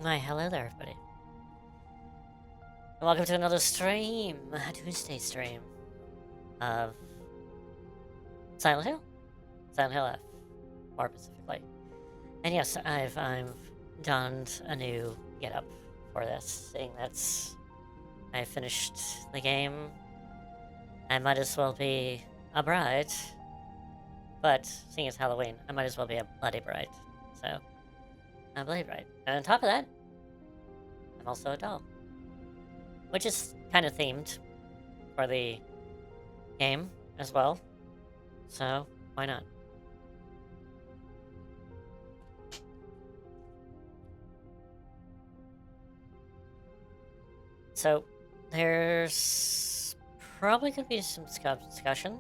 Hi, hello there, everybody. And welcome to another stream, a Tuesday stream of Silent Hill. Silent Hill F, more specifically. And yes, I've donned a new getup for this, seeing that I finished the game. I might as well be a bride, but seeing it's Halloween, I might as well be a bloody bride. So, a bloody bride. And on top of that, I'm also a doll, which is kind of themed for the game as well. So, why not? So, there's probably going to be some discussion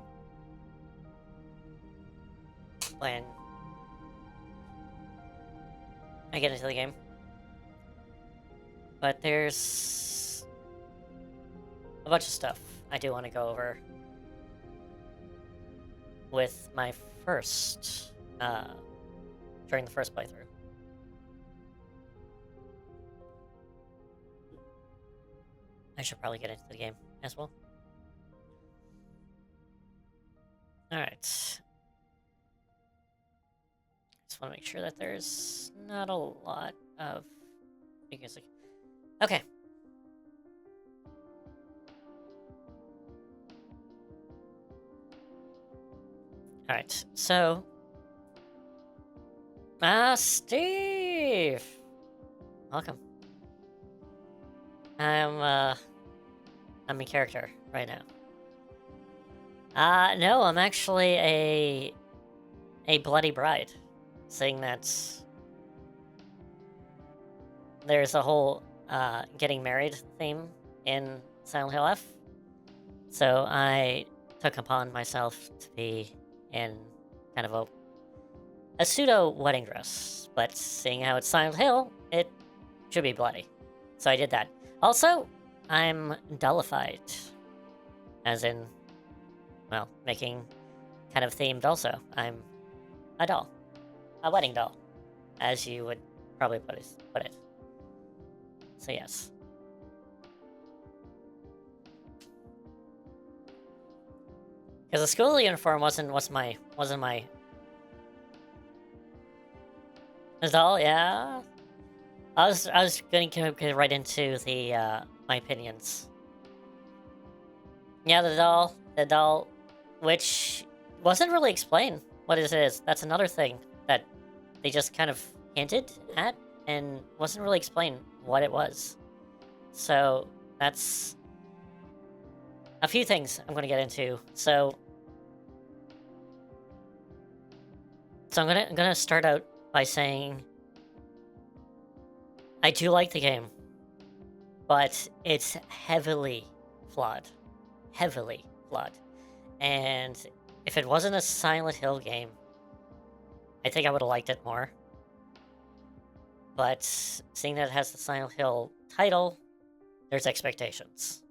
when I get into the game. But there's a bunch of stuff I do want to go over with my first, during the first playthrough. I should probably get into the game as well. Alright. Just want to make sure that there's not a lot of music. Okay. Alright, so... Steve! Welcome. I'm in character right now. No, I'm actually a bloody bride. Seeing that there's a whole, getting married theme in Silent Hill F. So I took upon myself to be in kind of a pseudo wedding dress. But seeing how it's Silent Hill, it should be bloody. So I did that. Also, I'm dollified. As in, well, making kind of themed also. I'm a doll. A wedding doll. As you would probably put it. So yes. Because the school uniform wasn't my the doll, yeah. I was going to get right into the my opinions. Yeah, the doll, which wasn't really explained what it is. That's another thing that they just kind of hinted at and wasn't really explained what it was. So that's a few things I'm going to get into. So I'm gonna start out by saying I do like the game, but it's heavily flawed. Heavily flawed. And if it wasn't a Silent Hill game, I think I would have liked it more. But seeing that it has the Silent Hill title, there's expectations.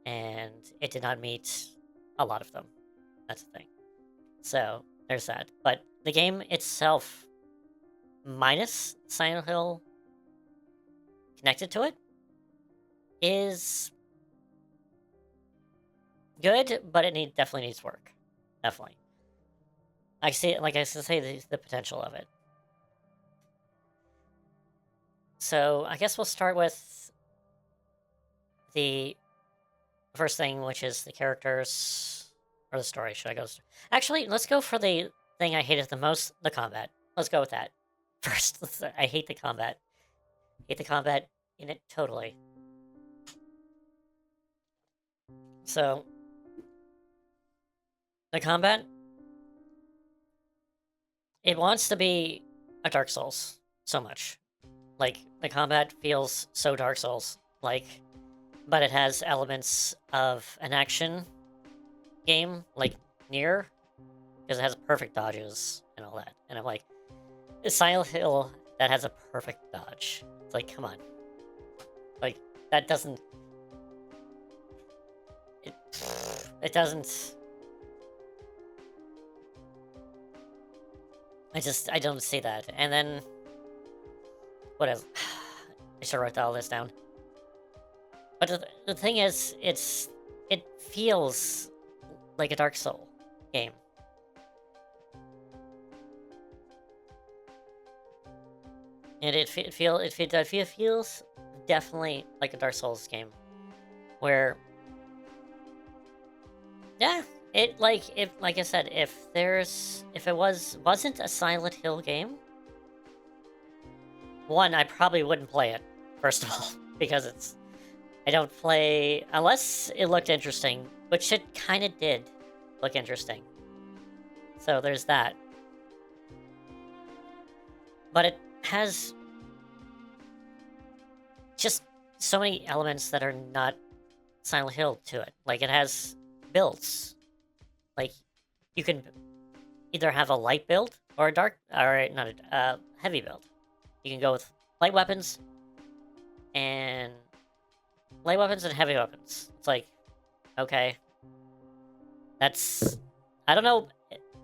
And it did not meet a lot of them. That's the thing. So, there's that. But the game itself, minus Silent Hill connected to it, is good, but it definitely needs work. Definitely. I see it, like I say, the potential of it. So I guess we'll start with the first thing, which is the characters or the story. Should I go? Actually, let's go for the thing I hated the most: the combat. Let's go with that first. I hate the combat. Hate the combat in it totally. So the combat, it wants to be a Dark Souls so much. Like, the combat feels so Dark Souls-like, but it has elements of an action game, like Nier, because it has perfect dodges and all that. And I'm like, it's Silent Hill that has a perfect dodge. It's like, come on. Like, that doesn't... It doesn't... I don't see that. And then... What else? I should write all this down. But the thing is, it feels like a Dark Soul game. And it feels definitely like a Dark Souls game, where, yeah, like I said, if it wasn't a Silent Hill game, one, I probably wouldn't play it, first of all, because I don't play unless it looked interesting, which it kind of did look interesting. So there's that. But it has just so many elements that are not Silent Hill to it. Like, it has builds. Like, you can either have a light build or a dark, or not a heavy build. You can go with light weapons and heavy weapons. It's like, okay, that's, I don't know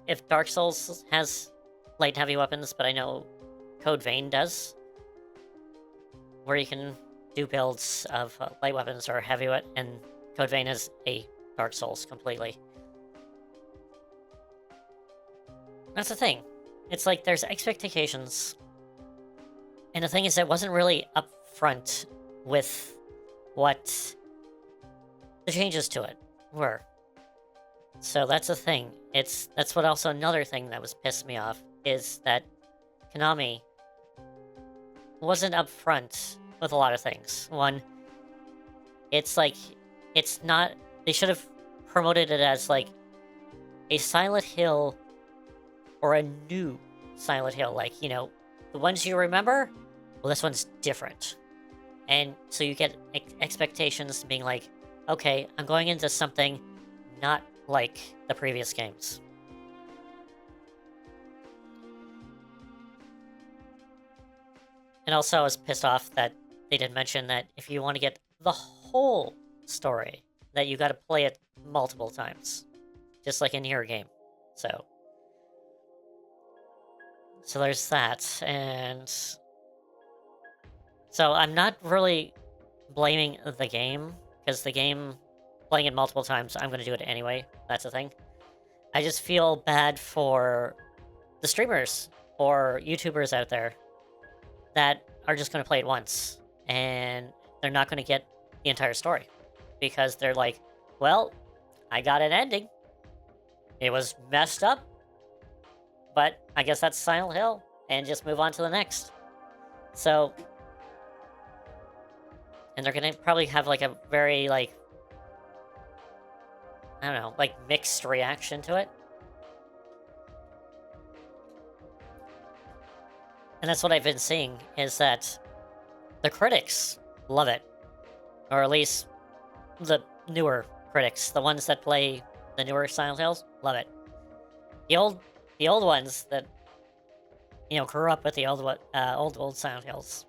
if Dark Souls has light and heavy weapons, but I know Code Vein does, where you can do builds of light weapons or heavy weapons, and Code Vein is a Dark Souls completely. That's the thing. It's like there's expectations, and the thing is, it wasn't really upfront with what the changes to it were. So that's the thing. That's what also another thing that was pissed me off is that Konami wasn't upfront with a lot of things. One, it's like, it's not, they should have promoted it as like a Silent Hill or a new Silent Hill. Like, you know, the ones you remember, well, this one's different. And so you get expectations being like, okay, I'm going into something not like the previous games. And also, I was pissed off that they didn't mention that if you want to get the whole story, that you gotta play it multiple times. Just like in your game. So there's that, and so I'm not really blaming the game, because the game, playing it multiple times, I'm gonna do it anyway. That's the thing. I just feel bad for the streamers or YouTubers out there that are just gonna play it once, and they're not gonna get the entire story. Because they're like, well, I got an ending. It was messed up, but I guess that's Silent Hill, and just move on to the next. So, and they're gonna probably have like a very, like, I don't know, like mixed reaction to it. And that's what I've been seeing, is that the critics love it. Or at least the newer critics, the ones that play the newer Silent Hills, love it. The old ones that, you know, grew up with the old Silent Hills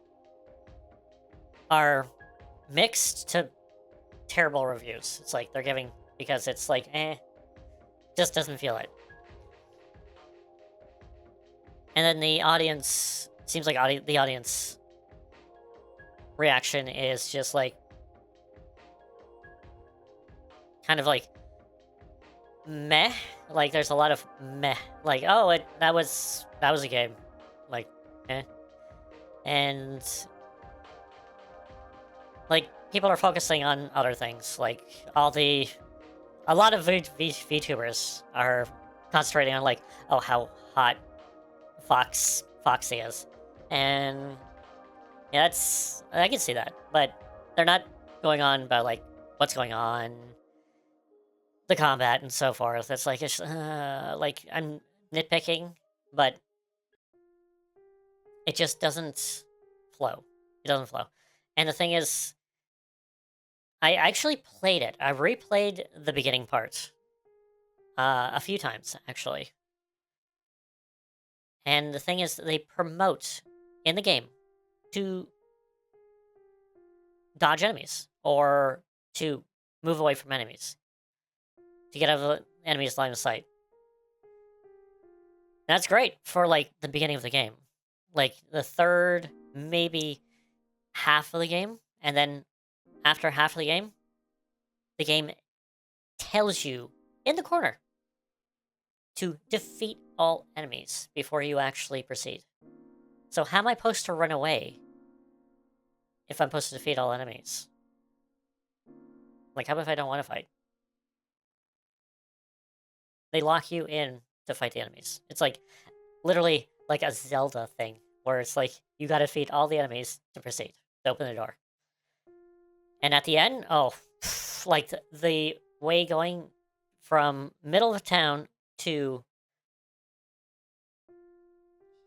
are mixed to terrible reviews. It's like they're giving, because it's like, just doesn't feel it. And then the audience, seems like the audience reaction is just like, kind of like, meh. Like, there's a lot of meh. Like, oh, that was a game. Like, And, like, people are focusing on other things. Like, a lot of VTubers are concentrating on, like, oh, how hot Foxy is. And, yeah, I can see that. But they're not going on about, like, what's going on, the combat, and so forth. It's like, like, I'm nitpicking, but it just doesn't flow. It doesn't flow. And the thing is, I actually played it. I replayed the beginning part a few times, actually. And the thing is, they promote in the game to dodge enemies, or to move away from enemies, to get out of the enemy's line of sight. That's great for, like, the beginning of the game. Like, the third, maybe half of the game, and then after half of the game tells you in the corner to defeat all enemies before you actually proceed. So how am I supposed to run away if I'm supposed to defeat all enemies? Like, how about if I don't want to fight? They lock you in to fight the enemies. It's like, literally, like a Zelda thing, where it's like, you gotta defeat all the enemies to proceed, to open the door. And at the end, oh, like, the way going from middle of town to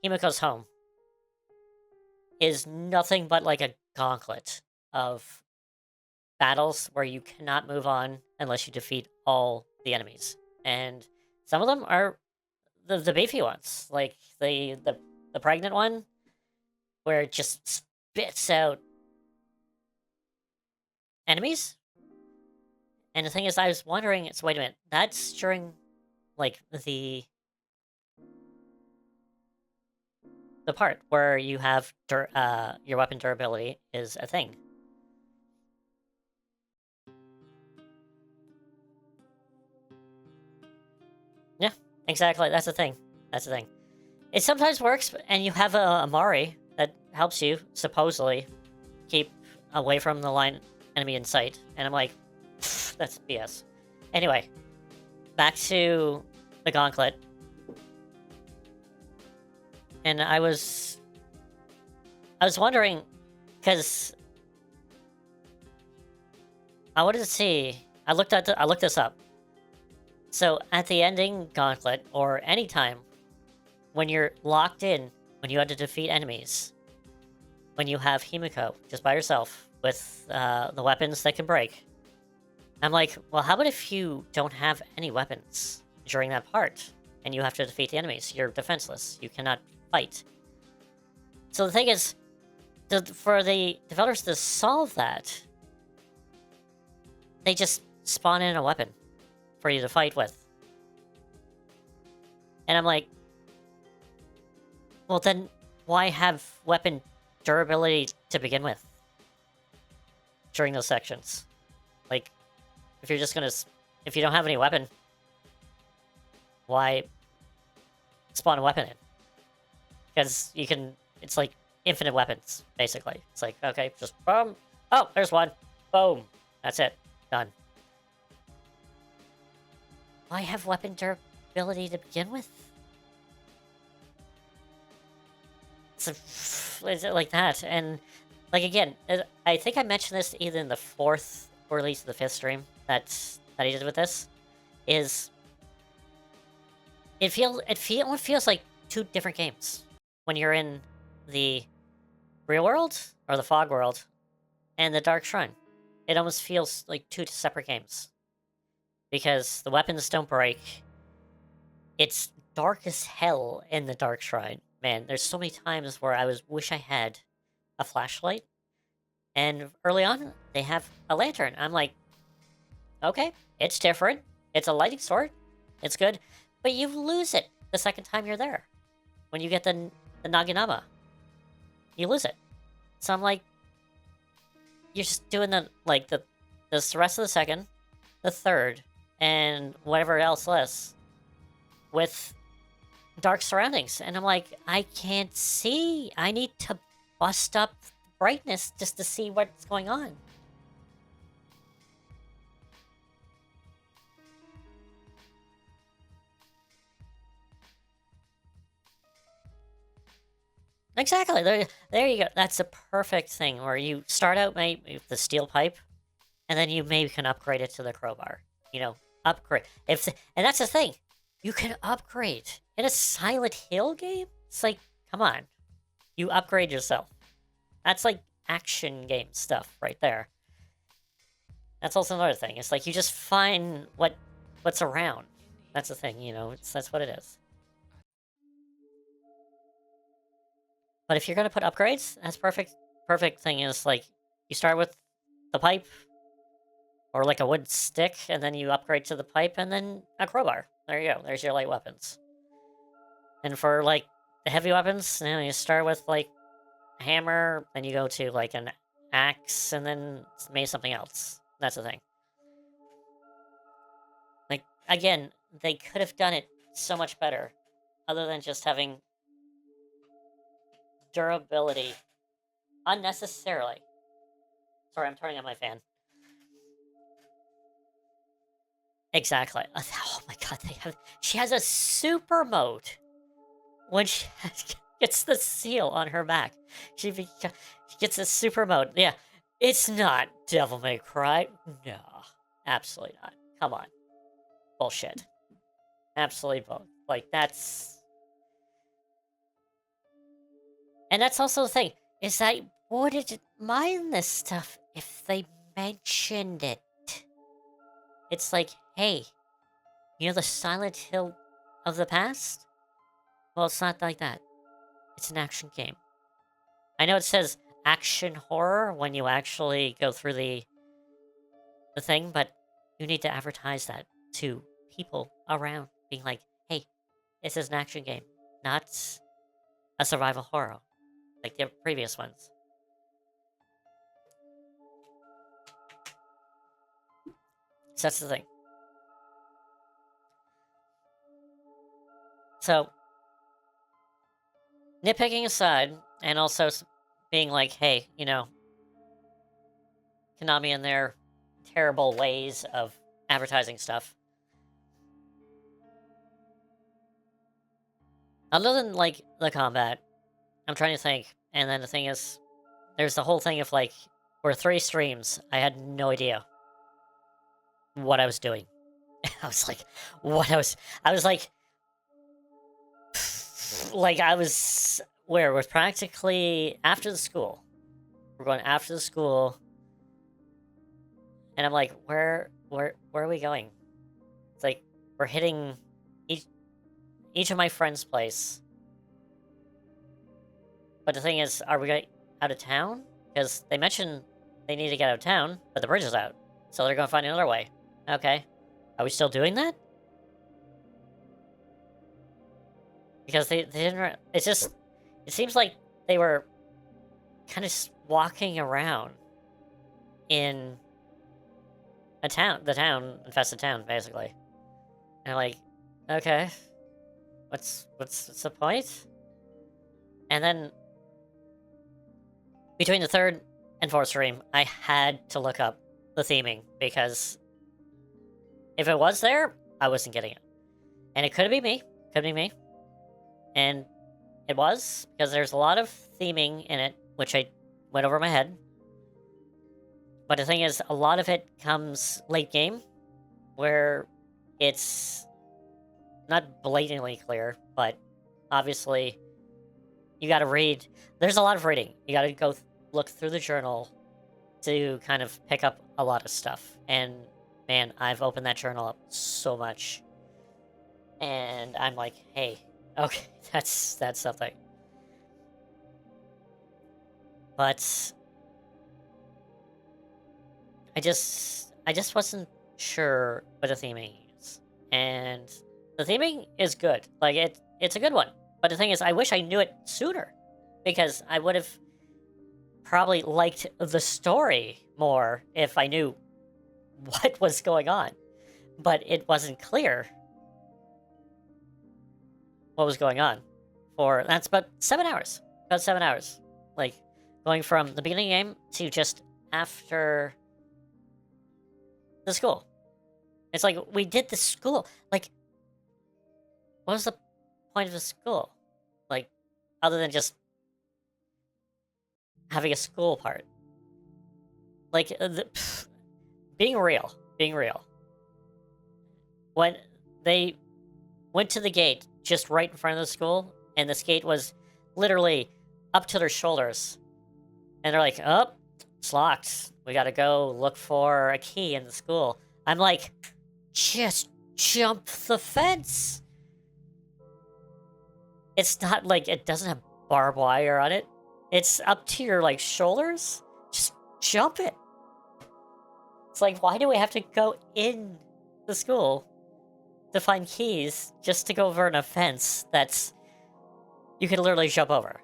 Himiko's home is nothing but like a gauntlet of battles where you cannot move on unless you defeat all the enemies. And some of them are the beefy ones, like the pregnant one, where it just spits out enemies. And the thing is, I was wondering, it's wait a minute, that's during like the part where you have your weapon durability is a thing. Yeah, exactly. That's the thing. That's the thing. It sometimes works, and you have a Amari that helps you, supposedly, keep away from the line enemy in sight. And I'm like, that's BS. Anyway, back to the gauntlet. And I was wondering, because I wanted to see. I looked this up. So at the ending gauntlet, or any time when you're locked in, when you had to defeat enemies, when you have Himiko just by yourself with the weapons that can break, I'm like, well, how about if you don't have any weapons during that part, and you have to defeat the enemies? You're defenseless. You cannot fight. So the thing is, for the developers to solve that, they just spawn in a weapon for you to fight with. And I'm like, well then, why have weapon durability to begin with during those sections? Like, if you're just gonna... if you don't have any weapon, why spawn a weapon in? Because you can... it's like infinite weapons, basically. It's like, okay, just boom. Oh, there's one. Boom. That's it. Done. Why have weapon durability to begin with? It's like that. And, like, again, I think I mentioned this either in the 4th or at least the 5th stream that I did with this, is it feels like 2 different games when you're in the real world, or the fog world, and the Dark Shrine. It almost feels like 2 separate games. Because the weapons don't break. It's dark as hell in the Dark Shrine. Man, there's so many times where I wish I had a flashlight. And early on, they have a lantern. I'm like, okay, it's different. It's a lighting sword. It's good. But you lose it the second time you're there. When you get the Naginama. You lose it. So I'm like, you're just doing the rest of the second, the third, and whatever else less with dark surroundings. And I'm like, I can't see. I need to bust up brightness just to see what's going on. Exactly. There you go. That's a perfect thing where you start out maybe with the steel pipe, and then you maybe can upgrade it to the crowbar. You know, upgrade. And that's the thing. You can upgrade. In a Silent Hill game? It's like, come on. You upgrade yourself. That's like action game stuff right there. That's also another thing. It's like you just find what's around. That's the thing, you know. That's what it is. But if you're gonna put upgrades, that's perfect. Perfect thing is like you start with the pipe, or like a wood stick, and then you upgrade to the pipe, and then a crowbar. There you go. There's your light weapons. And for like the heavy weapons, you start with like hammer, then you go to, like, an axe, and then it's made something else. That's the thing. Like, again, they could have done it so much better, other than just having durability unnecessarily. Sorry, I'm turning on my fan. Exactly. Oh my god, she has a super mode when she gets the seal on her back. She gets a super mode. Yeah, it's not Devil May Cry. No, absolutely not. Come on. Bullshit. Absolutely both. Like, that's... And that's also the thing, is I wouldn't mind this stuff if they mentioned it. It's like, hey, you know the Silent Hill of the past? Well, it's not like that. It's an action game. I know it says action horror when you actually go through the thing, but you need to advertise that to people around, being like, hey, this is an action game, not a survival horror, like the previous ones. So that's the thing. So, nitpicking aside, and also being like, hey, you know, Konami and their terrible ways of advertising stuff. Other than, like, the combat, I'm trying to think, and then the thing is, there's the whole thing of, like, for 3 streams, I had no idea what I was doing. I was like, I was like, I was, where? We're practically after the school. We're going after the school, and I'm like, where are we going? It's like, we're hitting each of my friends' place. But the thing is, are we going out of town? Because they mentioned they need to get out of town, but the bridge is out. So they're going to find another way. Okay. Are we still doing that? Because they didn't... It's just... It seems like they were kind of walking around in a town. The town, infested town, basically. And I'm like, okay. What's the point? And then... Between the 3rd and 4th stream, I had to look up the theming, because if it was there, I wasn't getting it. And it could be me. Could be me. And it was, because there's a lot of theming in it, which I went over my head. But the thing is, a lot of it comes late game, where it's not blatantly clear, but obviously you gotta read. There's a lot of reading. You gotta go look through the journal to kind of pick up a lot of stuff. And man, I've opened that journal up so much. And I'm like, hey, okay, that's something. But I just wasn't sure what the theming is. And the theming is good. Like, it's a good one. But the thing is, I wish I knew it sooner, because I would have probably liked the story more if I knew what was going on. But it wasn't clear what was going on. That's about 7 hours. About 7 hours. Like, going from the beginning of the game to just after the school. It's like, we did the school. Like, what was the point of the school? Like, other than just having a school part. Like, being real. When they went to the gate just right in front of the school, and this gate was literally up to their shoulders, and they're like, oh, it's locked. We gotta go look for a key in the school. I'm like, just jump the fence. It's not like it doesn't have barbed wire on it. It's up to your, like, shoulders. Just jump it. It's like, why do we have to go in the school to find keys just to go over an fence that's... you can literally jump over?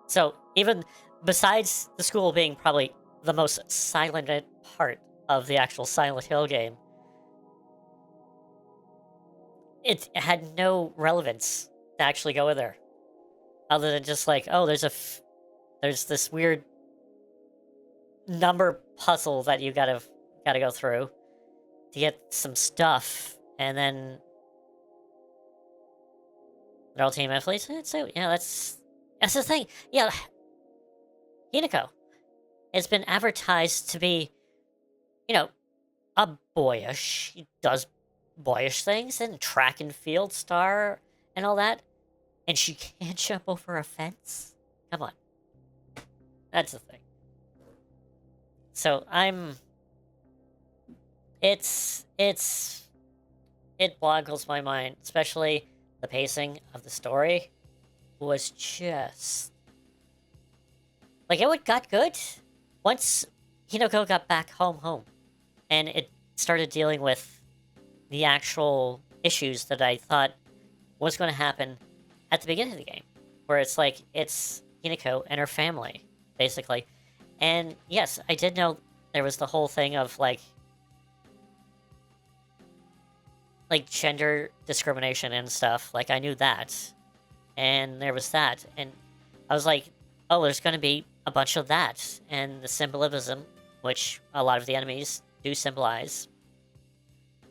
So even besides the school being probably the most silent part of the actual Silent Hill game, it had no relevance to actually go in there, other than just like, oh, there's this weird number puzzle that you gotta go through to get some stuff, and then they're all team athletes. So yeah, that's the thing. Yeah, Hinako has been advertised to be, you know, a boyish. She does boyish things and track and field star and all that, and she can't jump over a fence. Come on, that's the thing. So it boggles my mind, especially the pacing of the story was just like it got good once Hinako got back home, and it started dealing with the actual issues that I thought was going to happen at the beginning of the game, where it's like it's Hinako and her family basically. And yes, I did know there was the whole thing of like gender discrimination and stuff. Like I knew that, and there was that, and I was like, oh, there's going to be a bunch of that, and the symbolism, which a lot of the enemies do symbolize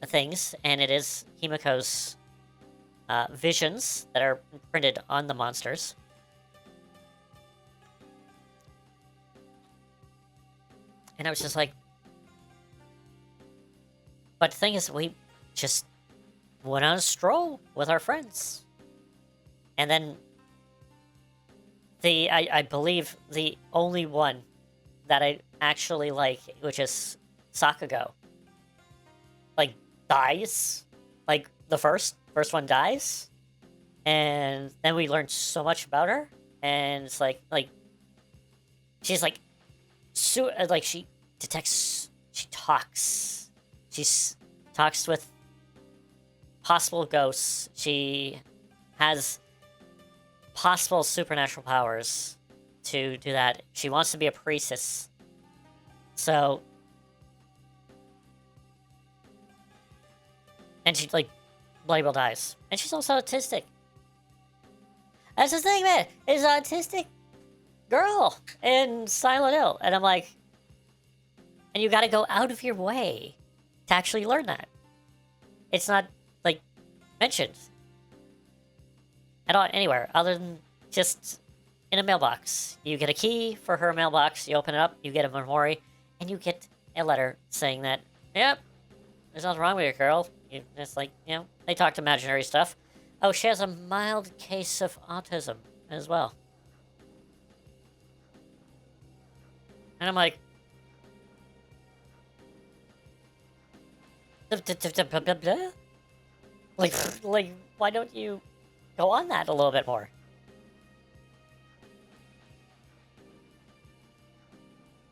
things, and it is Himiko's visions that are printed on the monsters. And I was just like, but the thing is, we just went on a stroll with our friends. And then I believe the only one that I actually like, which is Sakugo, like, dies. Like, the first one dies. And then we learned so much about her. And it's like, she's like, she detects, she talks. She talks with possible ghosts. She has possible supernatural powers to do that. She wants to be a priestess. So, and she, like, bloody well dies. And she's also autistic. That's the thing, man. Is an autistic girl in Silent Hill. And I'm like, and you gotta go out of your way to actually learn that. It's not, like, mentioned at all anywhere other than just in a mailbox. You get a key for her mailbox, you open it up, you get a memory, and you get a letter saying that, yep, there's nothing wrong with your girl. It's like, they talked imaginary stuff. Oh, she has a mild case of autism as well. And I'm like, like, why don't you go on that a little bit more?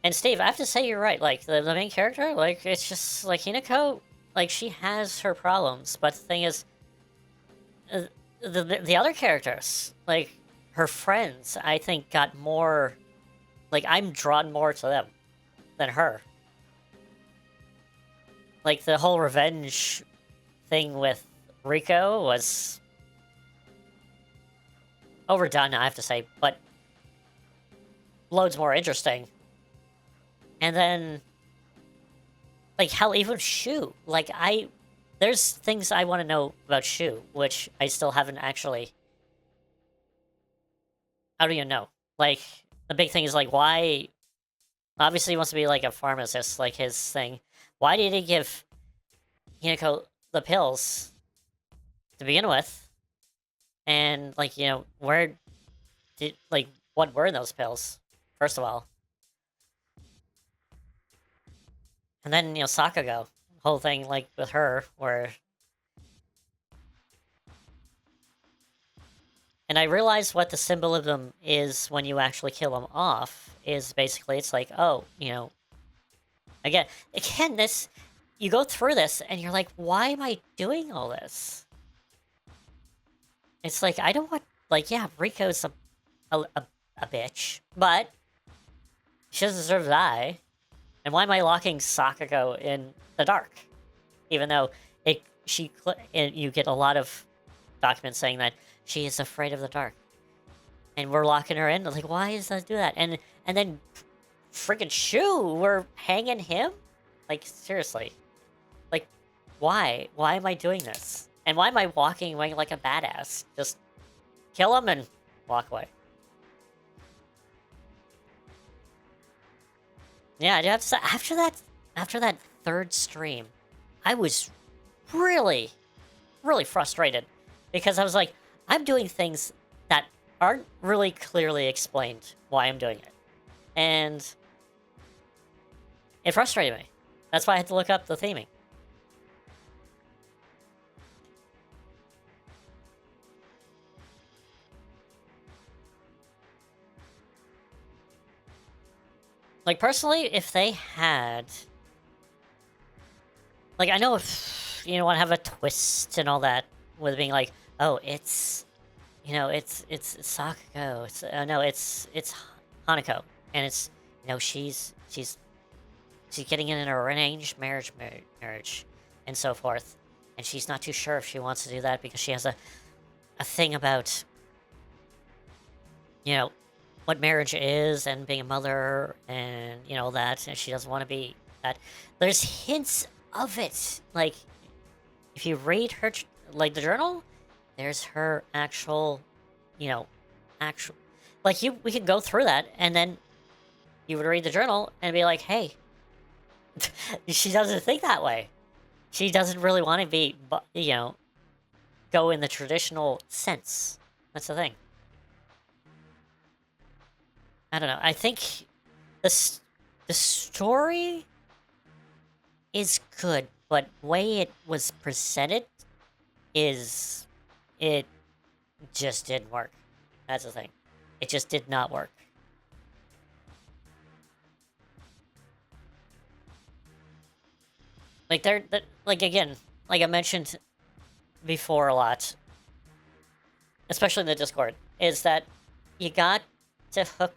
And Steve, I have to say you're right. Like, the main character, like, it's just, like, Hinako, like, she has her problems. But the thing is, the other characters, like, her friends, I think got more, like, I'm drawn more to them than her. Like, the whole revenge thing with Rico was overdone, I have to say, but loads more interesting. And then, like, hell, even Shu. Like, there's things I want to know about Shu, which I still haven't actually... I don't even know. Like, the big thing is, like, why... Obviously, he wants to be, like, a pharmacist, like, his thing. Why did he give Hinako the pills to begin with? And, like, where did... Like, what were those pills, first of all? And then, Sakugo. Whole thing, like, with her, where... And I realized what the symbolism is when you actually kill him off, is basically, it's like, oh, Again, this... You go through this, and you're like, why am I doing all this? It's like, I don't want... Like, yeah, Rico's a a bitch, but she doesn't deserve to die. And why am I locking Sakako in the dark? Even though you get a lot of documents saying that she is afraid of the dark. And we're locking her in. Like, why does that do that? And then freaking Shu, we're hanging him? Like, seriously. Like, why? Why am I doing this? And why am I walking away like a badass? Just kill him and walk away. Yeah, I have to say, after that third stream, I was really, really frustrated. Because I was like, I'm doing things that aren't really clearly explained why I'm doing it. And it frustrated me. That's why I had to look up the theming. Like, personally, if they had... Like, I know if you want to have a twist and all that, with being like, oh, it's... You know, it's Sakako. It's no, it's Hanako, and it's she's getting in an arranged marriage, and so forth, and she's not too sure if she wants to do that because she has a thing about what marriage is and being a mother and that, and she doesn't want to be that. There's hints of it, like if you read her the journal. There's her actual, like we could go through that, and then you would read the journal and be like, hey, she doesn't think that way. She doesn't really want to be, go in the traditional sense. That's the thing. I don't know. I think the story is good, but the way it was presented it just didn't work. That's the thing. It just did not work. Like again, like I mentioned before a lot, especially in the Discord, is that you got to hook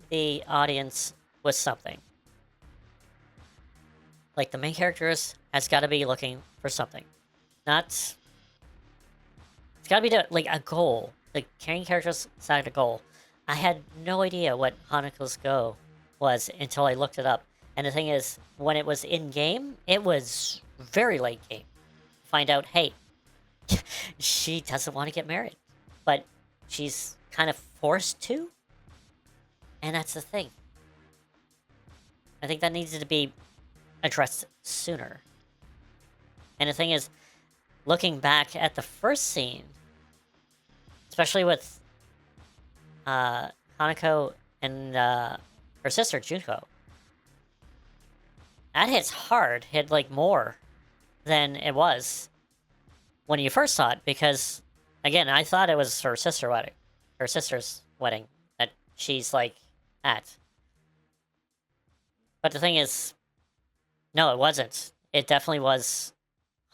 the audience with something. Like, the main characters has got to be looking for something. It's got to be like a goal. The main characters set a goal. I had no idea what Hanako's goal was until I looked it up. And the thing is, when it was in-game, it was very late game. Find out, hey, she doesn't want to get married. But she's kind of forced to. And that's the thing. I think that needs to be addressed sooner. And the thing is, looking back at the first scene, especially with Hanako and her sister, Junko, that hits hard, hit like more than it was when you first saw it, because, again, I thought it was her sister's wedding that she's like at. But the thing is, no, it wasn't. It definitely was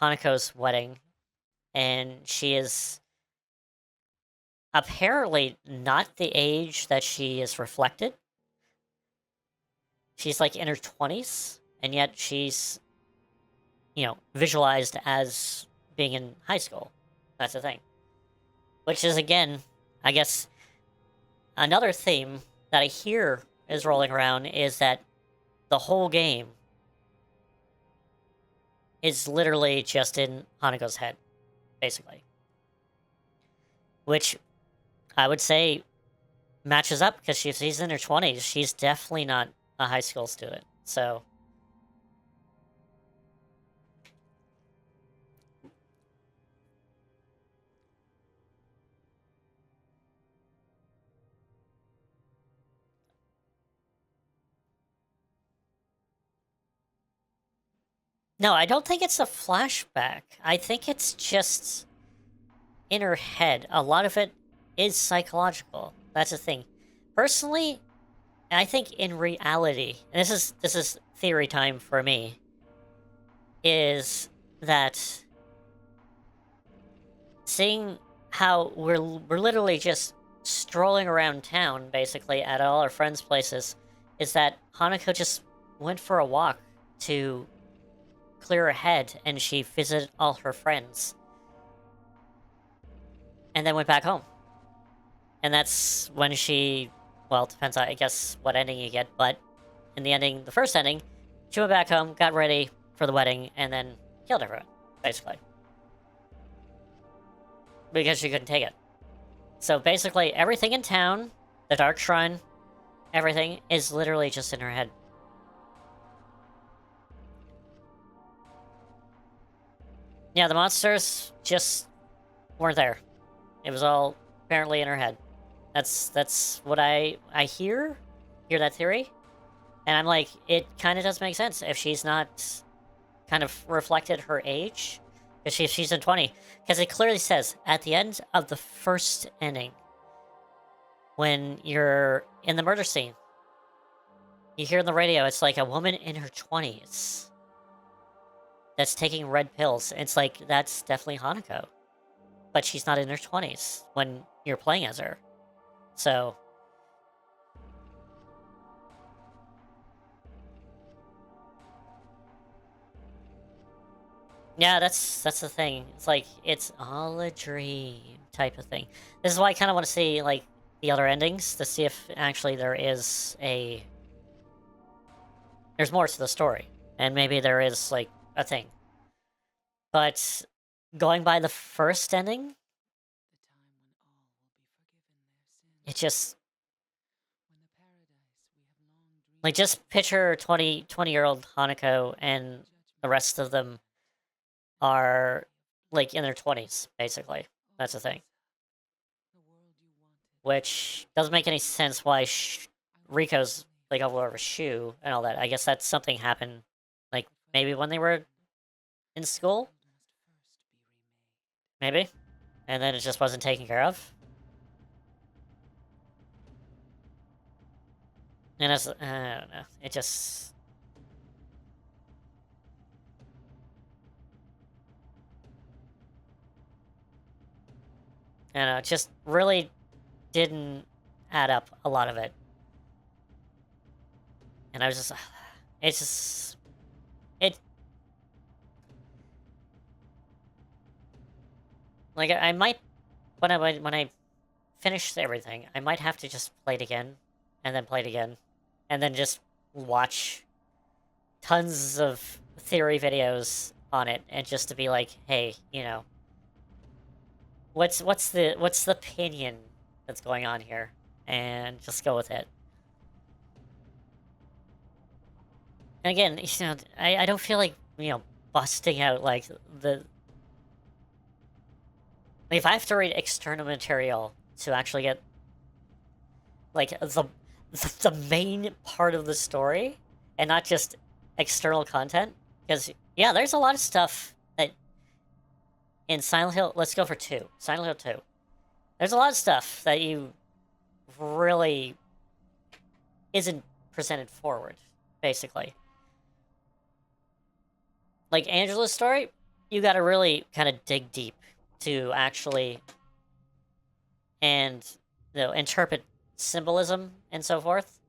Hanako's wedding, and she is apparently not the age that she is reflected. She's like in her 20s, and yet she's, visualized as being in high school. That's the thing. Which is, again, I guess, another theme that I hear is rolling around is that the whole game is literally just in Hanako's head, basically. Which I would say matches up, because she's in her 20s. She's definitely not a high school student, so... No, I don't think it's a flashback. I think it's just in her head. A lot of it is psychological. That's the thing. Personally, I think in reality, and this is theory time for me, is that seeing how we're literally just strolling around town, basically, at all our friends' places, is that Hanako just went for a walk to clear her head, and she visited all her friends. And then went back home. And that's when she... Well, it depends on, I guess, what ending you get, but in the ending, the first ending, she went back home, got ready for the wedding, and then killed everyone, basically. Because she couldn't take it. So basically, everything in town, the Dark Shrine, everything is literally just in her head. Yeah, the monsters just weren't there. It was all apparently in her head. That's what I hear that theory. And I'm like, it kind of does make sense if she's not kind of reflected her age. If she's in 20. Because it clearly says, at the end of the first ending, when you're in the murder scene, you hear on the radio, it's like a woman in her 20s that's taking red pills. It's like, that's definitely Hanako. But she's not in her 20s when you're playing as her. So... yeah, that's the thing. It's like, it's all a dream type of thing. This is why I kind of want to see, like, the other endings, to see if actually there's more to the story. And maybe there is, like, a thing. But going by the first ending, it just... like, just picture 20-year-old Hanako, and the rest of them are, like, in their 20s, basically. That's the thing. Which doesn't make any sense why Rico's, like, all over a shoe and all that. I guess that's something happened, like, maybe when they were in school? Maybe? And then it just wasn't taken care of? And I don't know. It just... I don't know, it just really didn't add up, a lot of it. And I was just... it's just... like, I might... when I finish everything, I might have to just play it again, and then play it again, and then just watch tons of theory videos on it, and just to be like, hey, you know, what's the opinion that's going on here, and just go with it. And again, you know, I don't feel like, you know, busting out, like, the... like, if I have to read external material to actually get, like, the main part of the story, and not just external content, because, yeah, there's a lot of stuff that in Silent Hill... let's go for 2. Silent Hill 2. There's a lot of stuff that you really isn't presented forward, basically. Like, Angela's story, you gotta really kind of dig deep to actually, and, you know, interpret symbolism and so forth.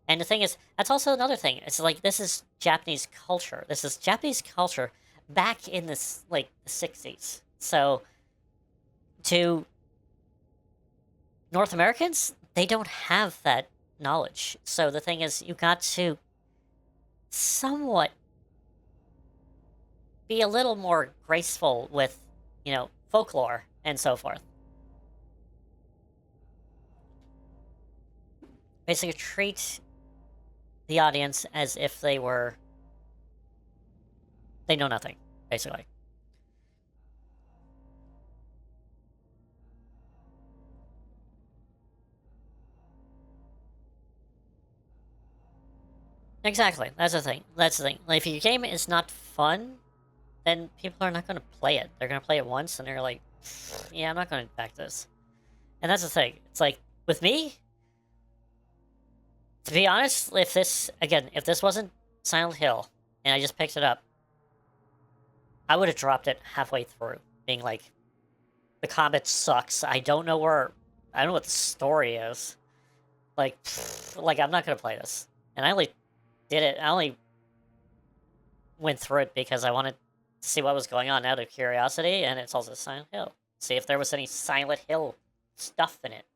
And the thing is, that's also another thing. It's like, this is Japanese culture. This is Japanese culture back in this, like, the 60s. So, to North Americans, they don't have that knowledge. So the thing is, you got to somewhat be a little more graceful with, you know, folklore and so forth. Basically, treat the audience as if they know nothing, basically. Exactly, that's the thing. That's the thing. Like, if your game is not fun, then people are not going to play it. They're going to play it once, and they're like, yeah, I'm not going to back this. And that's the thing. It's like, with me, to be honest, if this wasn't Silent Hill, and I just picked it up, I would have dropped it halfway through, being like, the combat sucks. I don't know where I don't know what the story is. Like, like I'm not gonna play this. And I only did it. I only went through it because I wanted to see what was going on out of curiosity, and it's also Silent Hill. See if there was any Silent Hill stuff in it.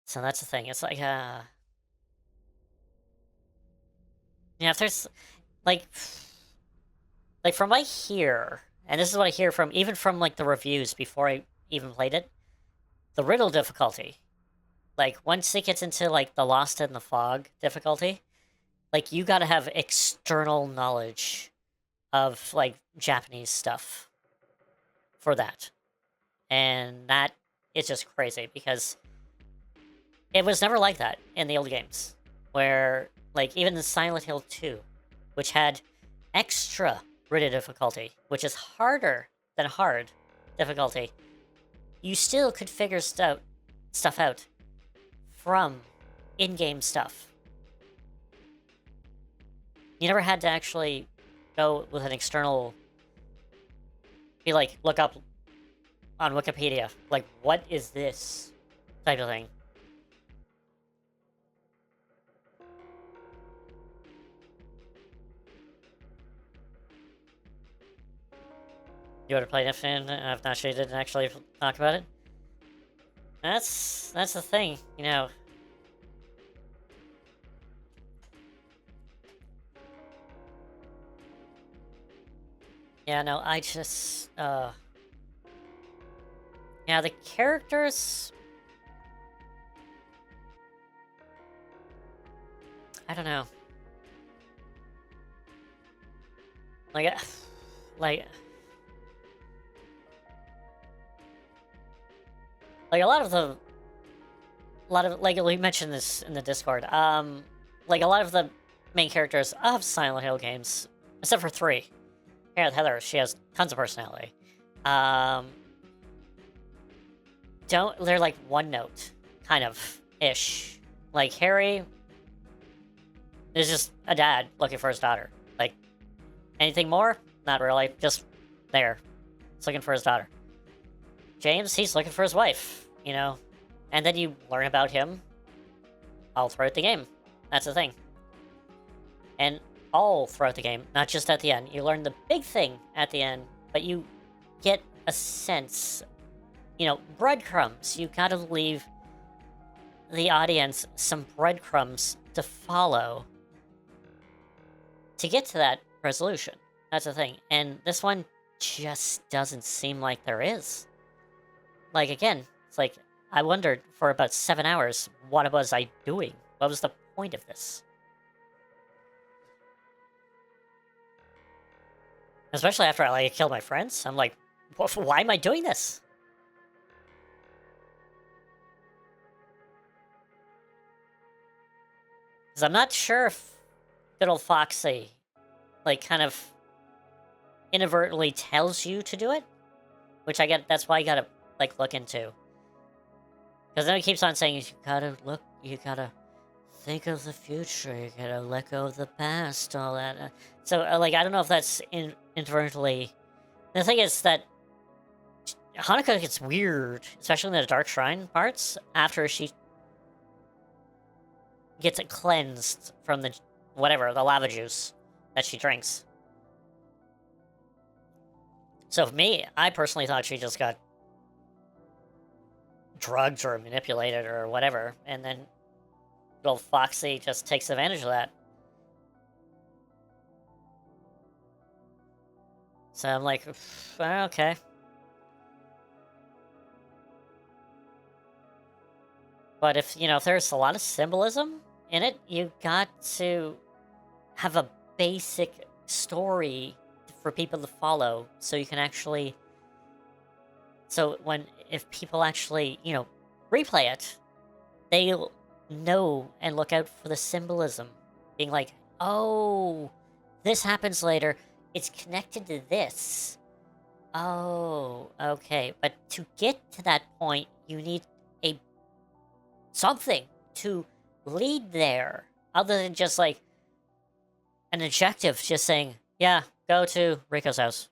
So that's the thing. It's like, yeah, if there's like from what I hear, and this is what I hear from even from like the reviews before I even played it, the riddle difficulty. Like once it gets into like the Lost in the Fog difficulty, like you gotta have external knowledge of like Japanese stuff for that. And that is just crazy because it was never like that in the old games. Where like even the Silent Hill 2, which had extra riddle difficulty, which is harder than hard difficulty, you still could figure stuff out from in-game stuff. You never had to actually go with an external, be like, look up on Wikipedia, like, what is this type of thing. You would have played it, and I'm not sure you didn't actually talk about it. That's the thing, you know. Yeah, no, I just, yeah, the characters, I don't know. Like, like a lot of like we mentioned this in the Discord. Like a lot of the main characters of Silent Hill games, except for 3. Here, Heather, she has tons of personality. They're like one note, kind of ish. Like Harry is just a dad looking for his daughter. Like anything more? Not really. Just there. He's looking for his daughter. James, he's looking for his wife, you know? And then you learn about him all throughout the game. That's the thing. And all throughout the game, not just at the end. You learn the big thing at the end, but you get a sense, you know, breadcrumbs. You gotta leave the audience some breadcrumbs to follow to get to that resolution. That's the thing. And this one just doesn't seem like there is. Like, again, it's like, I wondered for about 7 hours, what was I doing? What was the point of this? Especially after I, like, killed my friends. I'm like, why am I doing this? Because I'm not sure if good old Foxy, like, kind of inadvertently tells you to do it. Which I get, that's why you gotta, like, look into. Because then he keeps on saying, you gotta think of the future, you gotta let go of the past, all that. So, like, I don't know if that's inadvertently... The thing is that Hanukkah gets weird, especially in the Dark Shrine parts, after she gets it cleansed from the, whatever, the lava juice that she drinks. So for me, I personally thought she just got drugged or manipulated or whatever, and then little Foxy just takes advantage of that. So I'm like, okay. But if, you know, if there's a lot of symbolism in it, you got to have a basic story for people to follow, so you can actually... So if people actually, you know, replay it, they'll know and look out for the symbolism. Being like, oh, this happens later. It's connected to this. Oh, okay. But to get to that point, you need something to lead there. Other than just like an objective just saying, yeah, go to Rico's house.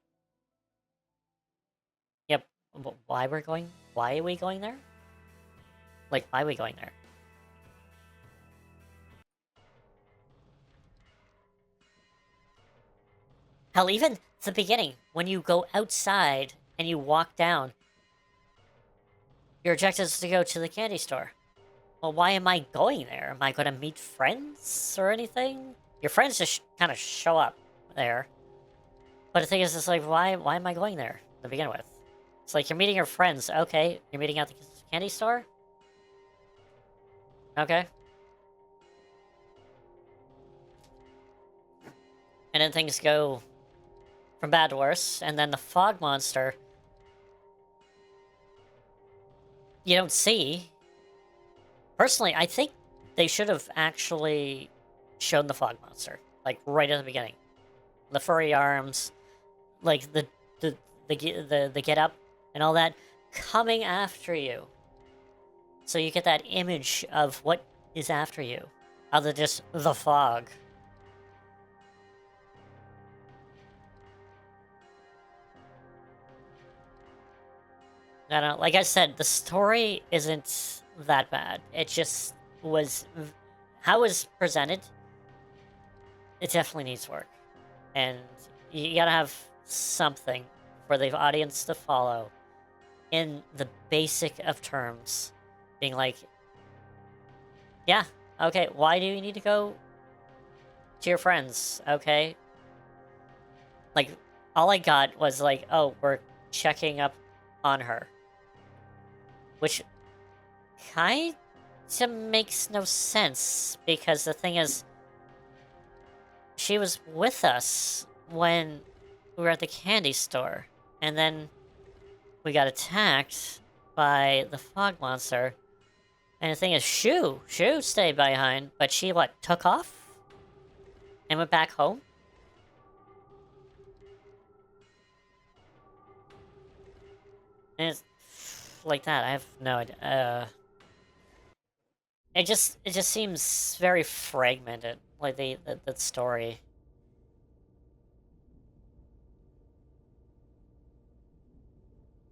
why we're going? Why are we going there? Like, why are we going there? Hell, even the beginning, when you go outside and you walk down, your objective is to go to the candy store. Well, why am I going there? Am I going to meet friends or anything? Your friends just kind of show up there. But the thing is, it's like, why am I going there to begin with? It's like, you're meeting your friends. Okay, you're meeting at the candy store? Okay. And then things go from bad to worse, and then the fog monster you don't see. Personally, I think they should have actually shown the fog monster, like, right at the beginning. The furry arms, like, the get up and all that coming after you. So you get that image of what is after you, other than just the fog. I don't know, like I said, the story isn't that bad. It just was... How it was presented, it definitely needs work. And you gotta have something for the audience to follow in the basic of terms. Being like, yeah, okay, why do you need to go to your friends? Okay. Like, all I got was like, oh, we're checking up on her. Which kind of makes no sense, because the thing is, she was with us when we were at the candy store, and then we got attacked by the fog monster. And the thing is, Shu stayed behind, but she, what, took off? And went back home? And it's like that, I have no idea. It just seems very fragmented, like the story.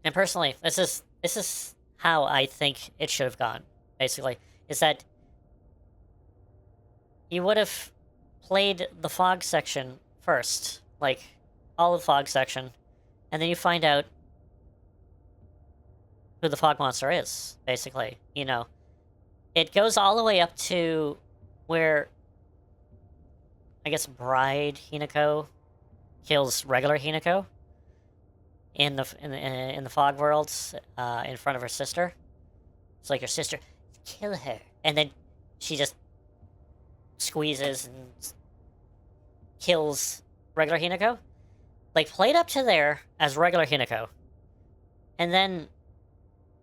And personally, this is how I think it should have gone, basically. Is that you would have played the fog section first, like, all the fog section, and then you find out who the fog monster is, basically, you know. It goes all the way up to where, I guess, Bride Hinako kills regular Hinako in the fog worlds, in front of her sister. It's like, your sister, kill her, and then she just squeezes and kills regular Hinako. Like, played up to there as regular Hinako, and then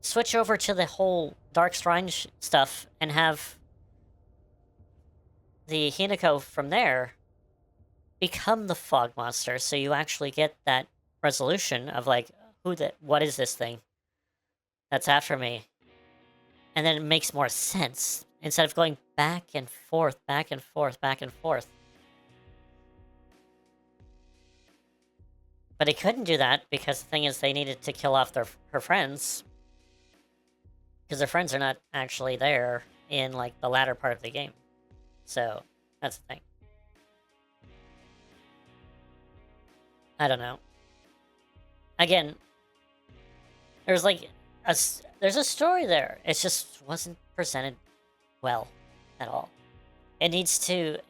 switch over to the whole Dark Strange stuff and have the Hinako from there become the fog monster, so you actually get that resolution of, like, what is this thing that's after me? And then it makes more sense, instead of going back and forth, back and forth, back and forth. But they couldn't do that, because the thing is, they needed to kill off her friends. Because their friends are not actually there in, like, the latter part of the game. So, that's the thing. I don't know. Again, there's, like, there's a story there. It just wasn't presented well at all. It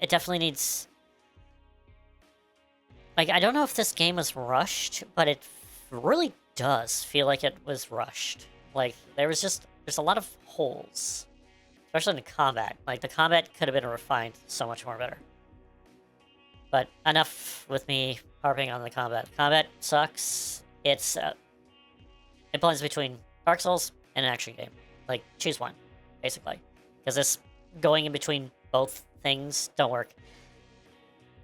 definitely needs... Like, I don't know if this game was rushed, but it really does feel like it was rushed. Like, there's a lot of holes. Especially in the combat. Like, the combat could have been refined so much more better. But enough with me harping on the combat. Combat sucks. It blends between Dark Souls and an action game. Like, choose one, basically. Because this going in between both things don't work.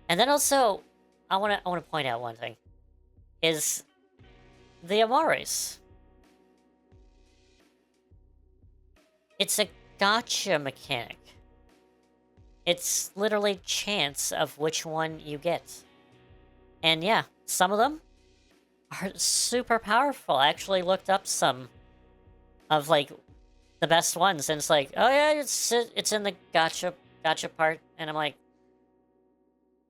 And then also, I wanna point out one thing. Is the Amores. It's a gotcha mechanic. It's literally chance of which one you get. And yeah, some of them are super powerful. I actually looked up some of, like, the best ones, and it's like, oh yeah, it's in the gotcha part, and I'm like,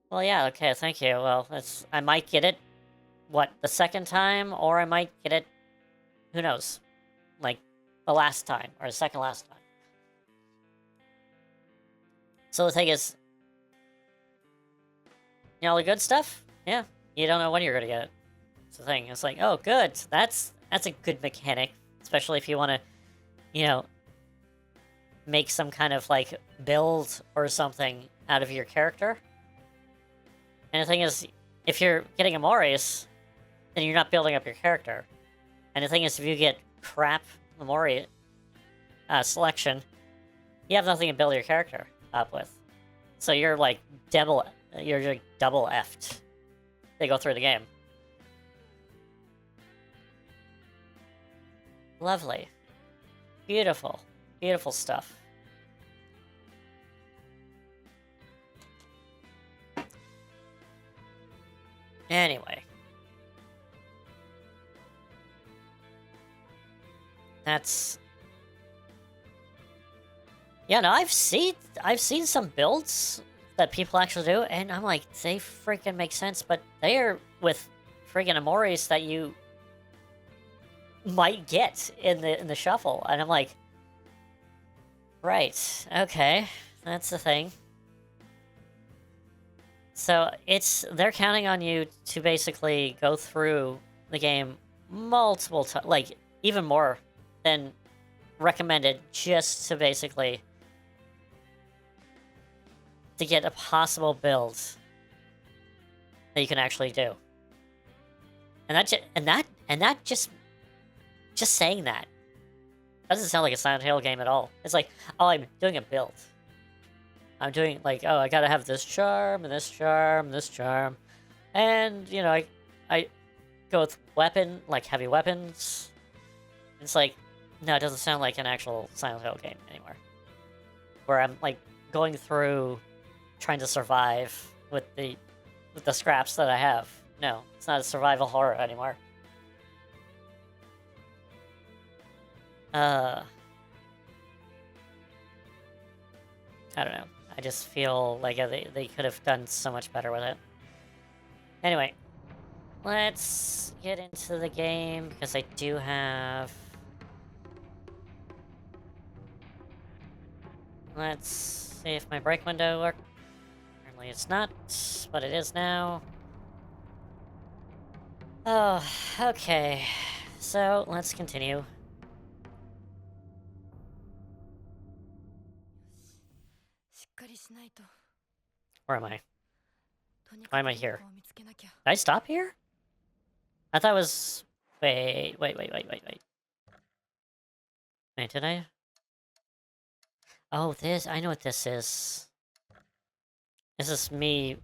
well, yeah, okay, thank you. Well, I might get it, what, the second time, or I might get it, who knows, like, the last time, or the second last time. So the thing is, you know, the good stuff, yeah, you don't know when you're gonna get it. It's the thing. It's like, oh, good, that's a good mechanic, especially if you want to, you know, make some kind of, like, build or something out of your character. And the thing is, if you're getting Amores, then you're not building up your character. And the thing is, if you get crap Amore selection, you have nothing to build your character up with. So you're like double effed. They go through the game. Lovely. Beautiful. Beautiful stuff. Anyway. That's... Yeah, no, I've seen some builds that people actually do, and I'm like, they freaking make sense, but they are with freaking Amores that you might get in the shuffle, and I'm like, right, okay, that's the thing. So they're counting on you to basically go through the game multiple times, like even more than recommended, just to basically to get a possible build that you can actually do. And that just saying that doesn't sound like a Silent Hill game at all. It's like, oh, I'm doing a build. I'm doing, like, oh, I gotta have this charm, and this charm, and this charm. And, you know, I go with like, heavy weapons. It's like, no, it doesn't sound like an actual Silent Hill game anymore. Where I'm, like, going through, trying to survive with the scraps that I have. No, it's not a survival horror anymore. I don't know. I just feel like they could have done so much better with it. Anyway, let's get into the game, because I do have... Let's see if my break window works. Apparently it's not, but it is now. Oh, okay. So, let's continue. Where am I? Why am I here? Did I stop here? I thought it was... Wait, did I? Oh, this... I know what this is. This is me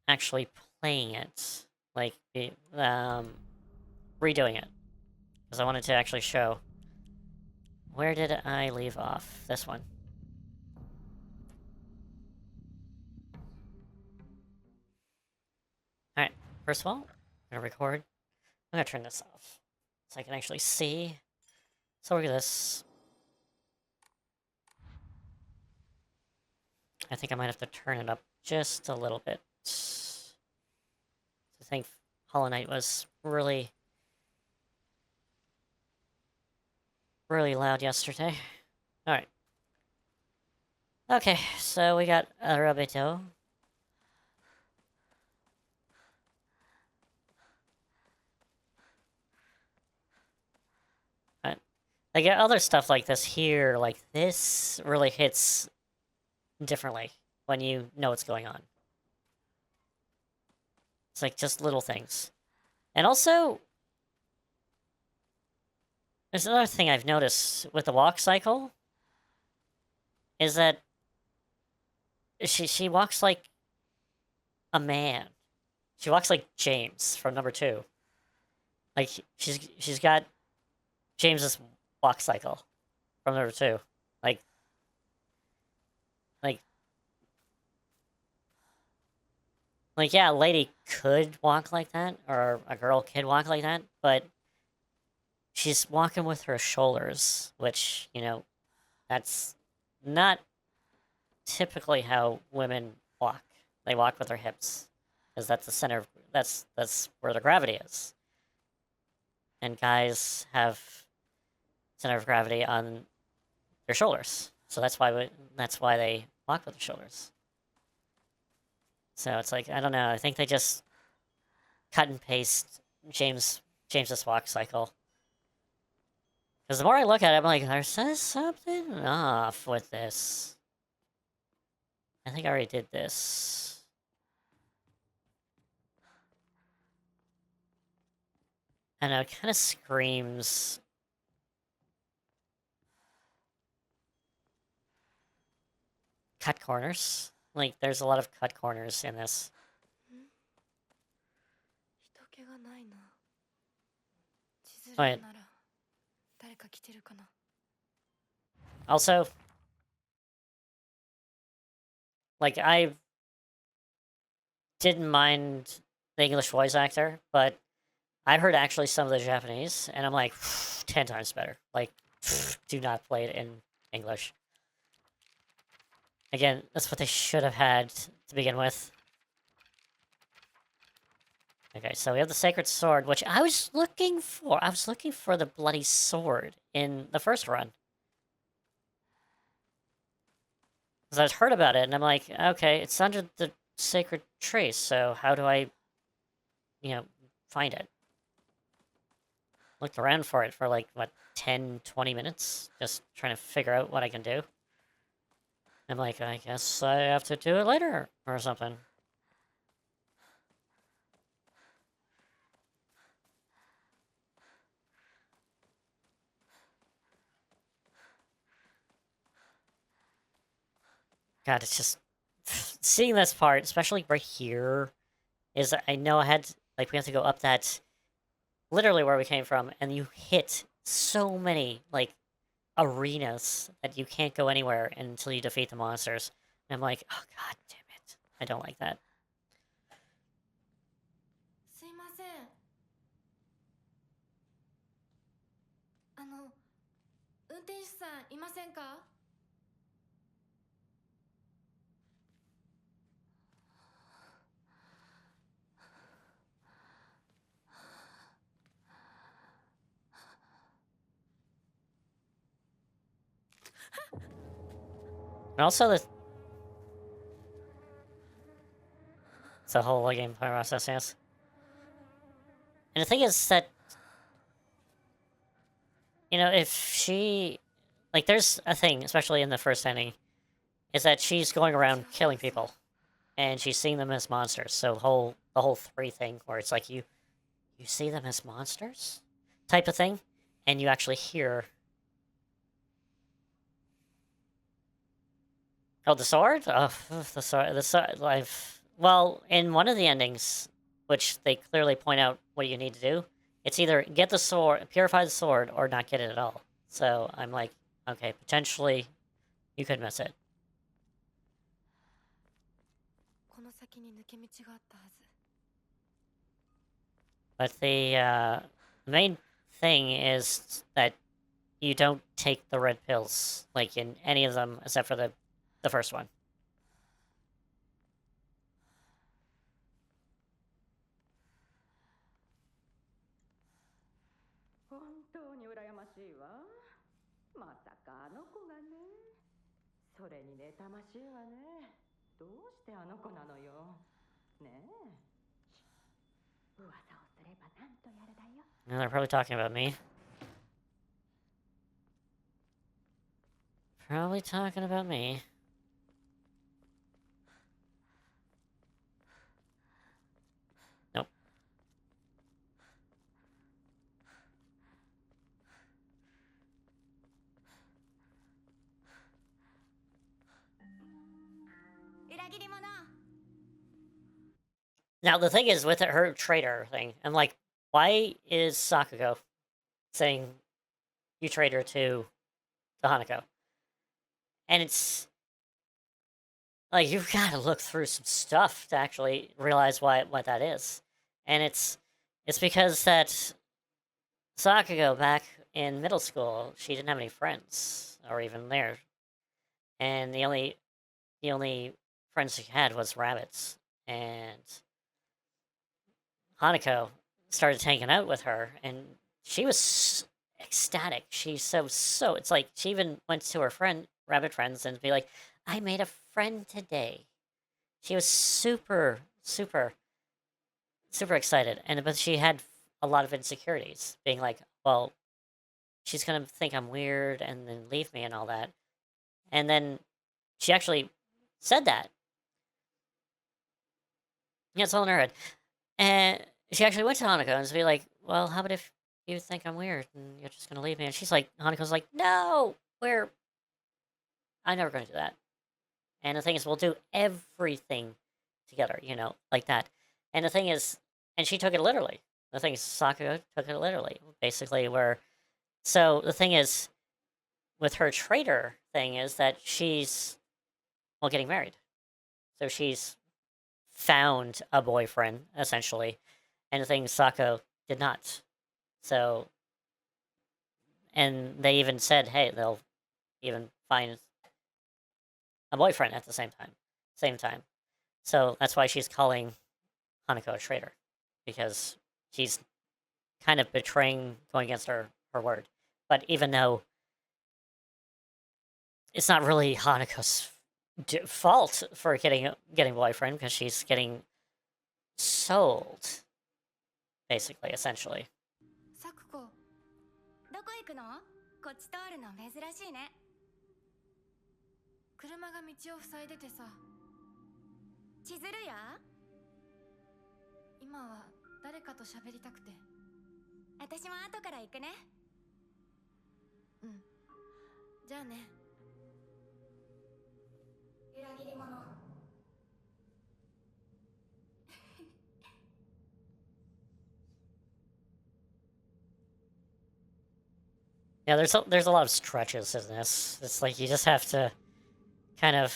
actually playing it. Like, redoing it. Because I wanted to actually show. Where did I leave off? This one. Alright, first of all, I'm gonna record. I'm gonna turn this off, so I can actually see. So look at this. I think I might have to turn it up just a little bit. I think Hollow Knight was really, really loud yesterday. Alright. Okay, so we got Arabito. Like, other stuff like this here, like this, really hits differently when you know what's going on. It's like just little things. And also, there's another thing I've noticed with the walk cycle, is that she walks like a man. She walks like James from number 2. Like, she's got James's walk cycle from number 2. Like, Like, yeah, a lady could walk like that, or a girl could walk like that, but she's walking with her shoulders, which, that's not typically how women walk. They walk with their hips, because that's the center of, that's where the gravity is. And guys have center of gravity on their shoulders. So that's why they walk with their shoulders. So it's like, I don't know, I think they just cut and paste James's walk cycle. Because the more I look at it, I'm like, there's something off with this. I think I already did this. I know, it kind of screams cut corners. Like, there's a lot of cut corners in this. Wait. Also, like, I didn't mind the English voice actor, but I heard actually some of the Japanese, and I'm like, 10 times better. Like, do not play it in English. Again, that's what they should have had to begin with. Okay, so we have the Sacred Sword, which I was looking for. I was looking for the bloody sword in the first run. Because I'd heard about it, and I'm like, okay, it's under the Sacred Tree, so how do I, find it? Looked around for it for like, what, 10, 20 minutes? Just trying to figure out what I can do. I'm like, I guess I have to do it later, or something. God, it's just... Seeing this part, especially right here, is I know I had... Like, we have to go up that... Literally where we came from, and you hit so many, like, arenas that you can't go anywhere until you defeat the monsters. And I'm like, oh god damn it. I don't like that. And also the... It's a whole gameplay process, yes. And the thing is that... if she... Like, there's a thing, especially in the first ending, is that she's going around killing people. And she's seeing them as monsters. So the whole 3 thing, where it's like you see them as monsters? Type of thing. And you actually hear... Oh, the sword? Oh, the sword, well, in one of the endings, which they clearly point out what you need to do, it's either get the sword, purify the sword, or not get it at all. So I'm like, okay, potentially, you could miss it. But the main thing is that you don't take the red pills, like in any of them, except for the first one. And they're probably talking about me. Probably talking about me. Nope. Now, the thing is, with her traitor thing, I'm like, why is Sakugo saying you traitor to Hanako? And it's... like, you've gotta look through some stuff to actually realize what that is. And it's because that Sakugo back in middle school, she didn't have any friends, or even there. And the only friends she had was rabbits. And Hanako started hanging out with her, and she was ecstatic. She's so. It's like she even went to her rabbit friends, and be like, "I made a friend today." She was super, super, super excited, but she had a lot of insecurities, being like, "Well, she's gonna think I'm weird and then leave me and all that." And then she actually said that. Yeah, it's all in her head. And she actually went to Hanako and be like, "Well, how about if you think I'm weird and you're just gonna leave me?" And she's like, Hanako's like, "No, I'm never gonna do that." And the thing is, we'll do everything together, like that. And the thing is, and she took it literally. The thing is, Sakuga took it literally, basically. So the thing is, with her traitor thing, is that she's getting married. So she's found a boyfriend essentially, and the thing Sako did not. So, and they even said, hey, they'll even find a boyfriend at the same time. So that's why she's calling Hanako a traitor, because she's kind of betraying, going against her word. But even though it's not really Hanako's fault for getting a boyfriend, because she's getting sold, basically, essentially. サクコ、どこ行くの？こっち通るの珍しいね。車が道を塞いでてさ。千鶴や？今は誰かと喋りたくて。私も後から行くね。うん。じゃあね。裏切り者。Yeah, there's a lot of stretches in this. It's like you just have to kind of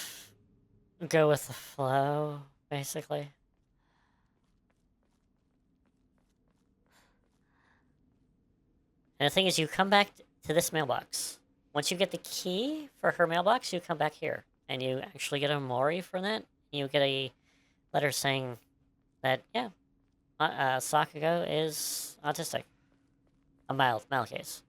go with the flow, basically. And the thing is, you come back to this mailbox. Once you get the key for her mailbox, you come back here. And you actually get a Mori from that. You get a letter saying that, yeah, Sakugo is autistic. A mild case.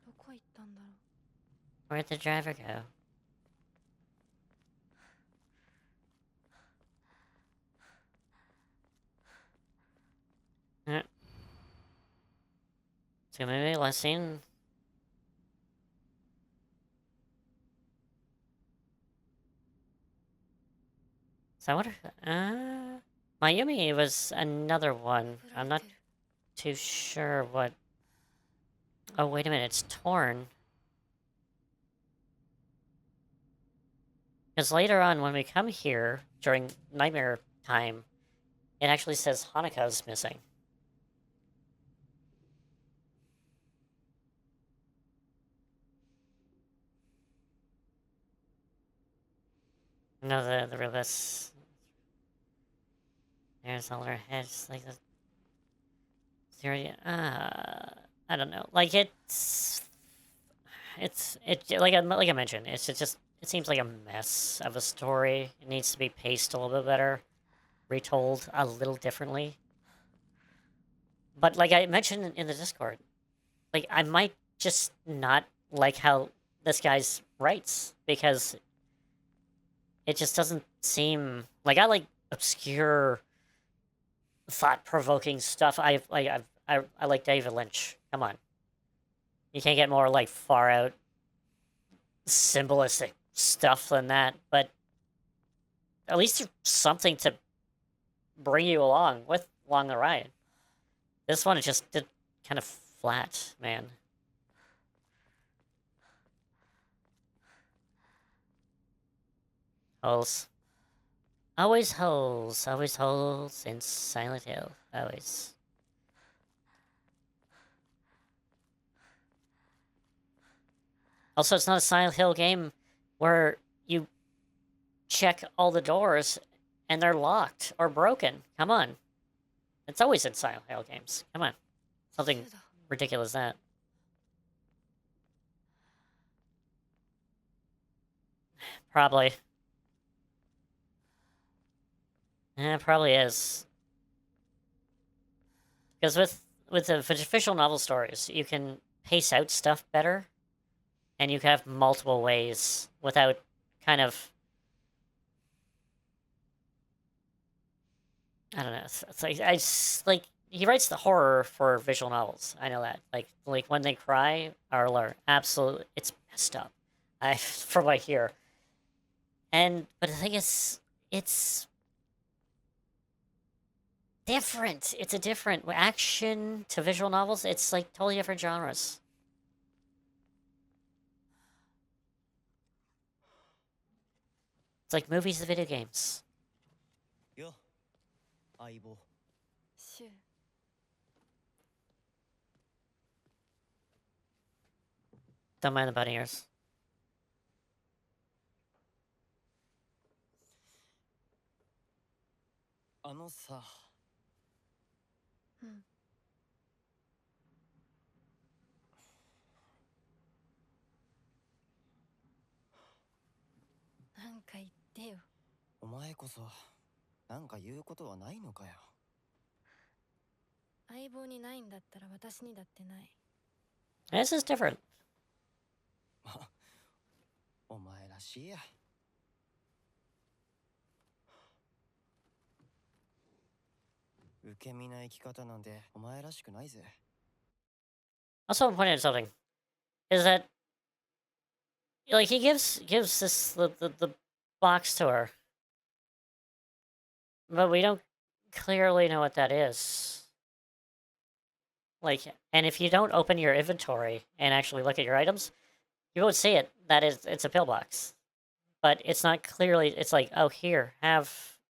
どこ行ったんだろう。 Where'd the driver go? So maybe last scene. So what? Mayumi was another one. I'm not too sure what. Oh, wait a minute, it's torn. Because later on, when we come here during nightmare time, it actually says Hanukkah's missing. No, the reverse. There's all our heads like the theory. I don't know. Like like I mentioned. It seems like a mess of a story. It needs to be paced a little bit better, retold a little differently. But like I mentioned in the Discord, like I might just not like how this guy's writes, because it just doesn't seem like I like obscure, thought-provoking stuff. I like David Lynch. Come on, you can't get more like far out, symbolistic stuff than that. But at least there's something to bring you along the ride. This one just did kind of flat, man. Holes. Always holes. Always holes in Silent Hill. Always. Also, it's not a Silent Hill game where you check all the doors and they're locked or broken. Come on. It's always in Silent Hill games. Come on. Something ridiculous that. Probably. Yeah, it probably is. Because with the visual novel stories, you can pace out stuff better, and you can have multiple ways without kind of, I don't know. It's like like he writes the horror for visual novels. I know that. Like When They Cry are absolutely, it's messed up. I from what I hear. And but the thing is, it's different. It's a different action to visual novels. It's like totally different genres. It's like movies and video games. よ、相棒。シュウ Don't mind the bunny ears. あのさ、うん。なんか言ってよ。お前こそなんか言うことはないのかよ。相棒にないんだったら私にだってない。This is different. お前らしいや。受け身な生き方なんてお前らしくないぜ。 Also, I'm pointing out something. Is that like he gives this the box to her, but we don't clearly know what that is. Like, and if you don't open your inventory and actually look at your items, you won't see it. That is, it's a pillbox, but it's not clearly. It's like, oh, here, have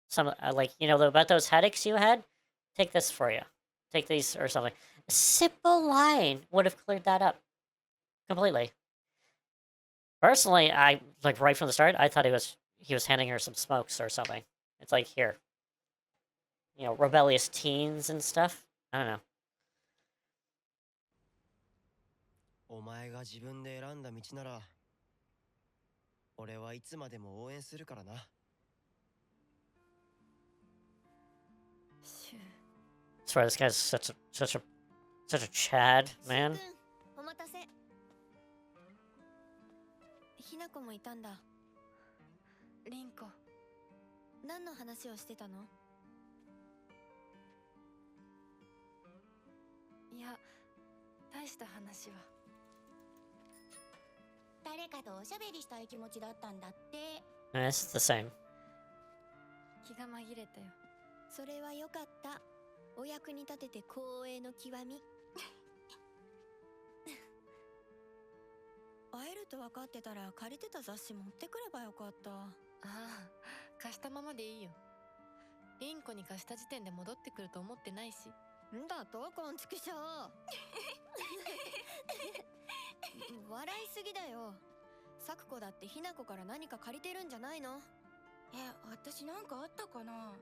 some like about those headaches you had. Take this for you. Take these or something. A simple line would have cleared that up completely. Personally, I like right from the start, I thought he was handing her some smokes or something. It's like here, rebellious teens and stuff. I don't know. お前が自分で選んだ道なら俺はいつまでも応援するからな。シュウ Swear this guy's such a Chad, man. お待たせ。ひなこもいたんだ。リンコ。何の話をしてたの？いや、大した話は。誰かとおしゃべりしたい気持ちだったんだって。This is the same. 気が紛れたよ。それはよかった。お役に立てて光栄の極み。会えると分かってたら借りてた雑誌持ってくればよかった。ああ、貸したままでいいよ。リンコに貸した時点で戻ってくると思ってないし。んだとこんちくしょう。笑いすぎだよ。サクコだってひなこから何か借りてるんじゃないの？私なんかあったかな？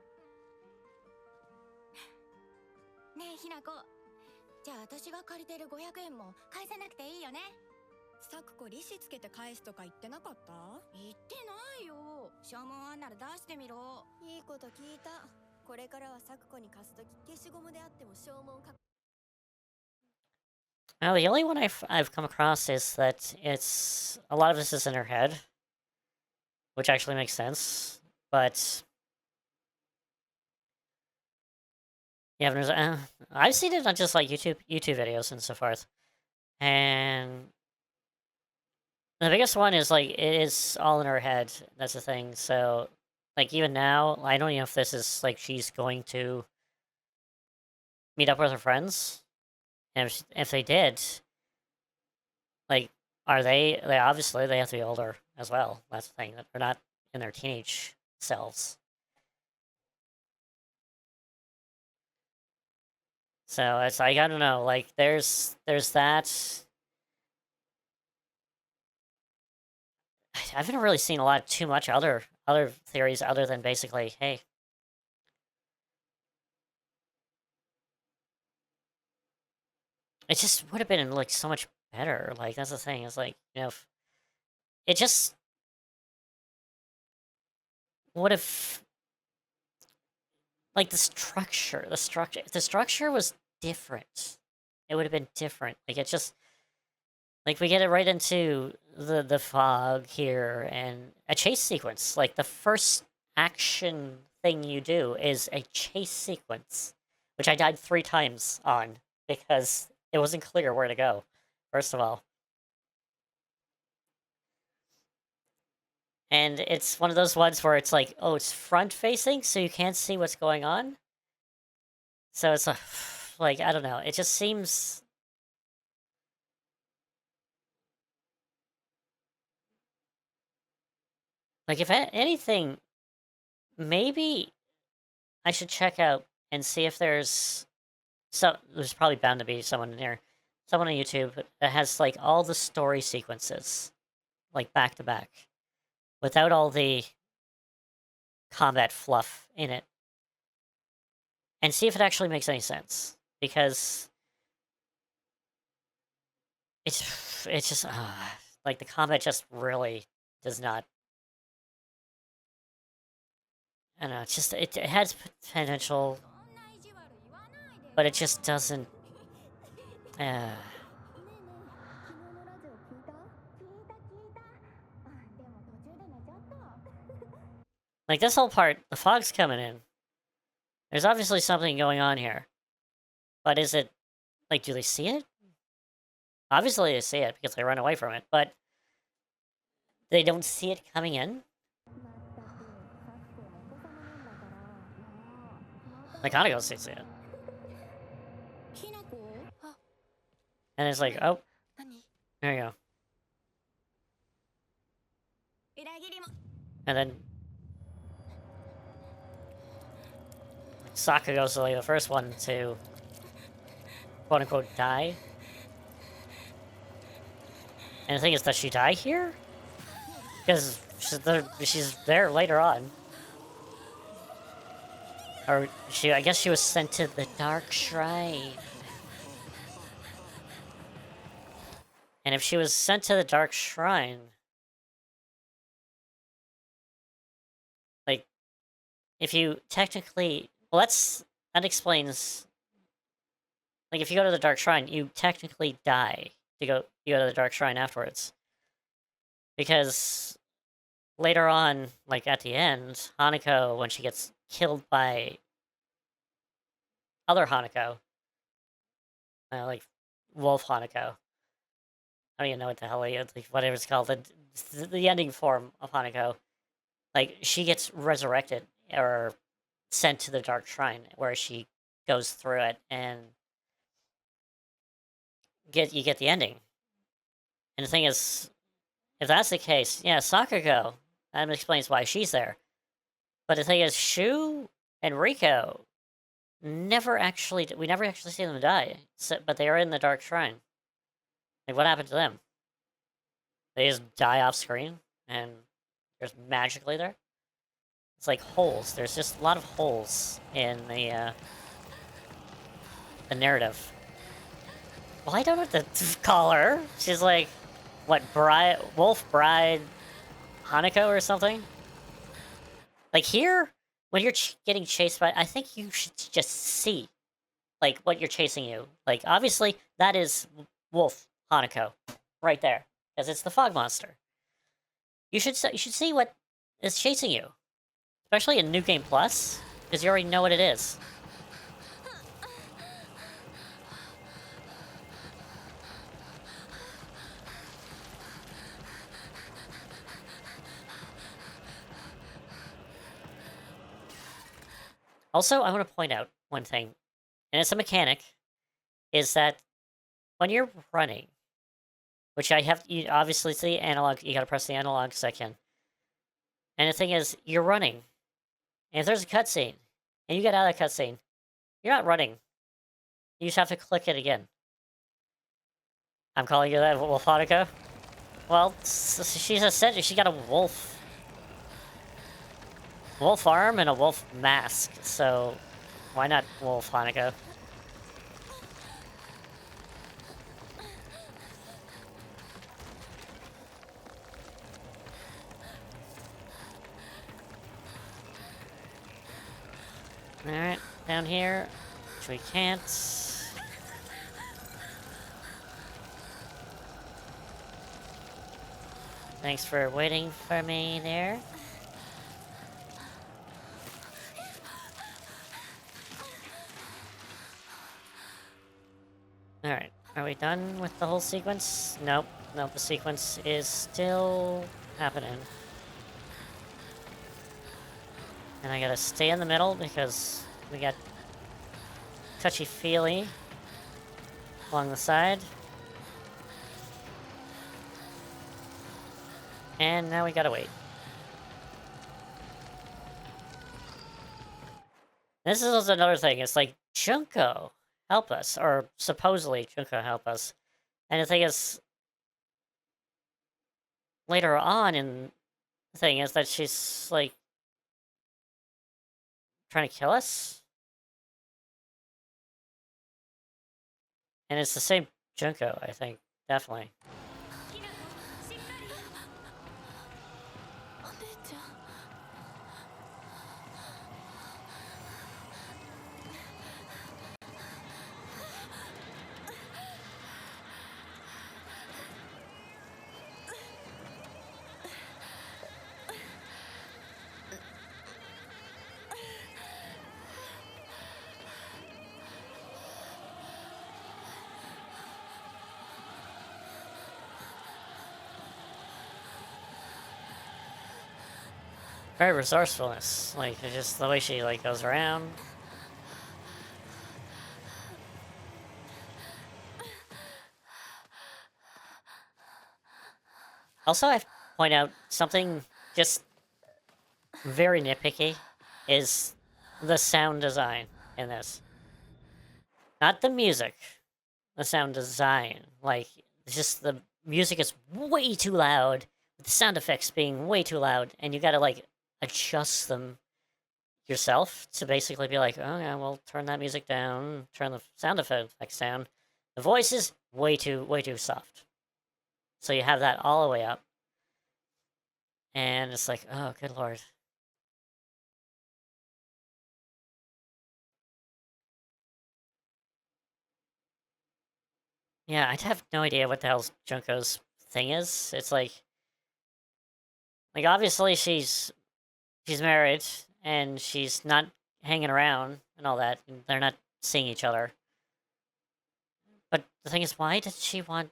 ねえひなこ、じゃあ私が借りてる500円も返さなくていいよね？サクコ利子つけて返すとか言ってなかった？言ってないよ。消耗あんなら出してみろ。いいこと聞いた。これからはサクコに貸すとき消しゴムであっても消耗か。 Now the only one I've come across is that it's a lot of this is in her head, which actually makes sense. But yeah, I've seen it on just like YouTube videos and so forth, and the biggest one is like it is all in her head. That's the thing. So like even now, I don't know if this is like she's going to meet up with her friends, and if they did, like, are they obviously they have to be older as well. That's the thing. They're not in their teenage selves. So it's like I don't know. Like there's that. I haven't really seen too much other theories other than basically, hey, it just would have been like so much better. Like that's the thing. It's like, you know, it just would have like if the structure was different, it would have been different. Like it just like we get it right into the fog here and a chase sequence. Like the first action thing you do is a chase sequence, which I died 3 times on because it wasn't clear where to go. First of all. And it's one of those ones where it's like, oh, it's front facing, so you can't see what's going on. So it's like, I don't know. It just seems like if anything, maybe I should check out and see if there's there's probably bound to be someone in here, someone on YouTube that has like all the story sequences, like back to back, without all the combat fluff in it, and see if it actually makes any sense. Because it's just like the combat just really does not. I don't know. It's just it has potential, but it just doesn't. Uh, like this whole part, the fog's coming in. There's obviously something going on here, but is it like do they see it? Obviously they see it because they run away from it, but they don't see it coming in. Like Hanako sees it, and it's like, oh, there you go. And then Sakago's like the first one to quote unquote die. And the thing is, does she die here? Because she's there later on. Or I guess she was sent to the Dark Shrine. And if she was sent to the Dark Shrine, like, if you technically, well, that explains, like, if you go to the Dark Shrine, you technically die you go to the Dark Shrine afterwards. Because later on, like, at the end, Hanako, when she gets killed by other Hanako, like, Wolf Hanako, I don't even know what the hell whatever it's called, the ending form of Hanako, like, she gets resurrected, or sent to the Dark Shrine, where she goes through it, and you get the ending. And the thing is, if that's the case, yeah, Sakago, that explains why she's there. But the thing is, Shu and Riko we never actually see them die, but they are in the Dark Shrine. Like, what happened to them? They just die off screen, and they're just magically there? It's like holes. There's just a lot of holes in the narrative. Well, I don't know what to call her. She's like, what, Wolf Bride Hanako or something? Like here, when you're getting chased by, I think you should just see, like, what you're chasing you. Like, obviously, that is Wolf Hanako, right there, because it's the fog monster. You should see what is chasing you, especially in New Game Plus, because you already know what it is. Also, I want to point out one thing, and it's a mechanic, is that when you're running, which you obviously see analog, you gotta press the analog second. And the thing is, you're running, and if there's a cutscene, and you get out of the cutscene, you're not running. You just have to click it again. I'm calling you that, Wolf Hanako. Well, she just said she got a wolf arm and a wolf mask, so why not wolf Hanako? Alright, down here, which we can't. Thanks for waiting for me there. Alright, are we done with the whole sequence? Nope. Nope, the sequence is still happening. And I gotta stay in the middle because we got touchy-feely along the side. And now we gotta wait. This is also another thing, it's like, Junko, help us. Or supposedly Junko help us. And the thing is, later on in the thing is that she's, like, trying to kill us? And it's the same Junko, I think. Definitely. ひな子しっかりお姉ちゃん Very resourcefulness. Like, it's just the way she, like, goes around. Also, I have to point out something just very nitpicky is the sound design in this. Not the music. The sound design. Like, just the music is way too loud. The sound effects being way too loud. And you gotta, like, adjust them yourself to basically be like, oh yeah, well, turn that music down, turn the sound effects down. The voice is way too soft. So you have that all the way up. And it's like, oh, good lord. Yeah, I have no idea what the hell Junko's thing is. It's like obviously she's married and she's not hanging around and all that. And they're not seeing each other. But the thing is, why does she want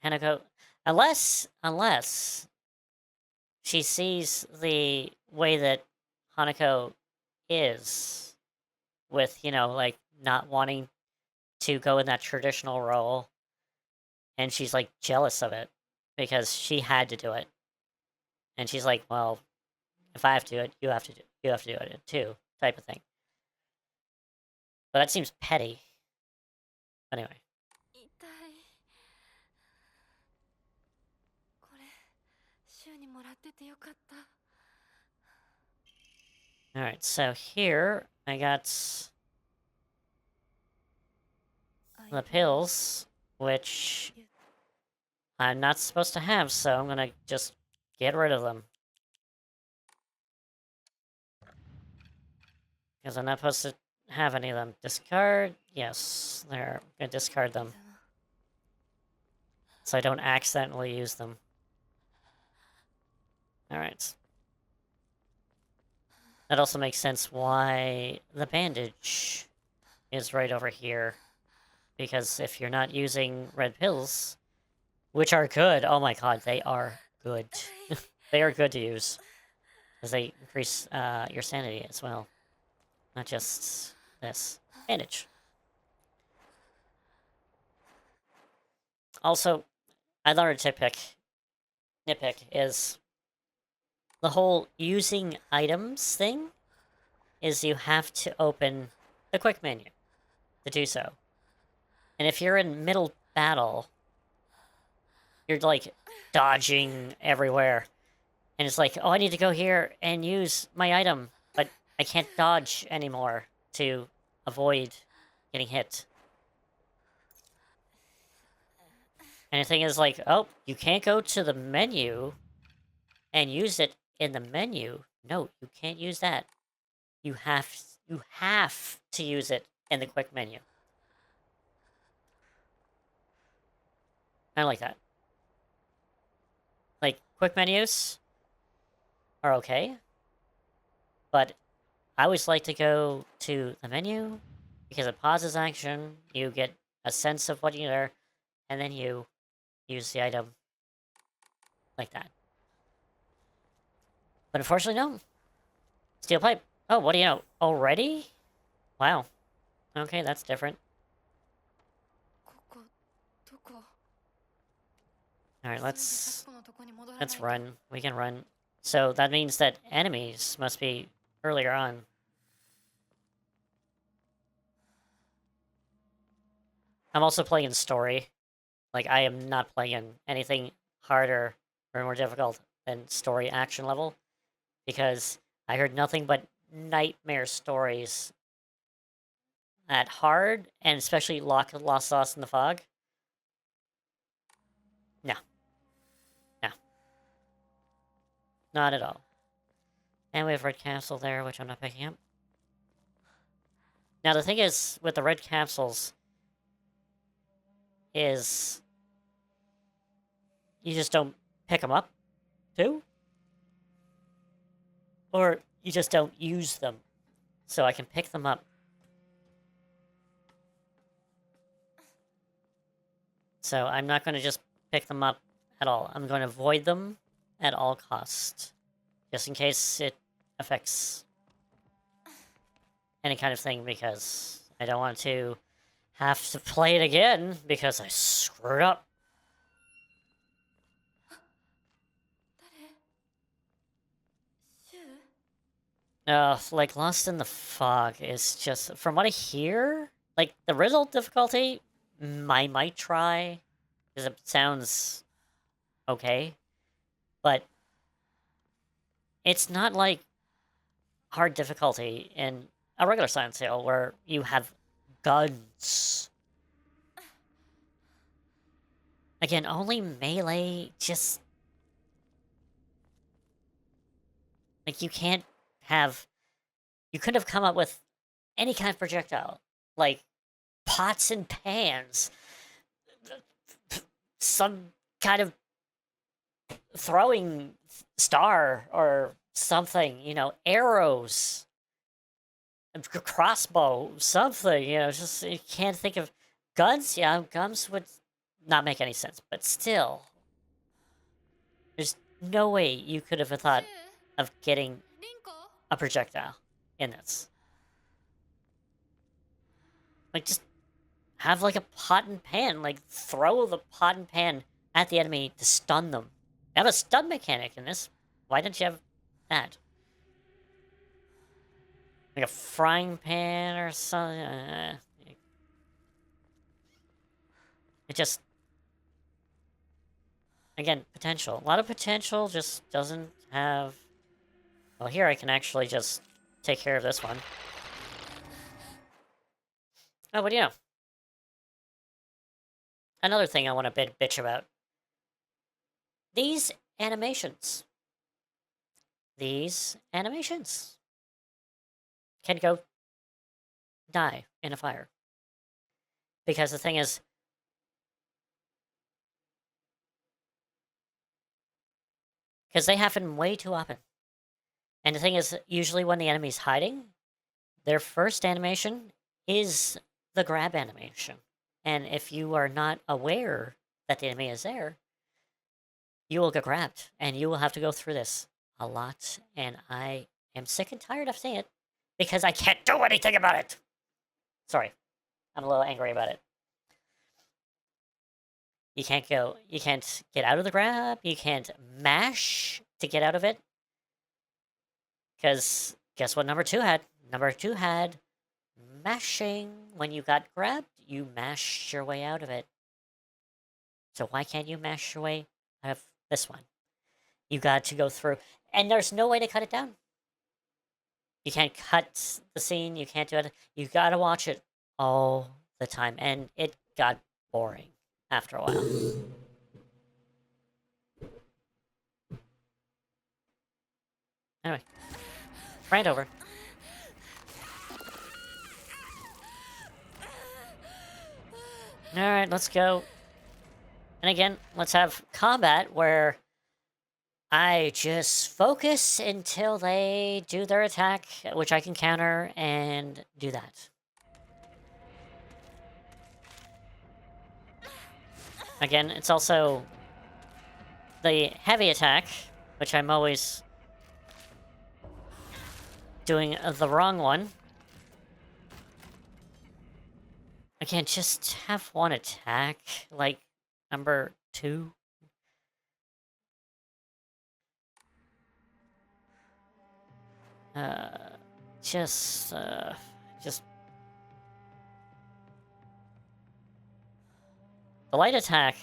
Hanako? Unless she sees the way that Hanako is with, you know, like not wanting to go in that traditional role, and she's like jealous of it because she had to do it, and she's like, well, if I have to do it, you have to do it too, type of thing. But that seems petty. Anyway. 痛いこれ週にもらっててよかった Alright, so here I got the pills, which I'm not supposed to have, so I'm gonna just get rid of them. Because I'm not supposed to have any of them. Discard? Yes, there. I'm gonna discard them. So I don't accidentally use them. Alright. That also makes sense why the bandage is right over here. Because if you're not using red pills, which are good, oh my god, they are good. They are good to use. Because they increase your sanity as well. Not just this. Bandage. Also, another nitpick is the whole using items thing is you have to open the quick menu to do so. And if you're in middle battle you're like dodging everywhere. And it's like, oh, I need to go here and use my item, but I can't dodge anymore to avoid getting hit. And the thing is like, oh, you can't go to the menu and use it in the menu. No, you can't use that. You have to use it in the quick menu. I don't like that. Like, quick menus are okay, but I always like to go to the menu because it pauses action, you get a sense of what you're there, and then you use the item like that. But unfortunately, no. Steel pipe. Oh, what do you know? Already? Wow. Okay, that's different. ここどこ Alright, 急いで let's サクコのとこに戻らないと run. We can run. So that means that enemies must be earlier on. I'm also playing story. Like, I am not playing anything harder or more difficult than story action level. Because I heard nothing but nightmare stories at hard, and especially Lost Sauce in the Fog. No. No. Not at all. And we have Red Capsule there, which I'm not picking up. Now, the thing is, with the red capsules, is you just don't pick them up, too? Or you just don't use them, so I can pick them up. So I'm not going to just pick them up at all. I'm going to avoid them at all costs, just in case it affects any kind of thing, because I don't want to have to play it again because I screwed up. 誰シュウ Like, Lost in the Fog is just, from what I hear, like, the riddle difficulty, I might try, because it sounds okay, but it's not like hard difficulty in a regular Silent Hill where you have guns. Again, only melee, just... Like, you can't have... You couldn't have come up with any kind of projectile. Like, pots and pans. Some kind of throwing star or something, you know, arrows. A crossbow, something, you know, just, you can't think of... Guns? Yeah, guns would not make any sense, but still. There's no way you could have thought シュウ of getting リンコ a projectile in this. Like, just have, like, a pot and pan. Like, throw the pot and pan at the enemy to stun them. You have a stun mechanic in this. Why don't you have that? Like a frying pan or something. It just... Again, potential. A lot of potential, just doesn't have... Well, here I can actually just take care of this one. Oh, what do you know? Another thing I want to bitch about. These animations. These animations can go die in a fire. Because the thing is, because they happen way too often. And the thing is, usually when the enemy's hiding, their first animation is the grab animation. And if you are not aware that the enemy is there, you will get grabbed. And you will have to go through this a lot. And I am sick and tired of seeing it because I can't do anything about it. Sorry. I'm a little angry about it. You can't get out of the grab. You can't mash to get out of it. Because guess what number 2 had? Number 2 had mashing. When you got grabbed, you mashed your way out of it. So why can't you mash your way out of this one? You got to go through, and there's no way to cut it down. You can't cut the scene, you can't do it. You gotta watch it all the time, and it got boring after a while. Anyway, right over. Alright, let's go. And again, let's have combat where I just focus until they do their attack, which I can counter, and do that. Again, it's also the heavy attack, which I'm always doing the wrong one. Again, just have one attack, like number 2. Just... The light attack,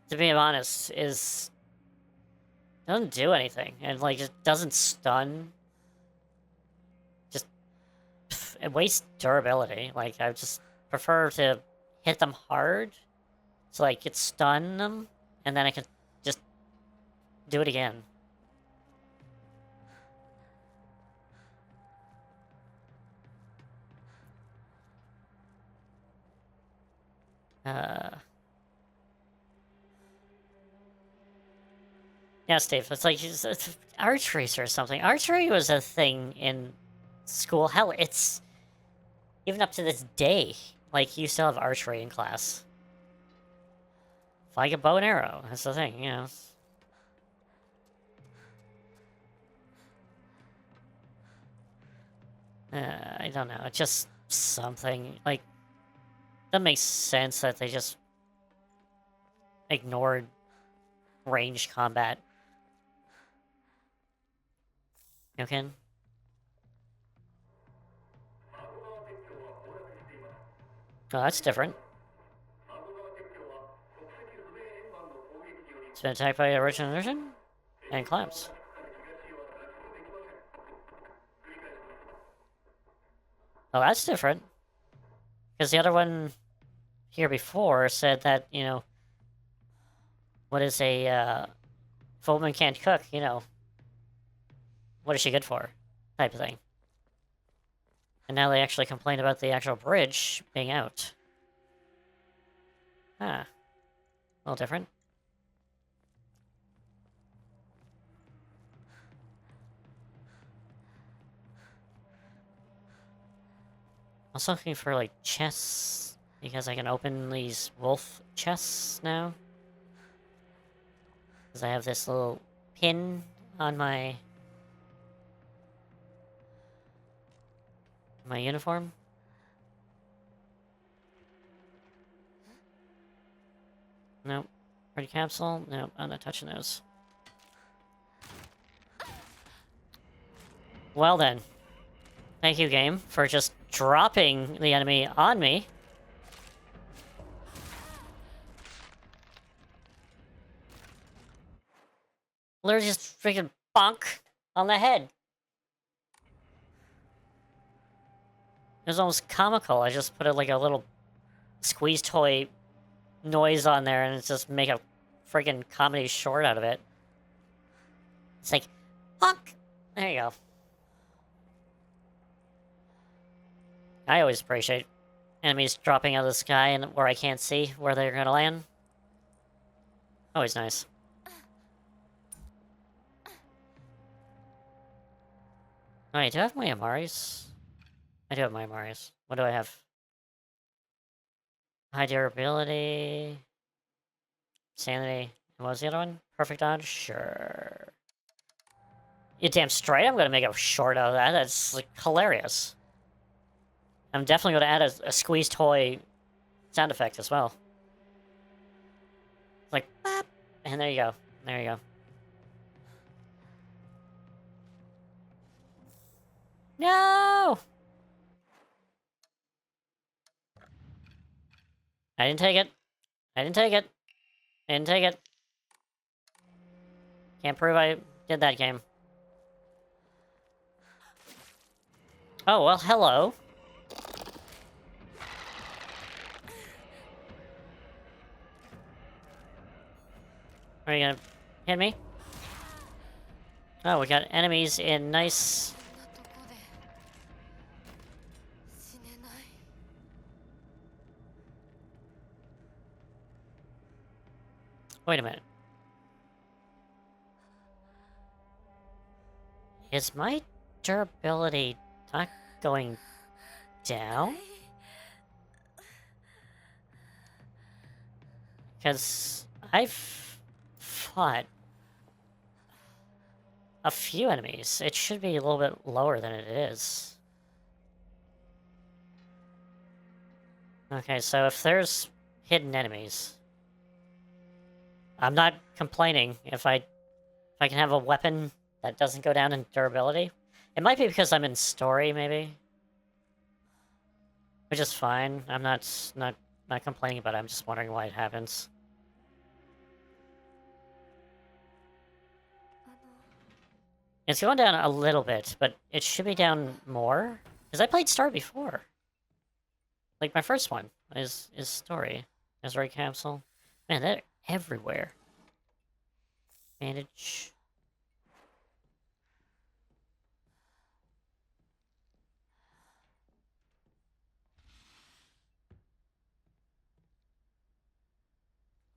to be honest, doesn't do anything. And, like, just doesn't stun. Just... it wastes durability. Like, I just prefer to hit them hard, so I could stun them, and then I can just do it again. Yeah, Steve, it's like it's archery or something. Archery was a thing in school. Hell, it's even up to this day. Like, you still have archery in class. Like a bow and arrow. That's the thing, you know. I don't know. It's just something. Like, that makes sense that they just ignored ranged combat. Okay? Oh, that's different. It's been attacked by the original version and collapsed. Oh, that's different. Because the other one here before said that, you know, what is a, if a woman can't cook, you know, what is she good for? Type of thing. And now they actually complain about the actual bridge being out. Ah. A little different. Also looking for, like, chests, because I can open these wolf chests now. Because I have this little pin on my uniform. Nope. Ready capsule? Nope, I'm not touching those. Well then. Thank you, game, for just dropping the enemy on me. Literally just freaking bonk on the head. It was almost comical. I just put like a little squeeze toy noise on there and just make a freaking comedy short out of it. It's like, bonk! There you go. I always appreciate enemies dropping out of the sky and where I can't see where they're gonna land. Always nice. Oh, I do have my Amaris. I do have my Amaris. What do I have? High durability. Sanity. And what was the other one? Perfect dodge? Sure. You damn straight I'm gonna make a short out of that. That's, like, hilarious. I'm definitely gonna add a squeeze toy sound effect as well. Like, bop! And there you go. There you go. No! I didn't take it. I didn't take it. Didn't take it. Can't prove I did that game. Oh, well, hello. Are you gonna hit me? Oh, we got enemies in nice... こんなとこで死ねない。 Wait a minute. Is my durability not going down? Because I've fought a few enemies. It should be a little bit lower than it is. Okay, so if there's hidden enemies, I'm not complaining if I can have a weapon that doesn't go down in durability. It might be because I'm in story, maybe. Which is fine. I'm not complaining about it. I'm just wondering why it happens. あの It's going down a little bit, but it should be down more. Because I played story before. Like, my first one is story. Story capsule. Man, they're everywhere. Bandage.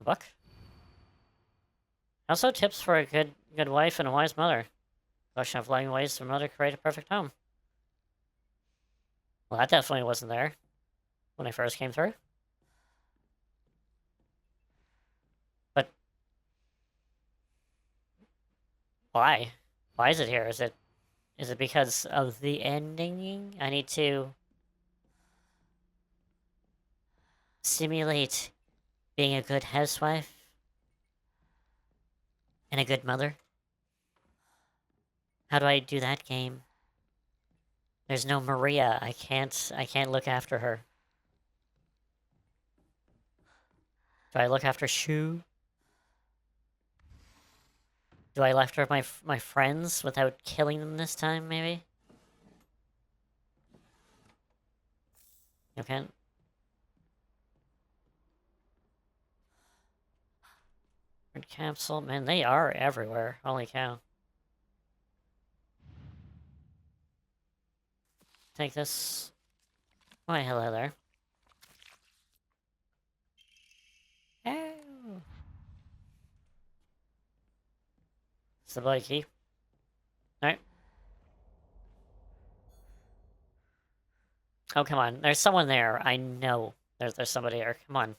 Book. Also, tips for a good wife and a wise mother. Question of loving ways to mother create a perfect home. Well, that definitely wasn't there when I first came through. But why? Why is it here? Is it because of the ending? I need to simulate being a good housewife and a good mother? How do I do that game? There's no Maria. I can't look after her. Do I look after Shu? Do I look after my friends without killing them this time, maybe? Okay. Red capsule. Man, they are everywhere. Holy cow. Take this. Why, hello there. Oh. It's the bloody key. Alright. Oh, come on. There's someone there. I know there's somebody there. Come on.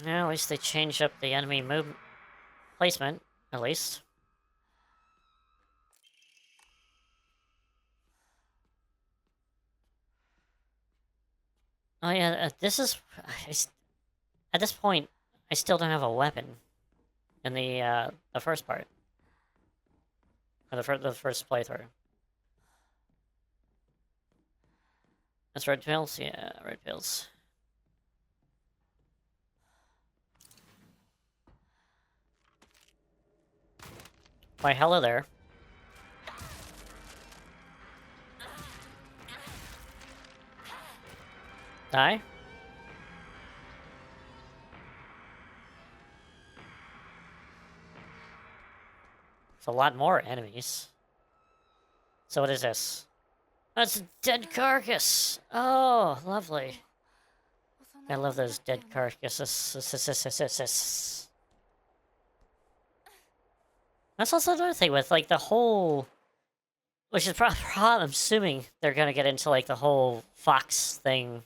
Yeah, at least they changed up the enemy move placement, at least. Oh yeah, this is... at this point, I still don't have a weapon in the first part. Or the first playthrough. That's red pills? Yeah, red pills. Why, hello there. Die? It's a lot more enemies. So what is this? That's a dead carcass! Oh, lovely. I love those dead carcasses. That's also another thing with, like, the whole... Which is probably, I'm assuming they're gonna get into, like, the whole Fox thing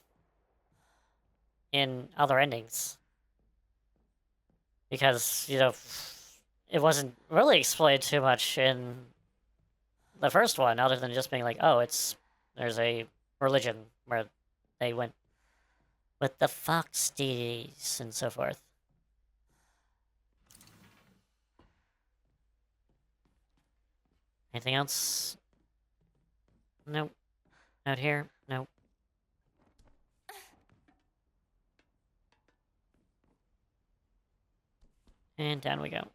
in other endings. Because, you know, it wasn't really explained too much in the first one, other than just being like, oh, there's a religion where they went with the fox deities and so forth. Anything else? Nope. Out here? Nope. And down we go.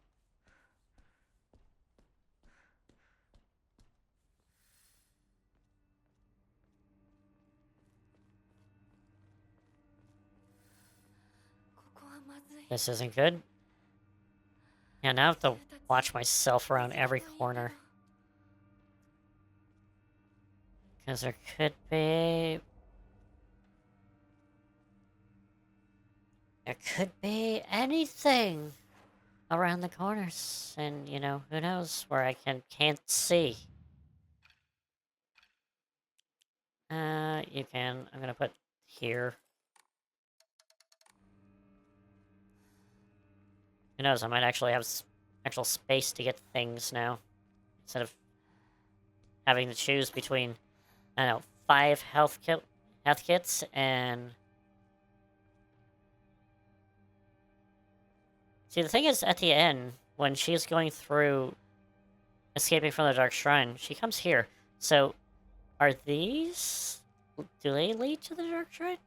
This isn't good. Yeah, now I have to watch myself around every corner. Because there could be... There could be anything around the corners. And, you know, who knows where I can't see. You can. I'm gonna put here. Who knows, I might actually have actual space to get things now. Instead of having to choose between, I don't know, 5 health kits and... See, the thing is, at the end, when she's going through escaping from the Dark Shrine, she comes here. So, are these... Do they lead to the Dark Shrine?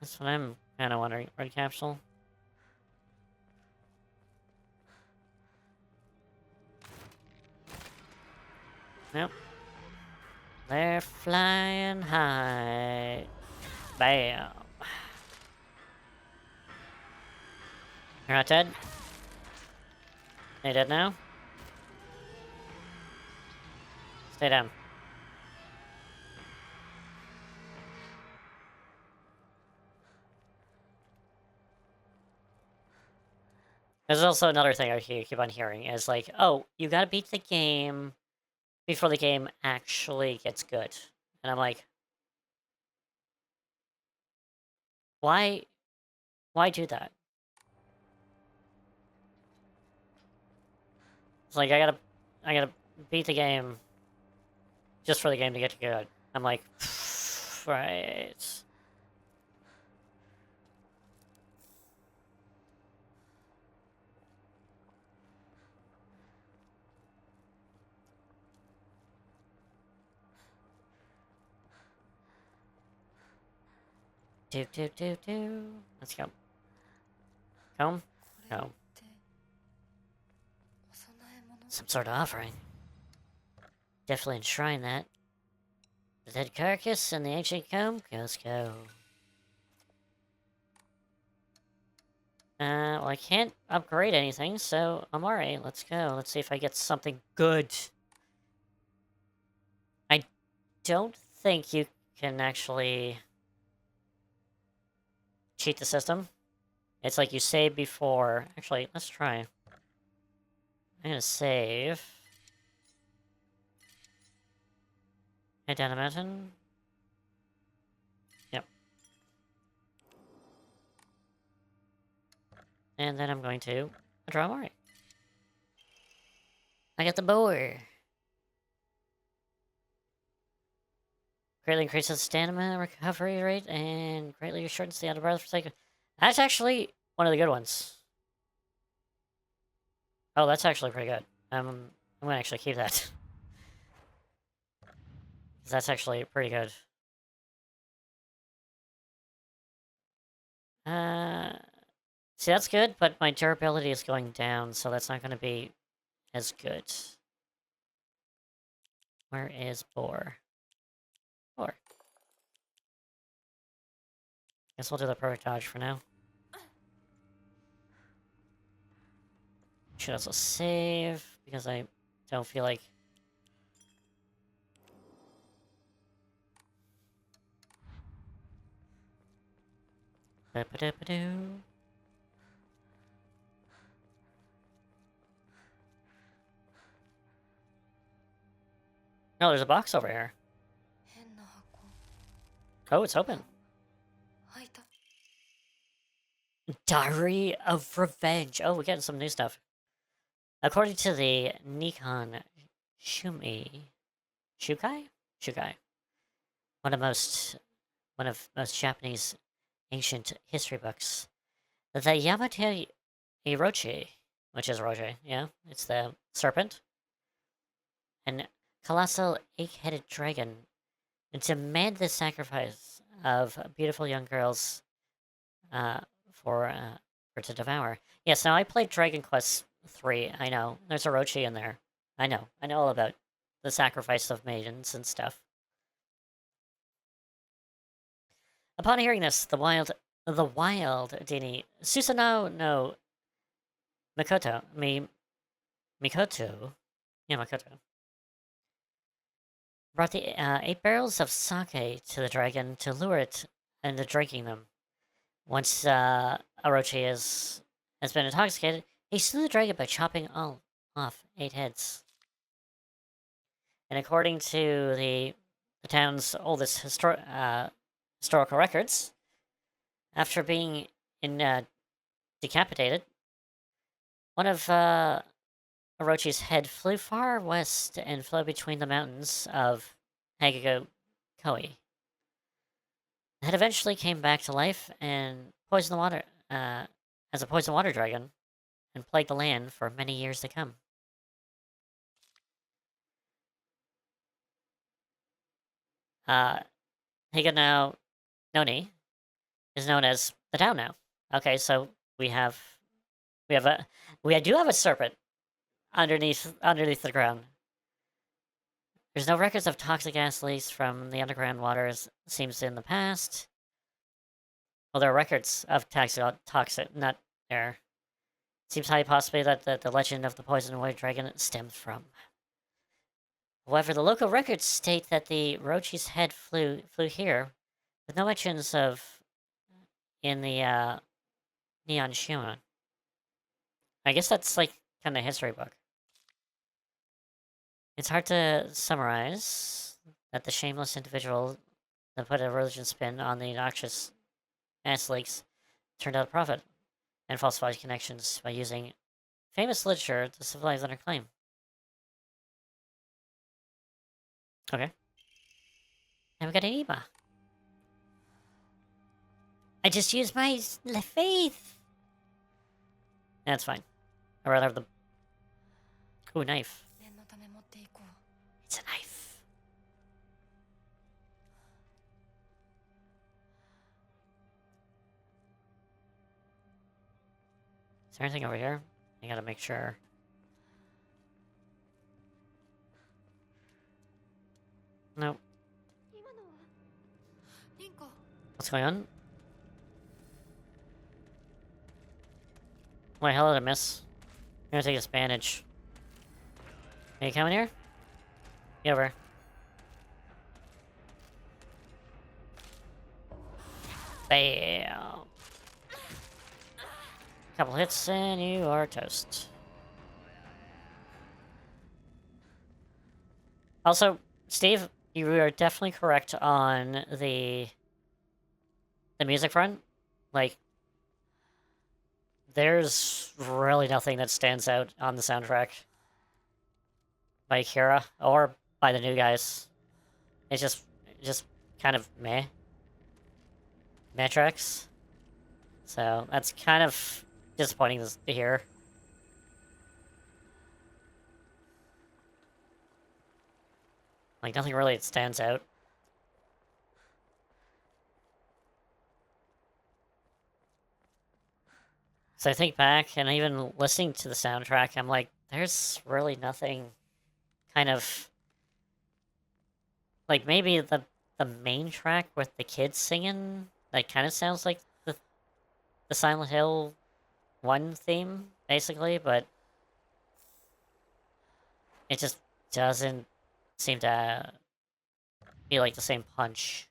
That's what I'm kind of wondering. Red capsule? Nope. They're flying high. Bam. You're not dead? Are you dead now? Stay down. There's also another thing I keep on hearing is like, oh, you gotta beat the game before the game actually gets good. And I'm like, why do that? It's like I gotta beat the game just for the game to get good. I'm like, right. Do. Let's go. Come? No. Some sort of offering. Definitely enshrine that. The dead carcass and the ancient comb? Let's go. Well, I can't upgrade anything, so I'm alright. Let's go. Let's see if I get something good. I don't think you can actually cheat the system. It's like you save before... Actually, let's try. I'm gonna save. Head down a mountain. Yep. And then I'm going to draw Mori. I got the boar. Greatly increases stamina recovery rate and greatly shortens the out of breath for second. That's actually one of the good ones. Oh, that's actually pretty good. I'm gonna actually keep that. That's actually pretty good. See, that's good, but my durability is going down, so that's not gonna be as good. Where is boar? Boar. Guess we'll do the perfect dodge for now. Should also save, because I don't feel like... Ba-ba-da-ba-doo. No, there's a box over here. Oh, it's open. Diary of Revenge. Oh, we're getting some new stuff. According to the Nikon Shukai, one of most Japanese ancient history books, the Yamate Orochi, which is Orochi, yeah, it's the serpent, an colossal 8-headed dragon, demand the sacrifice of beautiful young girls uh, for to devour. Yes, now I played Dragon Quest 3. I know there's Orochi in there. I know all about the sacrifice of maidens and stuff. Upon hearing this, the wild Dini Susanoo no Mikoto Mikoto brought the 8 barrels of sake to the dragon to lure it into drinking them. Once Orochi has been intoxicated, he slew the dragon by chopping off 8 heads. And according to the town's oldest historical records, after being decapitated, one of Orochi's head flew far west and flew between the mountains of Hagago Koi. The head eventually came back to life and poisoned the water as a poison water dragon and plagued the land for many years to come. Higano Noni is known as the town now. Okay, so we do have a serpent underneath the ground. There's no records of toxic gas leaks from the underground waters, seems in the past. Well, there are records of toxic, not there. Seems highly possible that the legend of the poison water dragon stems from. However, the local records state that the Orochi's head flew here, with no mentions of in the Neon Shima. I guess that's like kind of a history book. It's hard to summarize that the shameless individual that put a religion spin on the noxious ass leaks turned out a prophet and falsified connections by using famous literature to civilize their claim. Okay. Now we got an Eba. I just used my faith. That's fine. I'd rather have the... Ooh, knife. It's a knife. Is there anything over here? I gotta make sure. Nope. What's going on? What the hell did I miss? I'm gonna take this bandage. Are you coming here? Get over. Bam! Couple hits and you are toast. Also, Steve, you are definitely correct on the music front. Like, there's really nothing that stands out on the soundtrack by Kira or by the new guys. It's just kind of meh tracks. So that's kind of disappointing to hear. Like, nothing really stands out. So I think back, and even listening to the soundtrack, I'm like, there's really nothing kind of... Like, maybe the main track with the kids singing, like, kind of sounds like the Silent Hill 1 theme, basically, but it just doesn't seem to be like the same punch.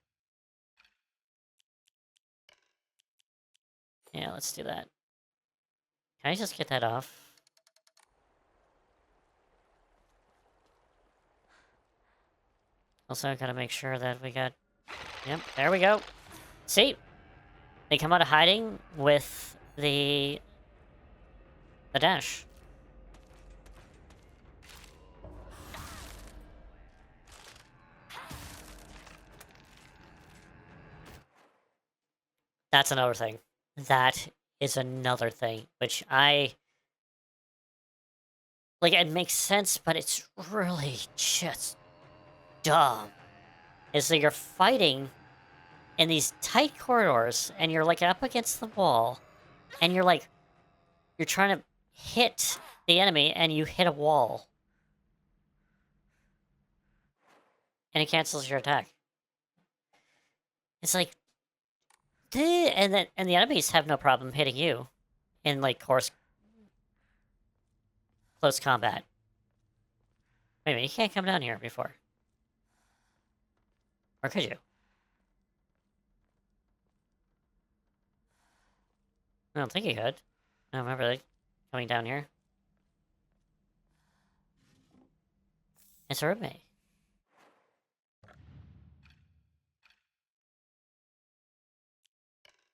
Yeah, let's do that. Can I just get that off? Also, I gotta make sure that we got... Yep, there we go. See? They come out of hiding with the dash. That's another thing. That is another thing, which I... Like, it makes sense, but it's really just dumb. Is that you're fighting in these tight corridors, and you're, like, up against the wall, and you're, like... You're trying to hit the enemy, and you hit a wall. And it cancels your attack. It's like... And the enemies have no problem hitting you in, like, close combat. Wait a minute, you can't come down here before. Or could you? I don't think you could. I don't remember, like, coming down here. It's a roommate.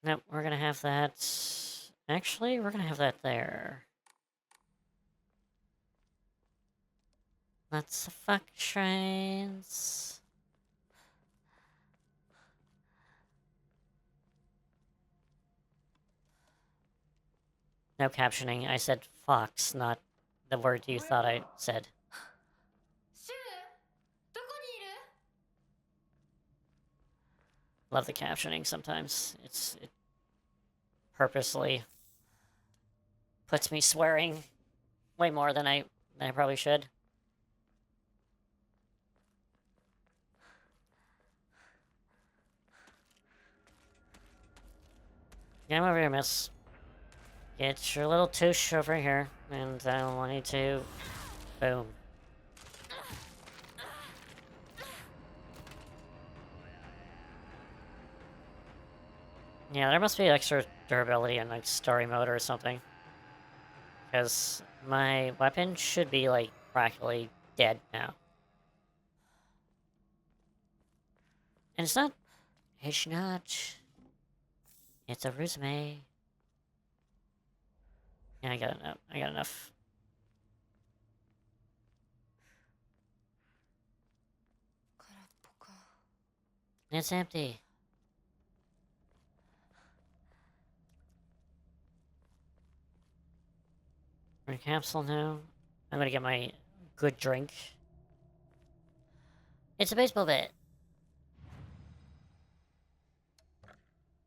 Nope, we're gonna have that... Actually, we're gonna have that there. Lots of fuck shrines. No captioning. I said fox, not the word you thought I said. シュウどこにいる Love the captioning sometimes. It purposely puts me swearing way more than I probably should. Come over here, miss. Get your little touche over here, and I want you to... Boom. Yeah, there must be extra durability in, like, story mode or something. Because my weapon should be, like, practically dead now. And it's not... It's not... It's a resume. Yeah, I got enough. I got enough. It's empty. We're in capsule now. I'm gonna get my good drink. It's a baseball bat.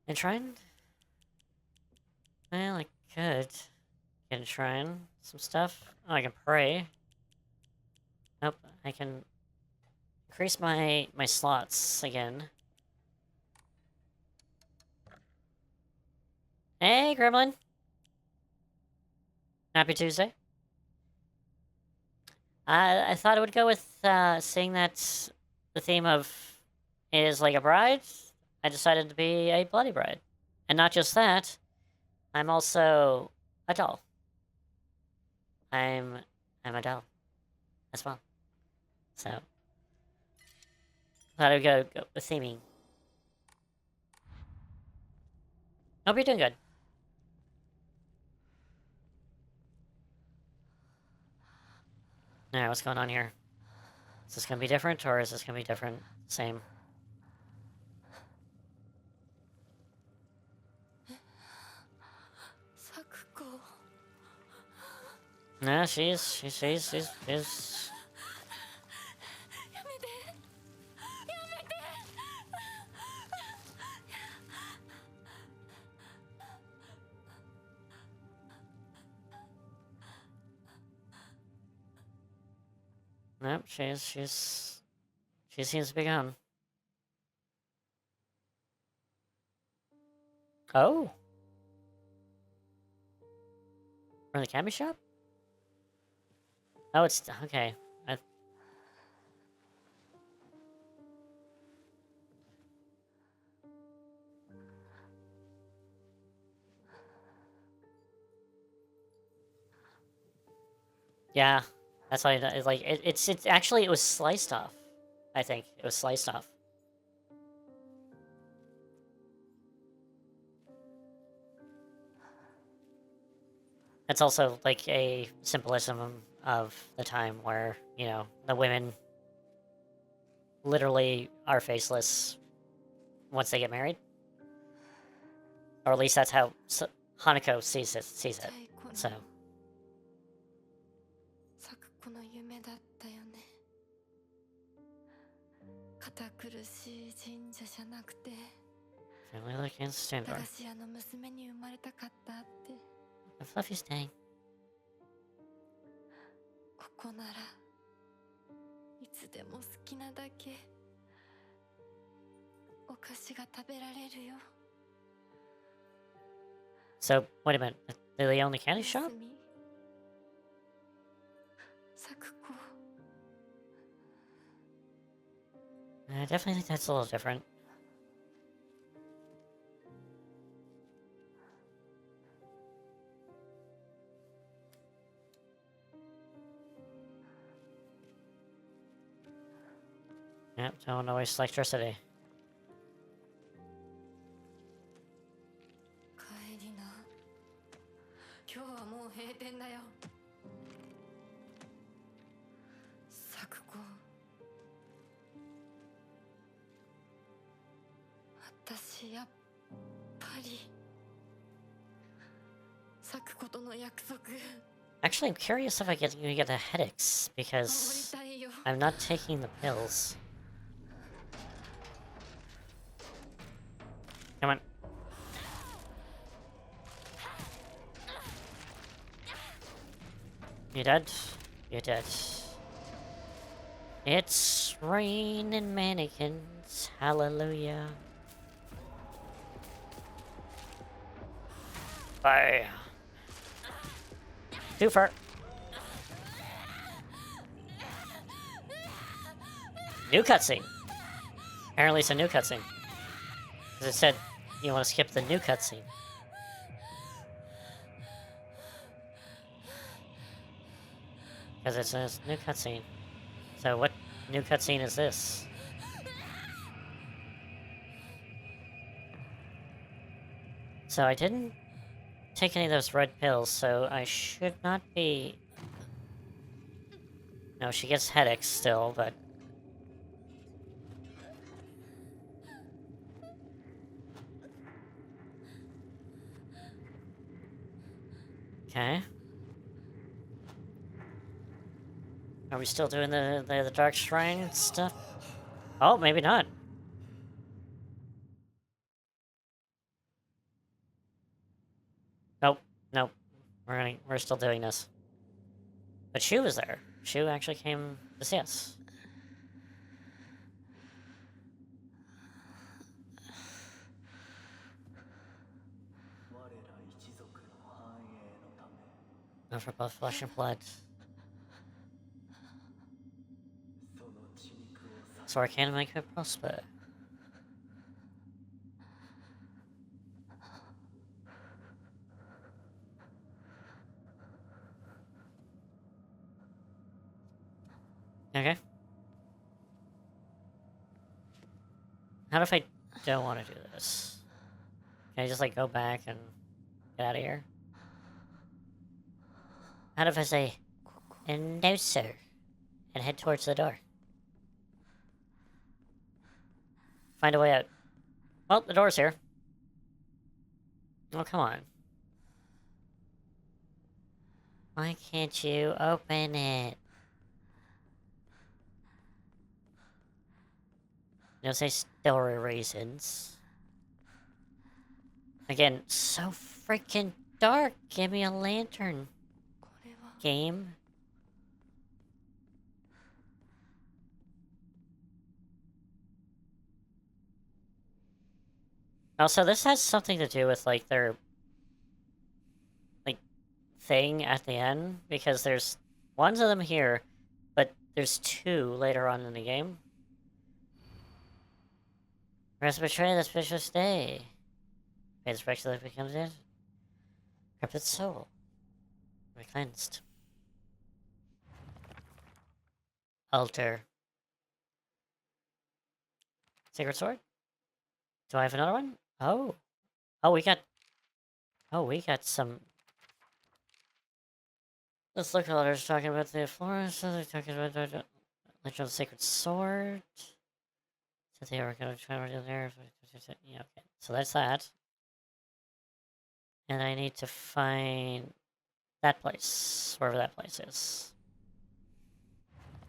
Enshrined? Well, I could get enshrine some stuff. Oh, I can pray. Nope, I can increase my slots again. Hey, Gremlin! Happy Tuesday. I thought it would go with, seeing that the theme of is like a bride, I decided to be a bloody bride. And not just that, I'm also a doll. I'm a doll as well. So, thought I would go with theming. Hope you're doing good. Alright, what's going on here? Is this gonna be different, or is this gonna be different? Same. Sakuko. No, she's... やめてやめて Nope, she seems to be gone. Oh! From the candy shop? Oh, it's... Okay. Yeah, that's why it's like it's actually it was sliced off. I think it was sliced off. That's also like a symbolism of the time where, you know, the women literally are faceless once they get married. Or at least that's how Hanako sees it. ちっちゃい頃 So, 咲く子の夢だったよね。堅苦しい神社じゃなくて family like in 駄 Standard. 菓子屋の娘に生まれたかったって。 I love you staying. ここならいつでも好きなだけお菓子が食べられるよ。 So, wait a minute. They're the only candy shop? 娘咲く子 I definitely think that's a little different. Yep, don't waste electricity. 帰りな。今日はもう閉店だよ。咲く子。私やっぱり咲く子との約束 Actually, I'm curious if I get the headaches 守り because たいよ。 I'm not taking the pills. Come on. You dead? You dead. It's raining mannequins. Hallelujah. Bye. Twofer. New cutscene. Apparently it's a new cutscene. Because it said you want to skip the new cutscene. Because it says new cutscene. So what new cutscene is this? So I didn't take any of those red pills, so I should not be... No, she gets headaches still, but... Okay. Are we still doing the Dark Shrine stuff? Oh, maybe not. Nope, nope. We're still doing this. But Shu was there. Shu actually came to see us. Not for both flesh and blood. So I can make it prosper. Okay. How if I don't want to do this? Can I just like go back and get out of here? How if I say, no sir, and head towards the door? Find a way out. Well, the door's here. Oh, come on. Why can't you open it? No say story reasons. Again, so freaking dark. Give me a lantern. これは Game. Also, this has something to do with, like, their, like, thing at the end, because there's ones of them here, but there's two later on in the game. Rest betray the suspicious day. Pay the spectre that becomes it. Corrupted soul. Be cleansed. Altar. Sacred sword? Do I have another one? Oh. Oh, we got... Oh, we got some... Let's look at others talking about the florist. They're talking about the Legend of the Sacred Sword. So they are going to try to do there. Yeah, okay. So that's that. And I need to find that place, wherever that place is.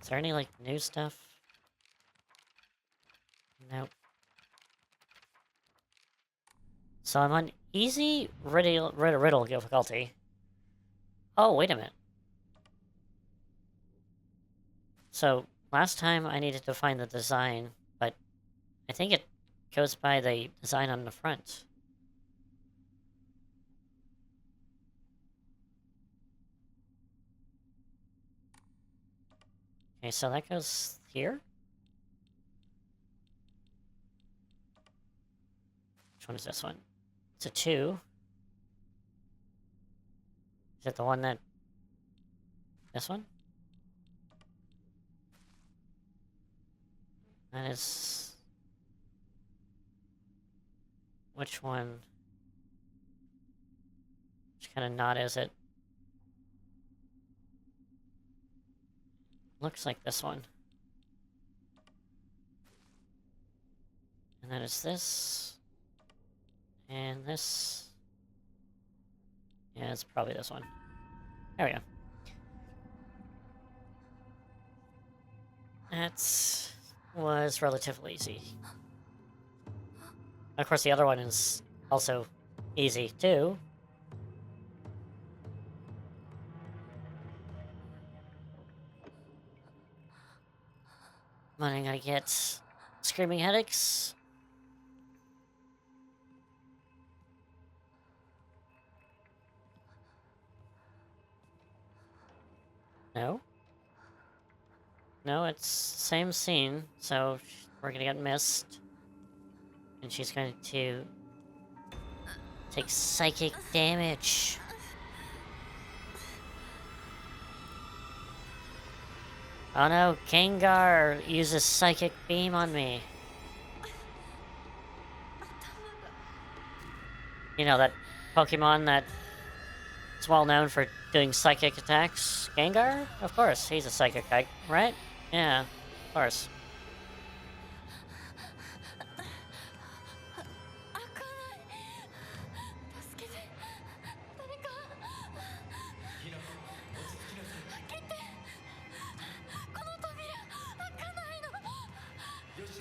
Is there any, like, new stuff? Nope. So I'm on easy riddle difficulty. Oh, wait a minute. So, last time I needed to find the design, but I think it goes by the design on the front. Okay, so that goes here? Which one is this one? It's a 2. Is it the one that... This one? That is... Which one? Which kind of knot is it? Looks like this one. And then it's this. And this. Yeah, it's probably this one. There we go. That was relatively easy. Of course, the other one is also easy, too. Am I gonna get screaming headaches? No? No, it's same scene, so we're gonna get missed. And she's going to take psychic damage. Oh no, Gengar uses psychic beam on me. You know, that Pokemon that is well known for doing psychic attacks? Gengar? Of course, he's a psychic type, right? Yeah, of course.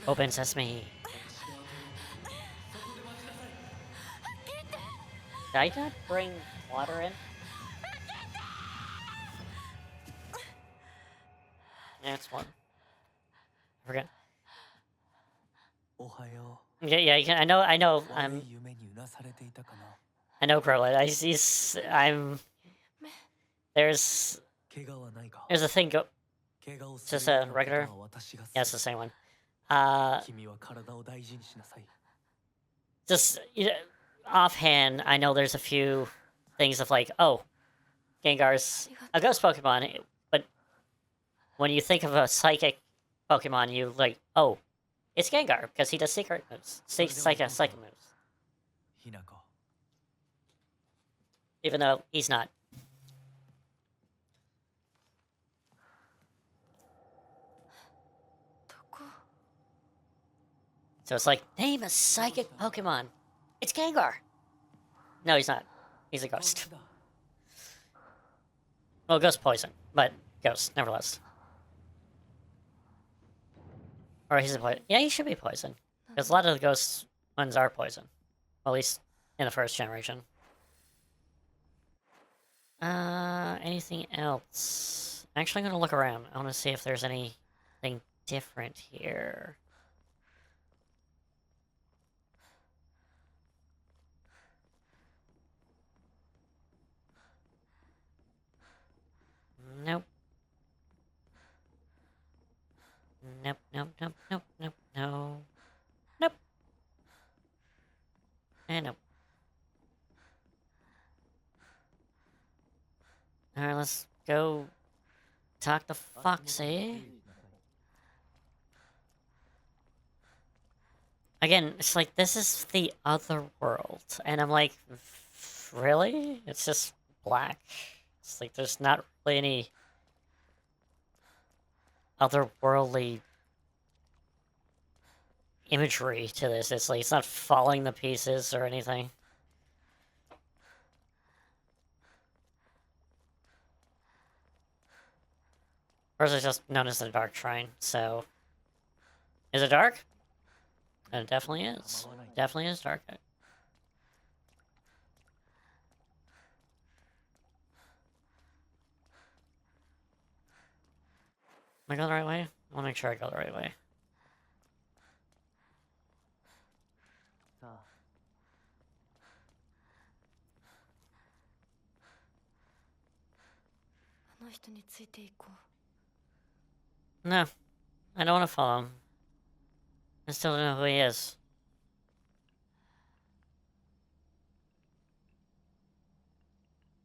Open sesame. Did I not bring water in? Yeah, it's one. I forgot. Yeah, you can, I know, I know, Crowley. There's a thing it's just a regular, yeah, it's the same one. Just, you know, offhand, I know there's a few things of like, oh, Gengar's a ghost Pokemon, but when you think of a psychic Pokemon, you like, oh, it's Gengar, because he does secret moves. Psychic moves. Even though he's not. So it's like, name a psychic Pokemon. It's Gengar. No, he's not. He's a ghost. Well, ghost poison, but ghost, nevertheless. Or he's a poison. Yeah, he should be poison. Because a lot of the ghost ones are poison. Well, at least in the first generation. Anything else? Actually, I'm gonna look around. I want to see if there's anything different here. Nope. Nope, nope, nope, nope, nope, no. Nope. And nope. Alright, let's go talk to Foxy. Again, it's like, this is the other world. And I'm like, really? It's just black. It's like, there's not really any otherworldly imagery to this. It's like, it's not falling to pieces or anything. First, I just noticed a dark shrine, so... Is it dark? It definitely is. Definitely is dark. Am I going the right way? I want to make sure I go the right way. さあ あの人についていこ No, I don't want to follow him. I still don't know who he is.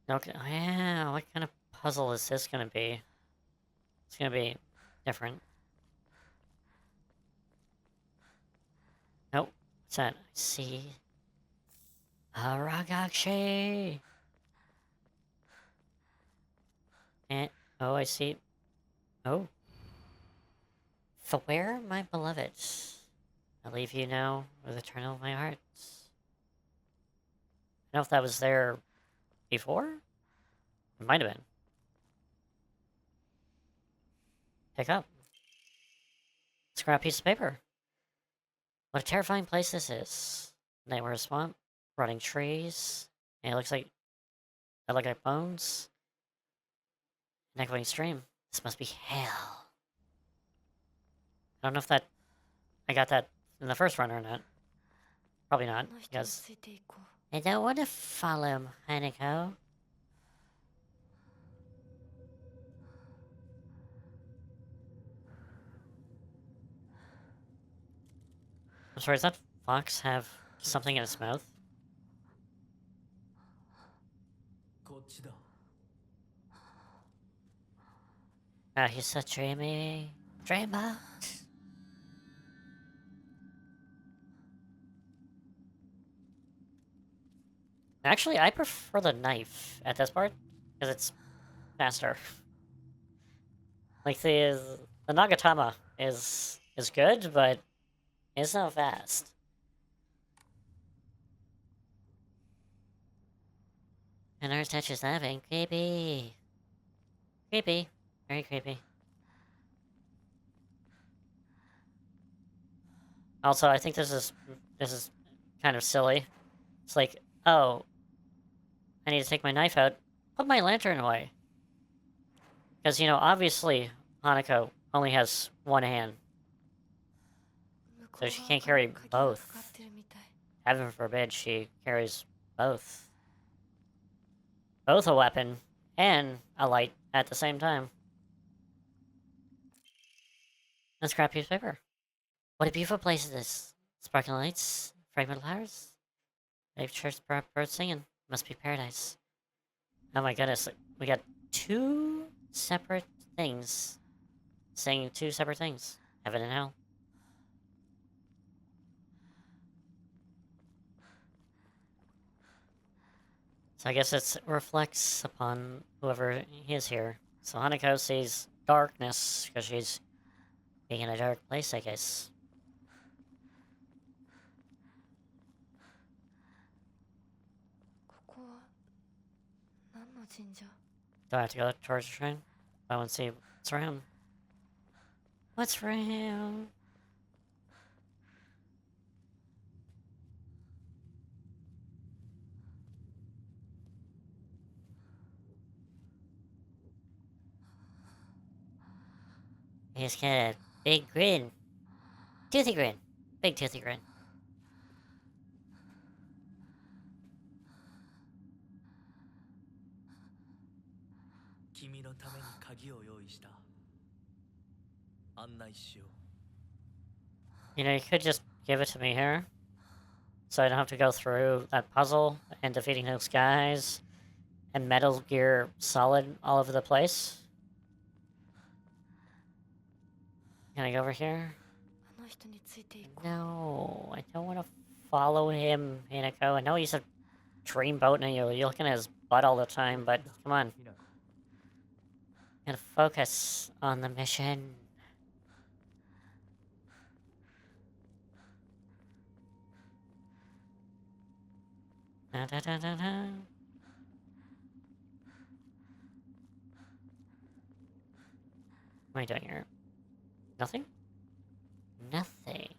Okay, oh yeah, what kind of puzzle is this gonna be? It's gonna be different. Nope. What's that? I see. Aragakshi! And, oh, I see. Oh. Where, my beloved? I leave you now with eternal of my heart. I don't know if that was there before? It might have been. Pick up. Scrap piece of paper. What a terrifying place this is. Nightmare swamp, rotting trees, and it looks like bones. An echoing stream. This must be hell. I don't know if that I got that in the first run or not. Probably う。あ not, の人に because ついていこ I don't want to follow him, Hanako. I'm sorry, does that fox have something in its mouth? こっちだ Ah, he's so dreamy. Dreamboat. Actually, I prefer the knife at this part, because it's faster. Like, the Nagatama is good, but it's not fast. And our touch is laughing. Creepy. Creepy. Very creepy. Also, I think this is kind of silly. It's like, oh, I need to take my knife out. Put my lantern away. Because, you know, obviously, Hanako only has one hand. う。向こ So う she 側 can't から carry 鍵が both. かかってるみたい。 Heaven forbid she carries both. Both a weapon and a light at the same time. A scrap piece of paper. What a beautiful place is this. Sparkling lights, fragrant flowers. They've church birds singing. Must be paradise. Oh my goodness, we got two separate things saying two separate things. Heaven and hell. So I guess it reflects upon whoever is here. So Hanako sees darkness because she's being in a dark place, I guess. ここは何の神社？ Do I have to go towards the shrine? I want to see what's around. What's around? He's got a big grin. Toothy grin. Big toothy grin. 君のために鍵を用意した案内しよう You know, you could just give it to me here. So I don't have to go through that puzzle and defeating those guys. And Metal Gear Solid all over the place. Can I go over here? あの人についていこ No, I don't want to follow him, Hinako. I know he's a dreamboat and you're looking at his butt all the time, but come on. ひなこ Gotta focus on the mission. Da, da, da, da, da. am I doing here? Nothing? Nothing.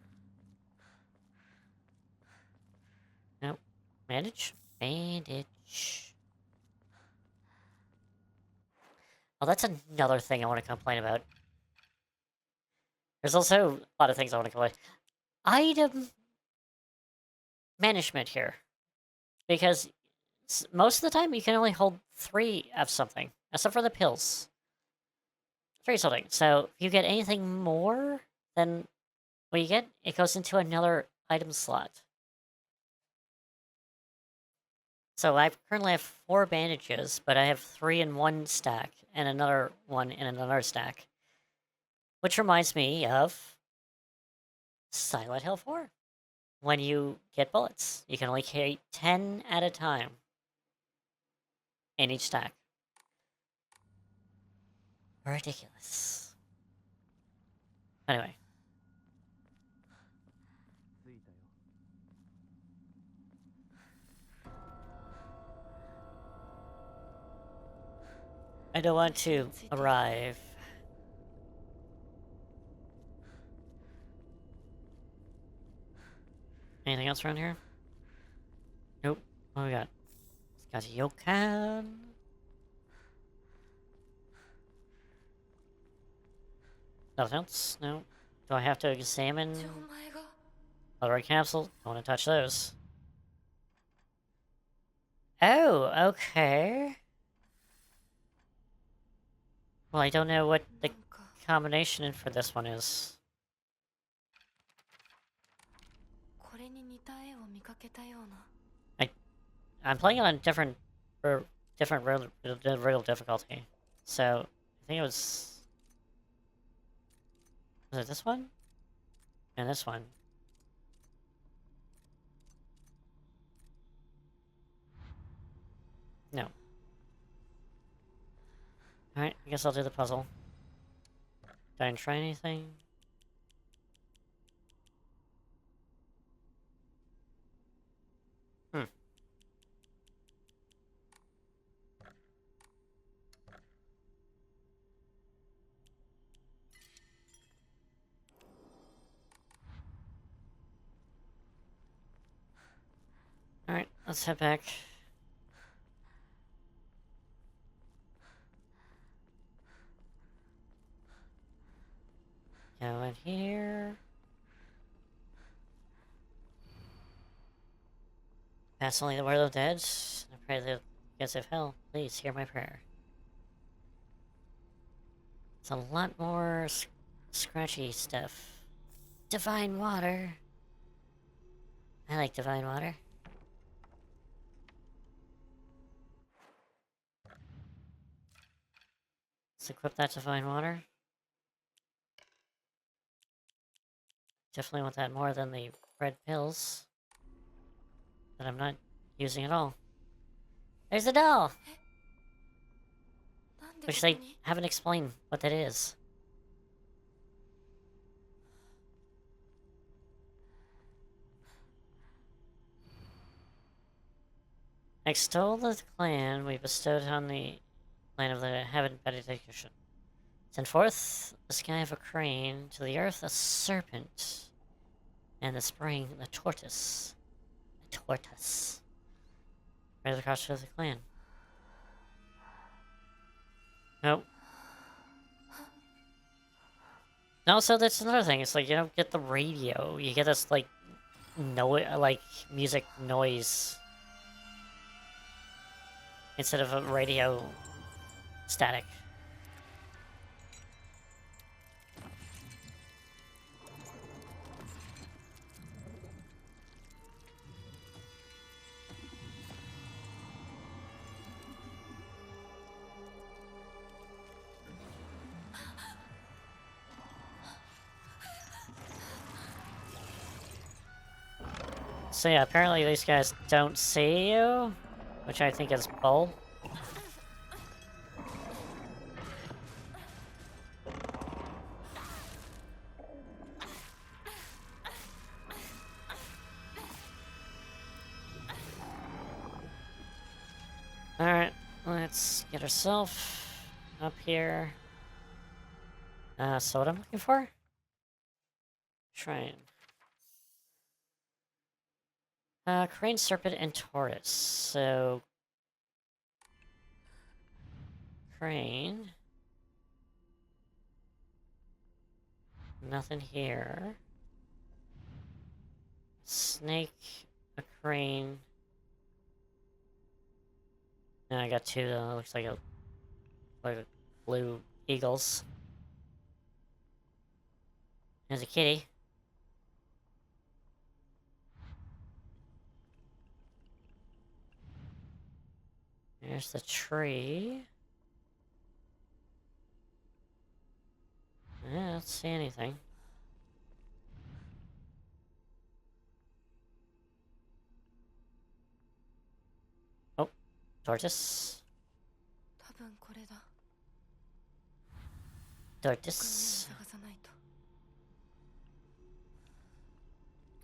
Nope. Bandage? Bandage. Oh, that's another thing I want to complain about. There's also a lot of things I want to complain. Item management here. Because most of the time you can only hold 3 of something. Except for the pills. 3 something. So if you get anything more than what you get, it goes into another item slot. So I currently have 4 bandages, but I have 3 in one stack, and another one in another stack. Which reminds me of Silent Hill 4. When you get bullets, you can only carry 10 at a time in each stack. Ridiculous. Anyway. I don't want to arrive. Anything else around here? Nope. What we got? Got a Yokan. Nothing else? No. Do I have to examine other capsule? Don't want to touch those. Oh, okay. Well, I don't know what the combination for this one is. I'm playing on a different real difficulty. So, I think it was it this one? And this one. No. Alright, I guess I'll do the puzzle. Did I try anything? Hmm. Alright, let's head back. Go in here. Pass only the word of the dead. I pray the gates of hell. Please hear my prayer. It's a lot more scratchy stuff. Divine water. I like divine water. Let's equip that divine water. Definitely want that more than the red pills that I'm not using at all. There's a doll! Which they haven't explained what that is. Extol the clan we bestowed on the land of the heaven benediction. Send forth the sky of a crane, to the earth a serpent, and the spring the tortoise. A tortoise. Right across to the clan. Nope. Also, that's another thing. It's like you don't get the radio. You get this like music noise instead of a radio static. So yeah, apparently these guys don't see you, which I think is bull. Alright, let's get ourselves up here. So what I'm looking for? Shrine. Crane, Serpent, and Taurus. So... Crane. Nothing here. Snake, a crane. No, I got two though. Looks like a blue eagles. There's a kitty. There's the tree. I don't see anything. Oh, tortoise. 多分これだ。 Tortoise. 探さないと。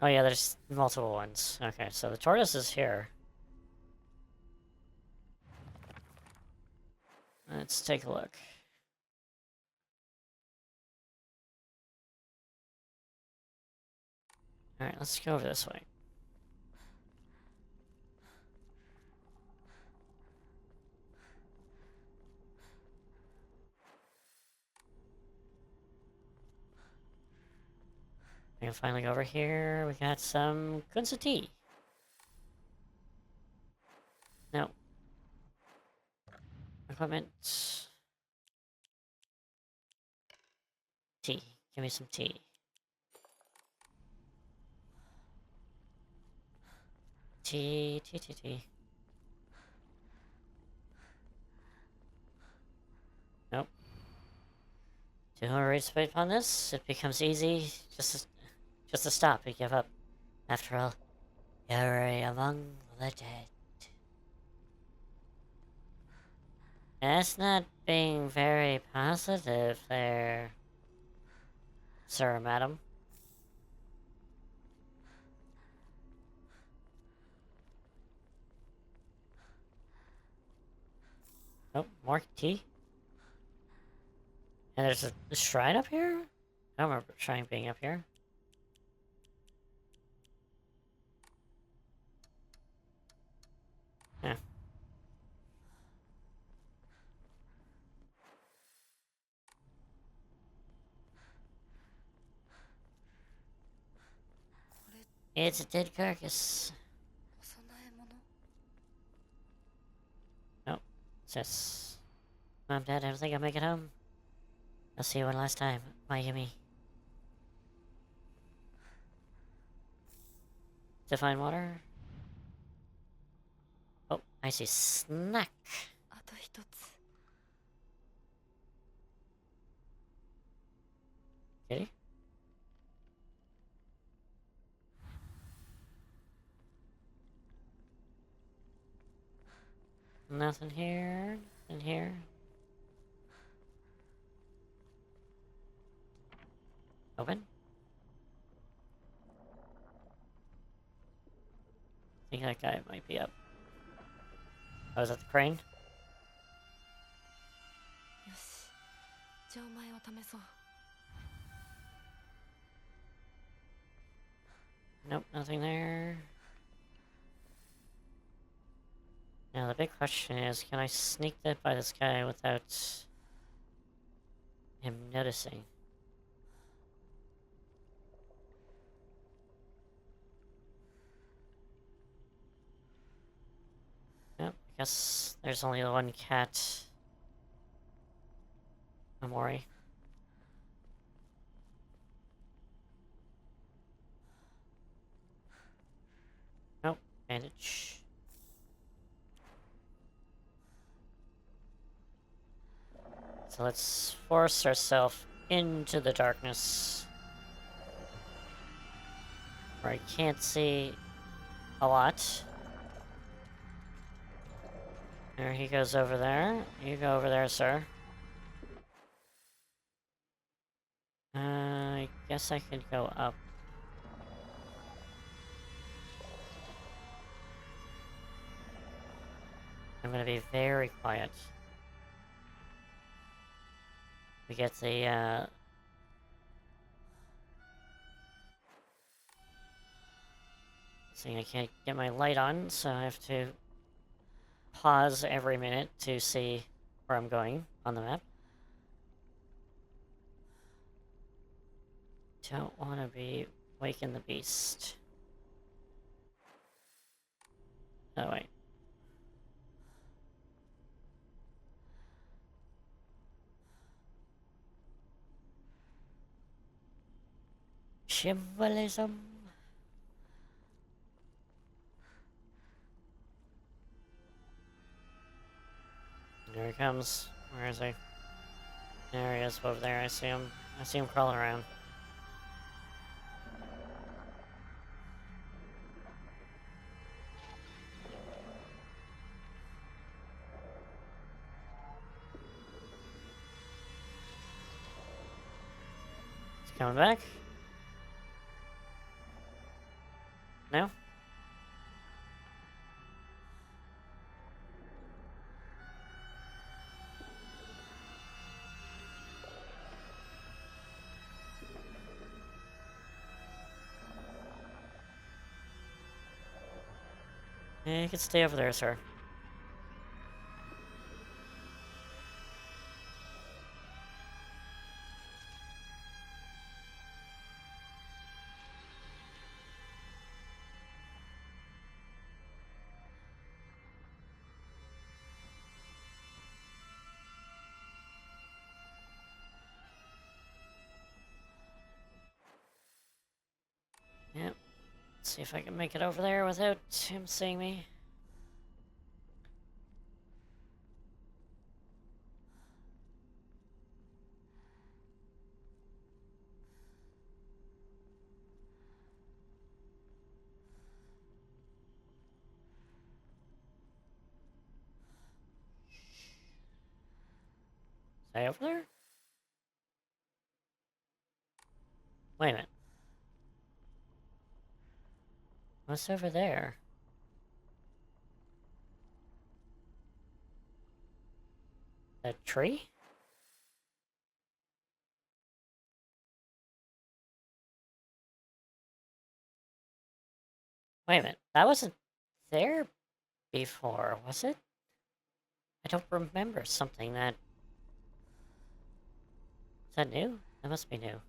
Oh yeah, there's multiple ones. Okay, so the tortoise is here. Let's take a look. Alright, let's go over this way. We can finally go over here. We got some Kunsa tea. No. Equipment. Tea. Give me some tea. Tea. Nope. To participate upon this, it becomes easy just to stop and give up. After all, you're among the dead. That's not being very positive there, sir or madam. Oh, more tea. And there's a shrine up here? I don't remember a shrine being up here. Yeah. It's a dead carcass. お供え物。 Nope. It says, Mom, Dad, I don't think I'll make it home. I'll see you one last time, Mayumi. Divine water. Oh, I see snack. あと一つ。 Kitty? Nothing here. Nothing here. Open. I think that guy might be up. Oh, is that the crane? よし。じゃあお前を試そう。 Nope, nothing there. Now the big question is, can I sneak that by this guy without him noticing? Nope, I guess there's only the one cat. Amori. Nope, bandage. So let's force ourselves into the darkness. Where I can't see a lot. There, he goes over there. You go over there, sir. I guess I could go up. I'm gonna be very quiet. We get the See, I can't get my light on, so I have to pause every minute to see where I'm going on the map. Don't want to be waking the beast. Oh, wait. Symbolism. Here he comes. Where is he? There he is over there. I see him. I see him crawling around. He's coming back. No? Yeah, you can stay over there, sir. Yep. Let's see if I can make it over there without him seeing me. Is I over there? Wait a minute. What's over there? A tree? Wait a minute. That wasn't there before, was it? I don't remember something that... Is that new? That must be new.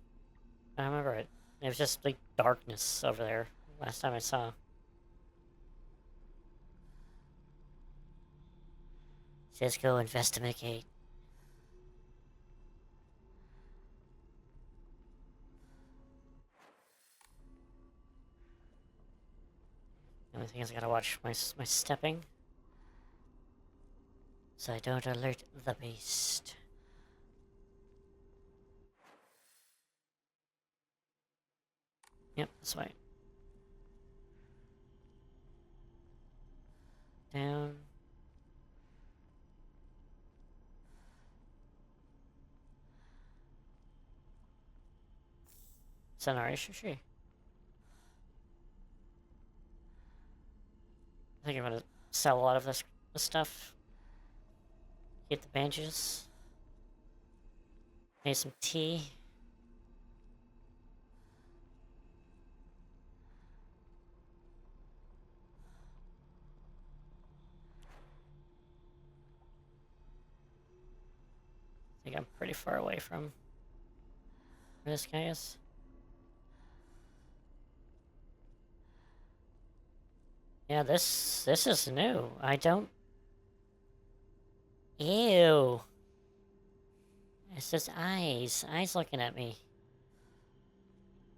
I don't remember it. It was just like darkness over there last time I saw. Just go investigate. The only thing is I gotta watch my stepping. So I don't alert the beast. Yep, that's right. Down. Sonari Shushi. I think I'm gonna sell a lot of this stuff. Get the bandages. Need some tea. I think I'm pretty far away from where this guy is. Yeah, this is new. I don't... Ew. It's just eyes. Eyes looking at me.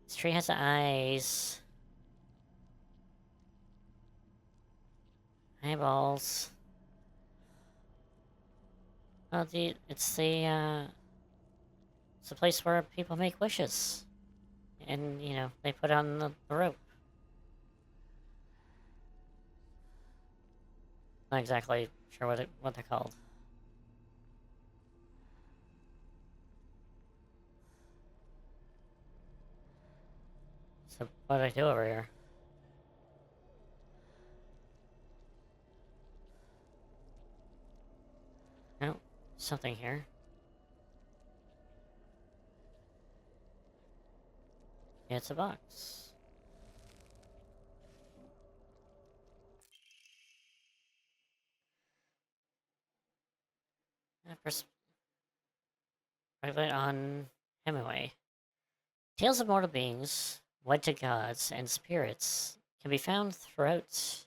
This tree has eyes. Eyeballs. Oh, it's the place where people make wishes. And, you know, they put on the rope. Not exactly sure what they're called. So, what do I do over here? No, something here. Yeah, it's a box. Private on Hemingway. Tales of mortal beings, wed to gods and spirits, can be found throughout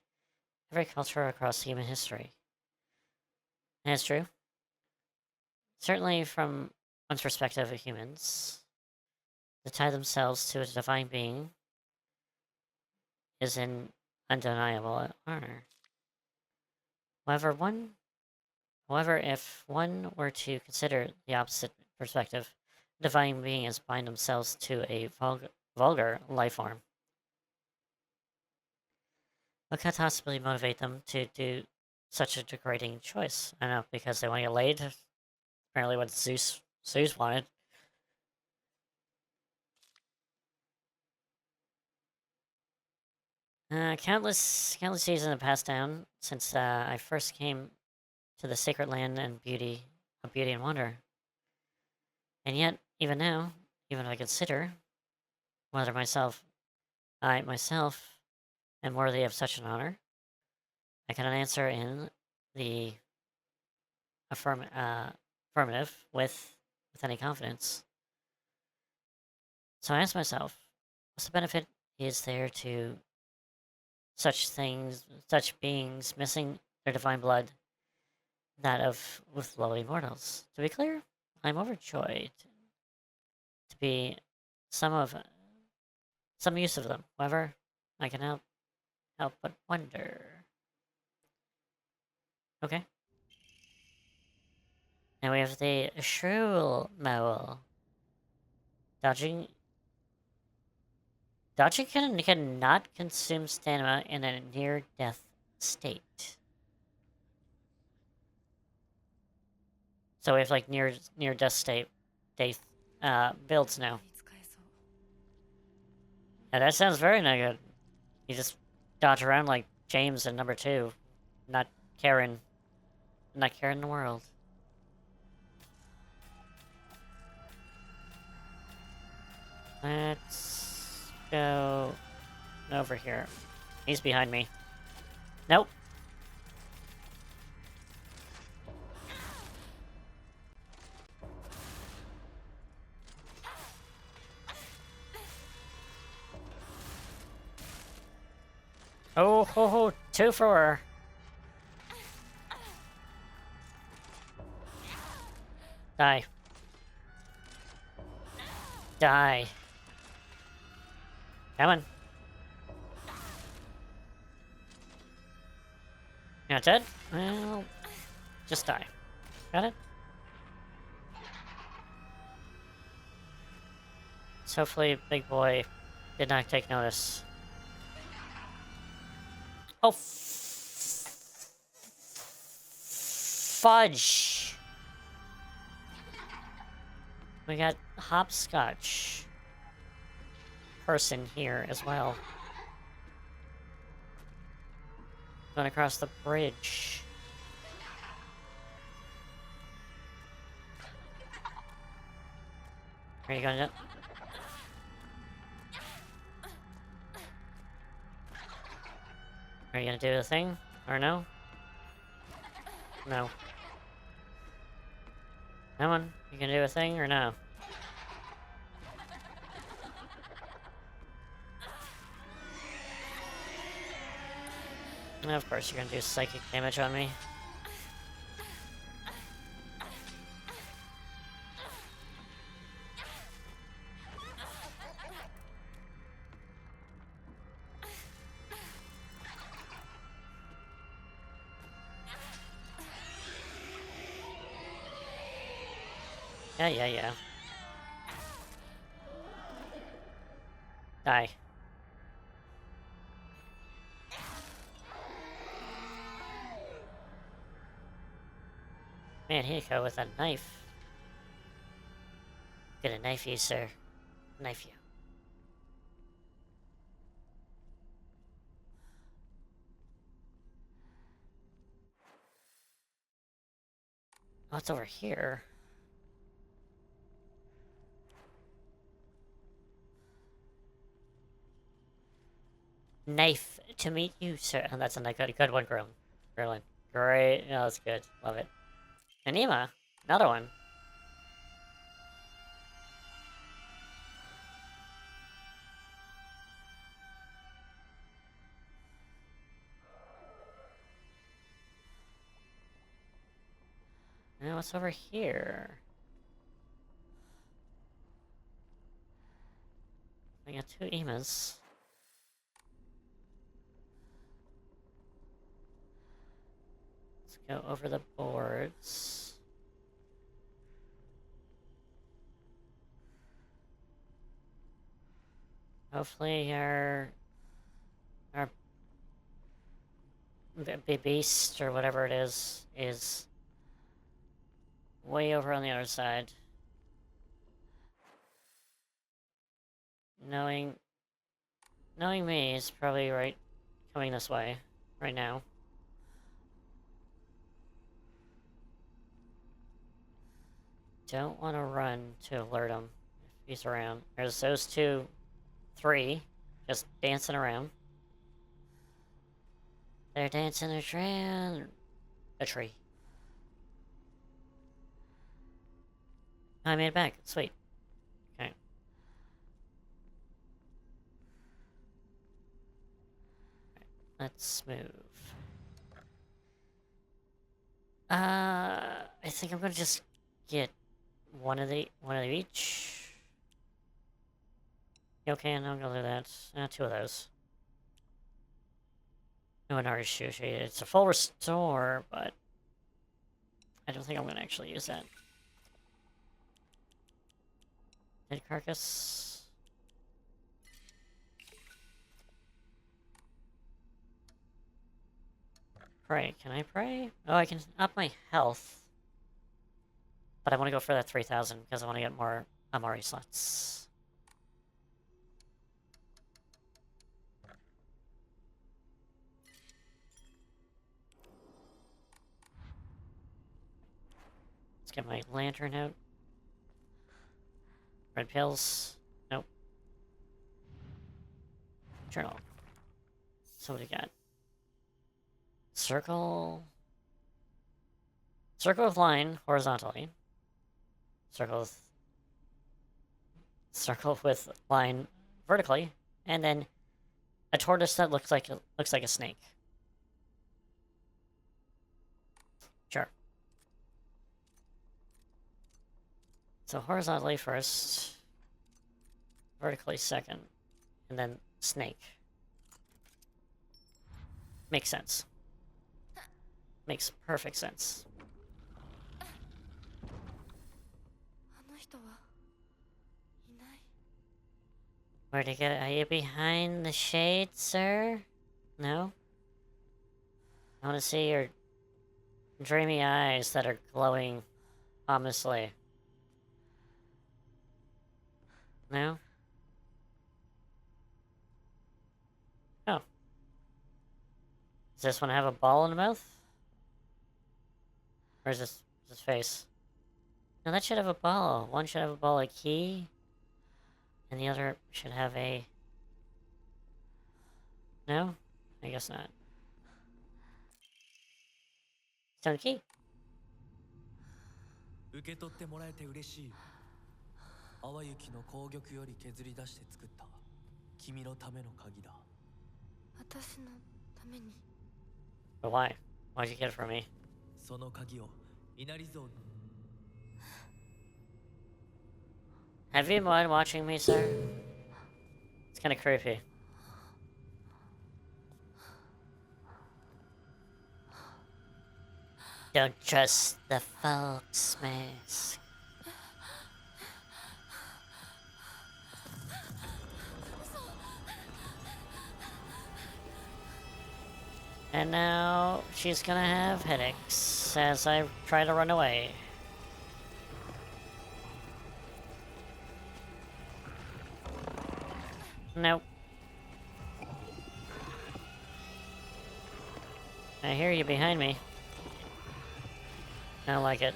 every culture across human history. And it's true. Certainly, from one's perspective of humans, to tie themselves to a divine being is an undeniable honor. However, if one were to consider the opposite perspective, divine beings bind themselves to a vulgar life form. What could possibly motivate them to do such a degrading choice? I don't know, because they want to get laid? Apparently what Zeus wanted. Countless seasons have passed down since I first came to the sacred land and beauty and wonder. And yet, even now, even if I consider whether I myself am worthy of such an honor, I cannot answer in the affirmative with any confidence. So I ask myself, what's the benefit is there to such beings missing their divine blood, that of with lowly mortals? To be clear, I'm overjoyed to be some use of them. However, I can help but wonder. Okay. Now we have the shrew mowl. Dodging cannot consume stamina in a near-death state. So we have like near-death state builds now. Yeah, that sounds very not good. You just dodge around like James in number 2, not caring the world. Let's go over here. He's behind me. Nope. Oh, ho, ho, 2 for her. Die. Die. Come on. You're not dead? Well, just die. Got it? So hopefully Big Boy did not take notice. Oh, fudge! We got hopscotch person here as well. Going across the bridge. Are you going to... Are you gonna do the thing? Or no? No. Come on, you gonna do a thing or no? Of course you're gonna do psychic damage on me. Yeah. Die. Man, Hiko with a knife. Gonna knife you, sir. Knife you. What's over here? Knife to meet you, sir. Oh, that's a good one, Grillin. Great. Oh, that's good. Love it. Anima. Another one. Now what's over here? I got 2 emas. Let's go over the boards. Hopefully our beast or whatever it is way over on the other side. Knowing me, is probably right coming this way right now. Don't want to run to alert him if he's around. There's those 3 just dancing around. They're dancing around a tree. I made it back. Sweet. Okay. Let's move. I think I'm gonna just get one of each. Okay, I'm gonna do that. 2 of those. No, an artist shoe. It's a full restore, but I don't think I'm gonna actually use that. Dead carcass. Pray. Can I pray? Oh, I can up my health. But I want to go for that 3,000 because I want to get more Amari slots. Let's get my lantern out. Red pills. Nope. Journal. So what do we got? Circle. Circle with line horizontally. Circle with line vertically, and then a tortoise that looks like a snake. Sure. So horizontally first, vertically second, and then snake. Makes sense. Makes perfect sense. Where'd you get? Are you behind the shade, sir? No? I want to see your dreamy eyes that are glowing ominously. No? Oh. Does this one have a ball in the mouth? Or is this face? No, that should have a ball. One should have a ball, a key. And the other should have a... No? I guess not. Stone key. 受け取ってもらえて嬉しい。淡雪の紅玉より削り出して作った君のための鍵だ。私のために。 But why? Why'd you get it from me? その鍵を稲荷像。 Have you been watching me, sir? It's kind of creepy. Don't trust the false mask. And now she's gonna have headaches as I try to run away. Nope. I hear you behind me. I don't like it.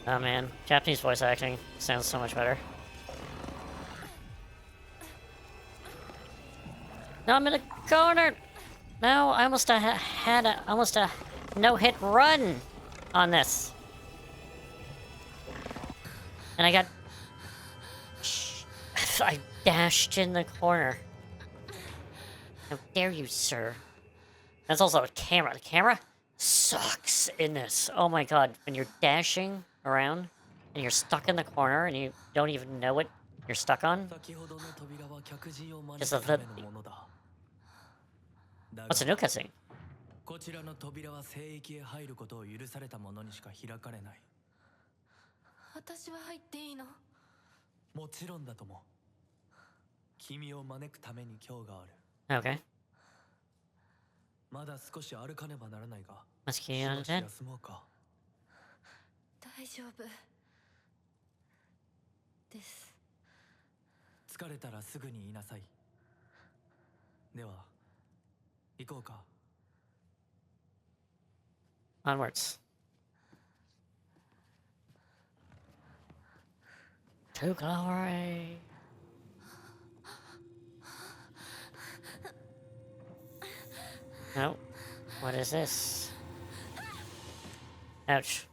Oh man, Japanese voice acting sounds so much better. No, I'm in a corner! No, I almost had almost a no-hit run on this. And I got... I dashed in the corner. How dare you, sir? That's also a camera. The camera sucks in this. Oh my god, when you're dashing around and you're stuck in the corner and you don't even know what you're stuck on. 先ほどの扉は客人を招 Just く a ためのものだ。だ What's a が new cutscene? こちらの扉は聖域へ入ることを許された者にしか開かれない。私は入っていいの？もちろんだとも。君を招くために今日がある。 Okay. まだ少し歩かねばならないが、 Must し key ば on し it. 休もうか。大丈夫です。疲れたらすぐに言いなさい。では、行こうか。 Onwards. To glory. No. What is this? Ouch.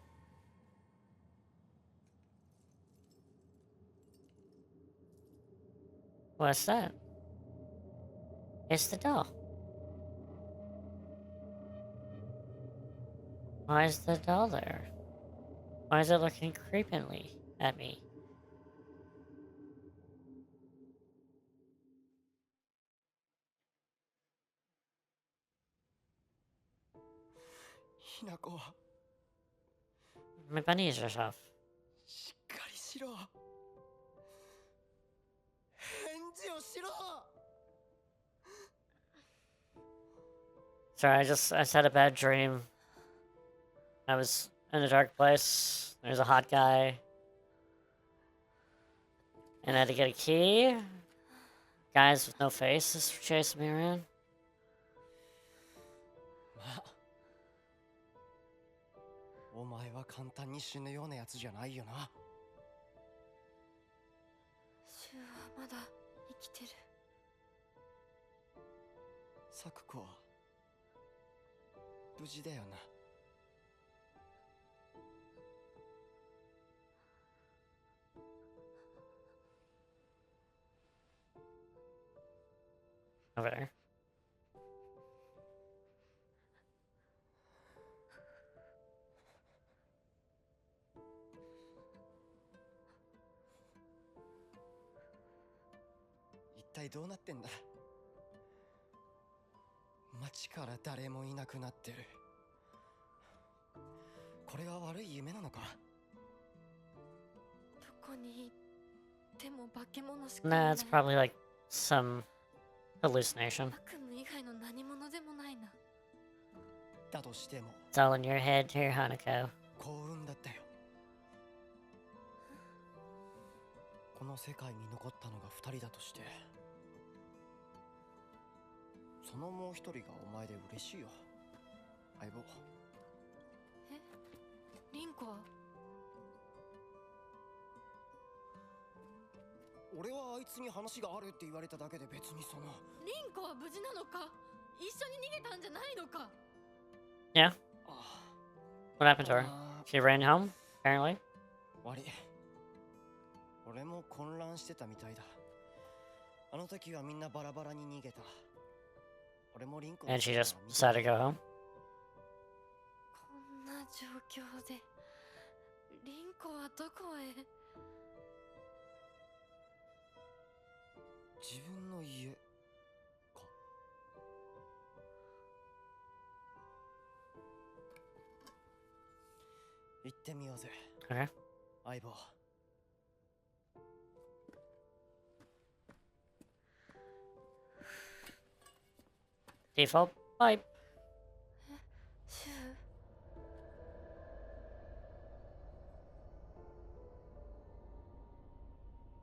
What's that? It's the doll. Why is the doll there? Why is it looking creepily at me? ひなこ My bunny is just off. しっかりしろ返事をしろ Sorry, I just had a bad dream. I was in a dark place. There's a hot guy. And I had to get a key. Guys with no faces chasing me around. まあお前は簡単に死ぬようなやつじゃないよな。シュウはまだ生きてる。サクコは無事だよな。Over there. 一体どうなってんだ。街から誰もいなくなってる。これは悪い夢なのか。どこに行っても化け物しかい Nah, ない。 it's probably like some hallucination. 悪夢以外の何者でもないな。だとしても It's all in your head here, Hanako. 幸運だったよ。この世界に残ったのが2人だとして、そのもう一人がお前で嬉しいよ、相棒。え、リンコは？俺はあいつに話があるって言われただけで別にその。リンコは無事なのか？一緒に逃げたんじゃないのか？ Yeah? あ What happened to her? あ She ran home, apparently. 悪い。俺も混乱してたみたいだ。あの時はみんなバラバラに逃げた。俺もリンコ And she just decided to go home. こんな状況でリンコはどこへ？自分の家か。行ってみようぜ、 Okay. 相棒。Default pipe. シュ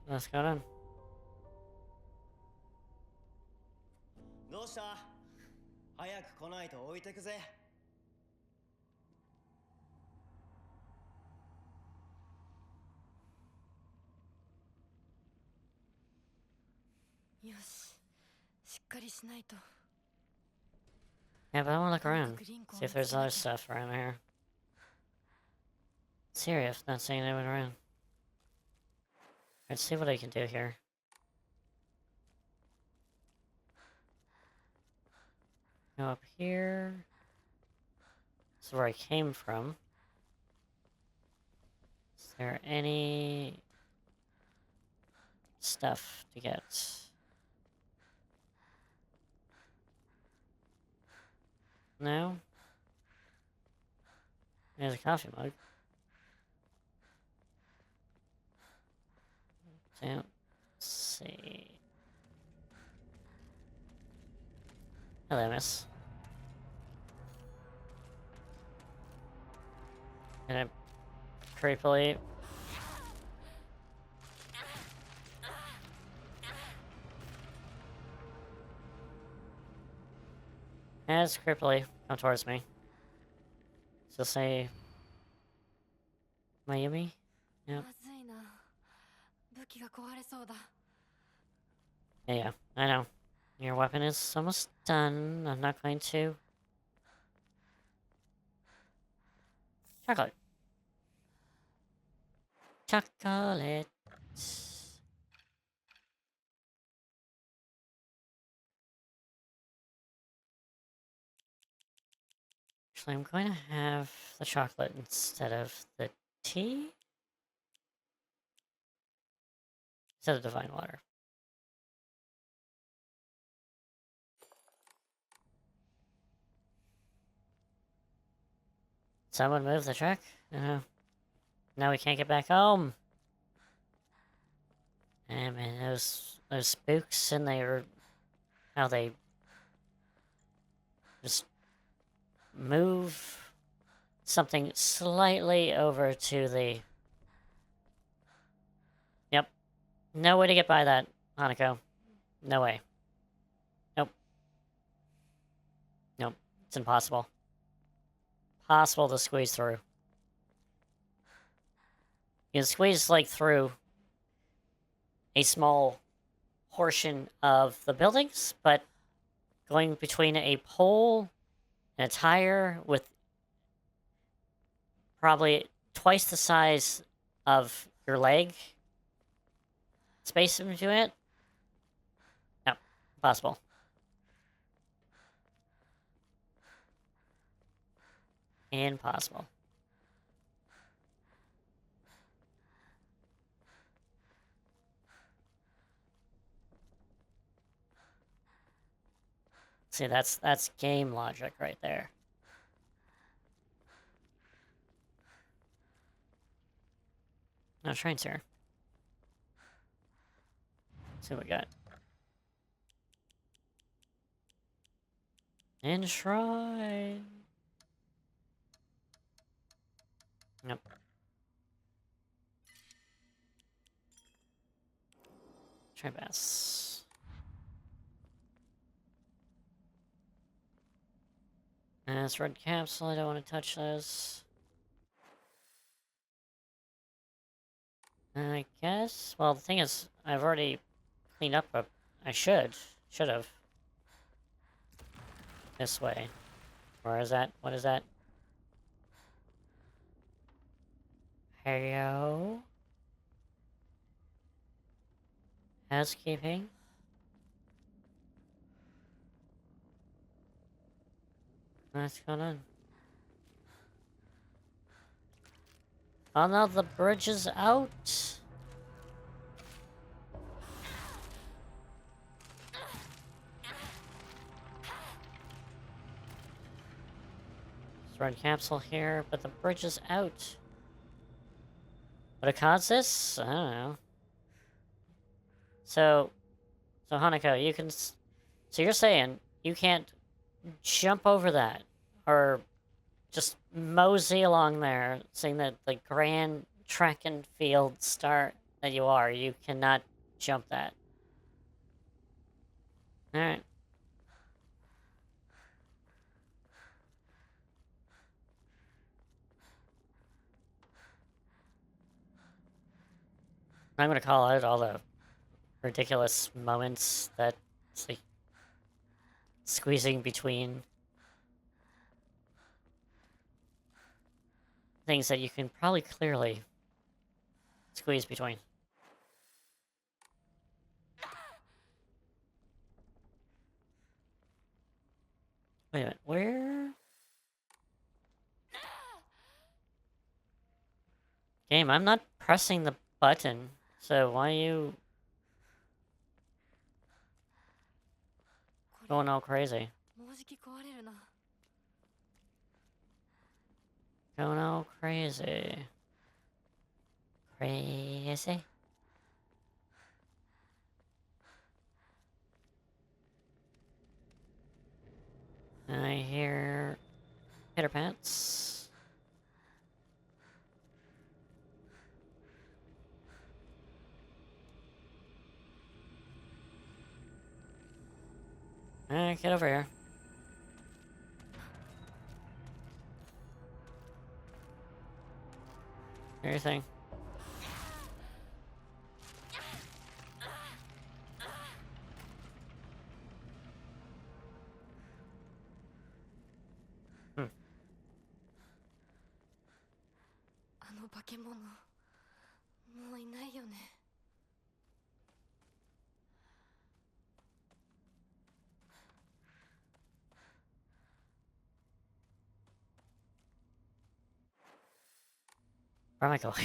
ウ、 What's going on? どうした？早く来ないと置いてくぜ。よし、しっかりしないと。 Yeah, but I want to look とにか around. くリンクを See 見 if つけ there's な other きゃ。 stuff around here. Serious, not seeing anyone around. Let's see what I can do here. Go up here. This is where I came from. Is there any stuff to get? No? There's a coffee mug. Don't see. Hello, miss. And I creepily. As creepily come towards me. She'll say, Mayumi? Yep. まずいな。武器が壊れそうだ。 Yeah, I know. Your weapon is almost done. I'm not going to. Chocolate. Chocolate. Actually, I'm going to have the chocolate instead of the tea? Instead of divine water. Someone move the truck? Now we can't get back home. And man, those spooks and how they just move something slightly over to the... Yep. No way to get by that, Hanako. No way. Nope. Nope. It's impossible. Possible to squeeze through. You can squeeze, like, through a small portion of the buildings, but going between a pole and a tire with probably twice the size of your leg space in between it? No. Impossible. Impossible. See, that's game logic right there. No, train's here. Let's see what we got. Enshrine. Nope. Try bass. That's red capsule. I don't want to touch those. I guess. Well, the thing is, I've already cleaned up a. I should have. This way. Where is that? What is that? Hello? Housekeeping? What's going on? Oh no, the bridge is out! Red capsule here, but the bridge is out. What it caused this? I don't know. So Hanako, you can... So you're saying you can't jump over that, or just mosey along there, seeing that the grand track and field start that you are, you cannot jump that. Alright. I'm gonna call out all the ridiculous moments that... See, squeezing between things that you can probably clearly squeeze between. Wait a minute, where? Game, I'm not pressing the button, so why are you going all crazy? もうじき壊れるな。 Going all crazy. Crazy. I hear pitter pants. Get over here. Do your thing. Hmm. あの化け物、もういないよね。 Where am I going?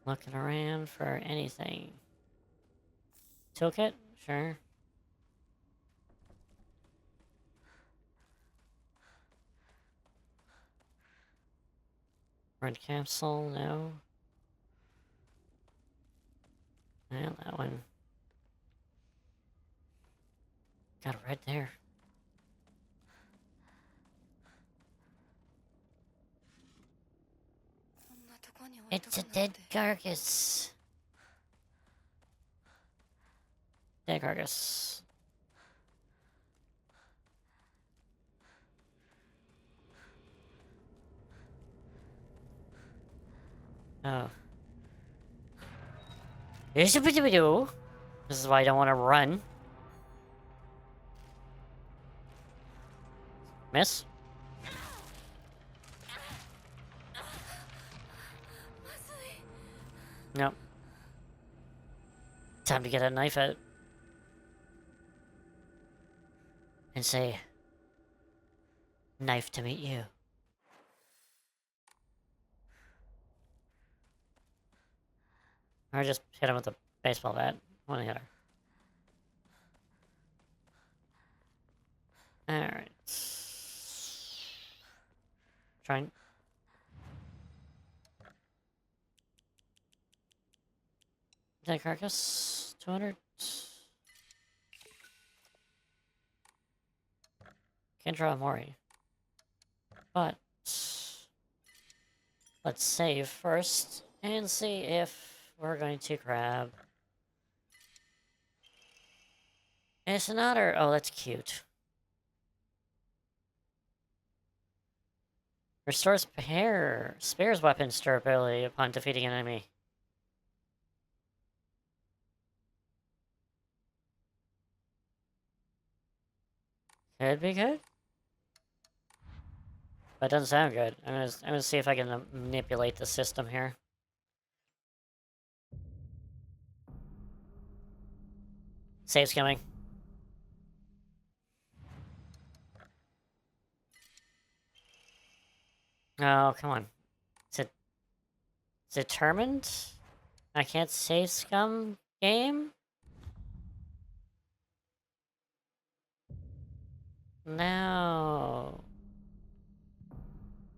Looking around for anything. Toolkit? Sure. Red capsule? No. And that one. Got a red there. It's a dead carcass. Dead carcass. Oh. This is why I don't want to run. Miss? Nope. Time to get a knife out. And say, knife to meet you. Or just hit him with a baseball bat. One hitter. Alright. Trying. Dead carcass. 200. Can't draw a Mori. But let's save first and see if we're going to grab it's an otter. Oh, that's cute. Restores spares weapons durability upon defeating an enemy. Could be good. But it doesn't sound good. I'm gonna see if I can manipulate the system here. Save's coming. Oh, come on. Is it determined? I can't save scum game? No.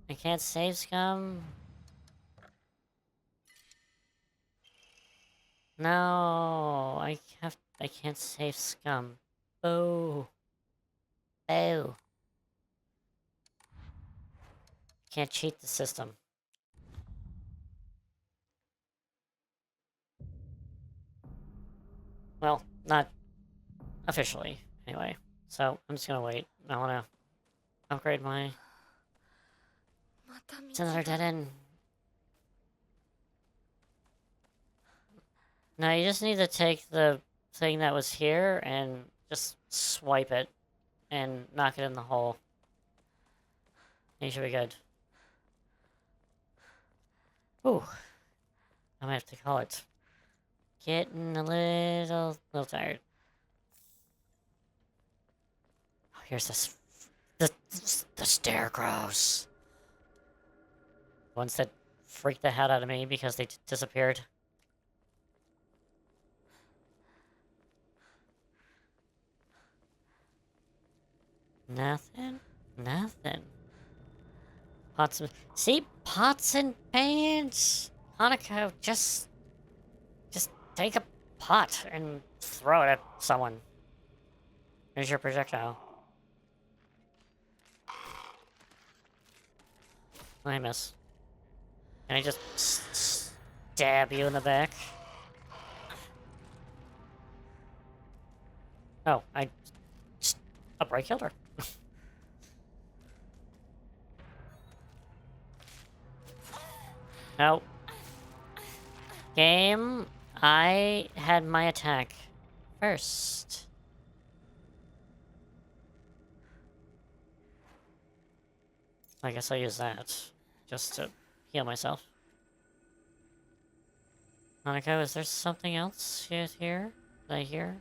I can't save scum? No, I can't save scum. Boo. Boo. Can't cheat the system. Well, not officially, anyway. So, I'm just gonna wait. I wanna upgrade my... It's another dead end. Now you just need to take the thing that was here and just swipe it and knock it in the hole. You should be good. Ooh. I might have to call it. Getting a little tired. Oh, here's this. The scarecrows. Ones that freaked the hell out of me because they disappeared. Nothing? Nothing. Pots and... See? Pots and pans? Hanako, just take a pot and throw it at someone. Here's your projectile. I miss. Can I just stab you in the back? Oh, I upright killed her. No. Game, I had my attack first. I guess I'll use that just to heal myself. Monaco, is there something else here that I hear?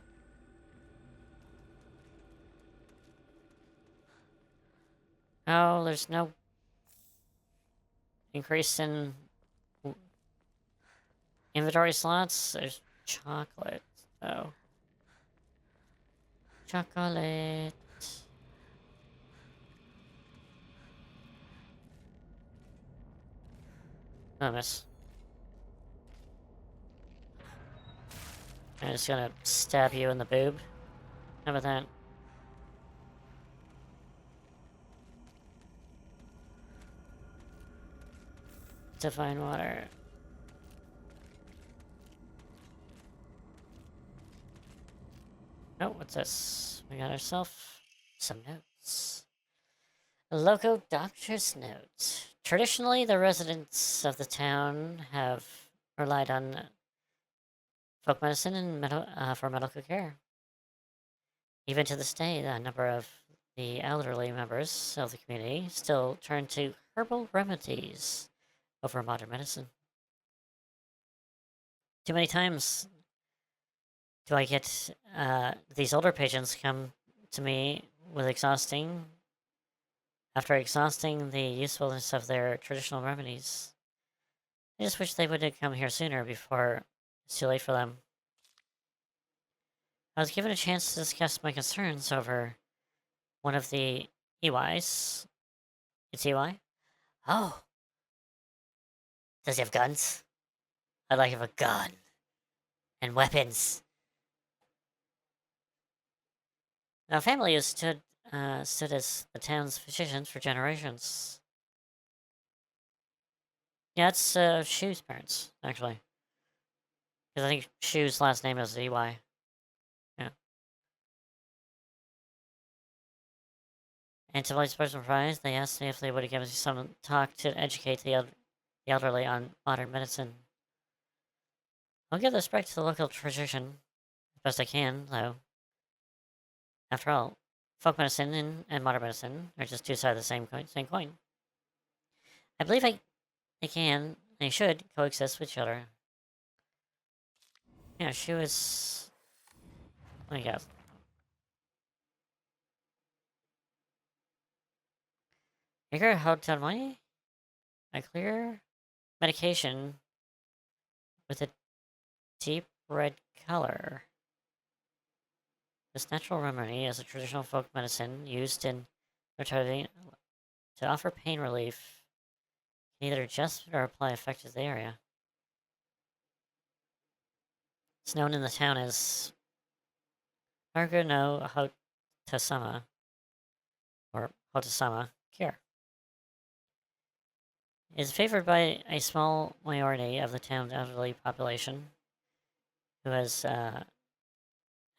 Oh, there's no increase in inventory slots. There's chocolate, though. Chocolate. Oh, miss. I'm just gonna stab you in the boob. How about that? Divine water. Oh, what's this? We got ourselves some notes. A local doctor's note. Traditionally, the residents of the town have relied on folk medicine and for medical care. Even to this day, a number of the elderly members of the community still turn to herbal remedies over modern medicine. Too many times do I get these older patients come to me with after exhausting the usefulness of their traditional remedies. I just wish they would have come here sooner before it's too late for them. I was given a chance to discuss my concerns over one of the EYs. It's EY? Oh. Does he have guns? I'd like to have a gun. And weapons. Our family has stood as the town's physicians for generations. Yeah, it's Shu's parents, actually. Because I think Shu's last name is EY. Yeah. And to my surprise, they asked me if they would have given me some talk to educate the elderly on modern medicine. I'll give this back to the local physician as best I can, though. After all, folk medicine and modern medicine are just two sides of the same coin. I believe they can, they should, coexist with each other. Yeah, she was... Let me guess. Bigger hotel money? A clear medication with a deep red color. This natural remedy is a traditional folk medicine used in retarding to offer pain relief. Can either adjust or apply effect to the area. It's known in the town as Hargo no Hotasama, or Hotasama cure. It is favored by a small minority of the town's elderly population who has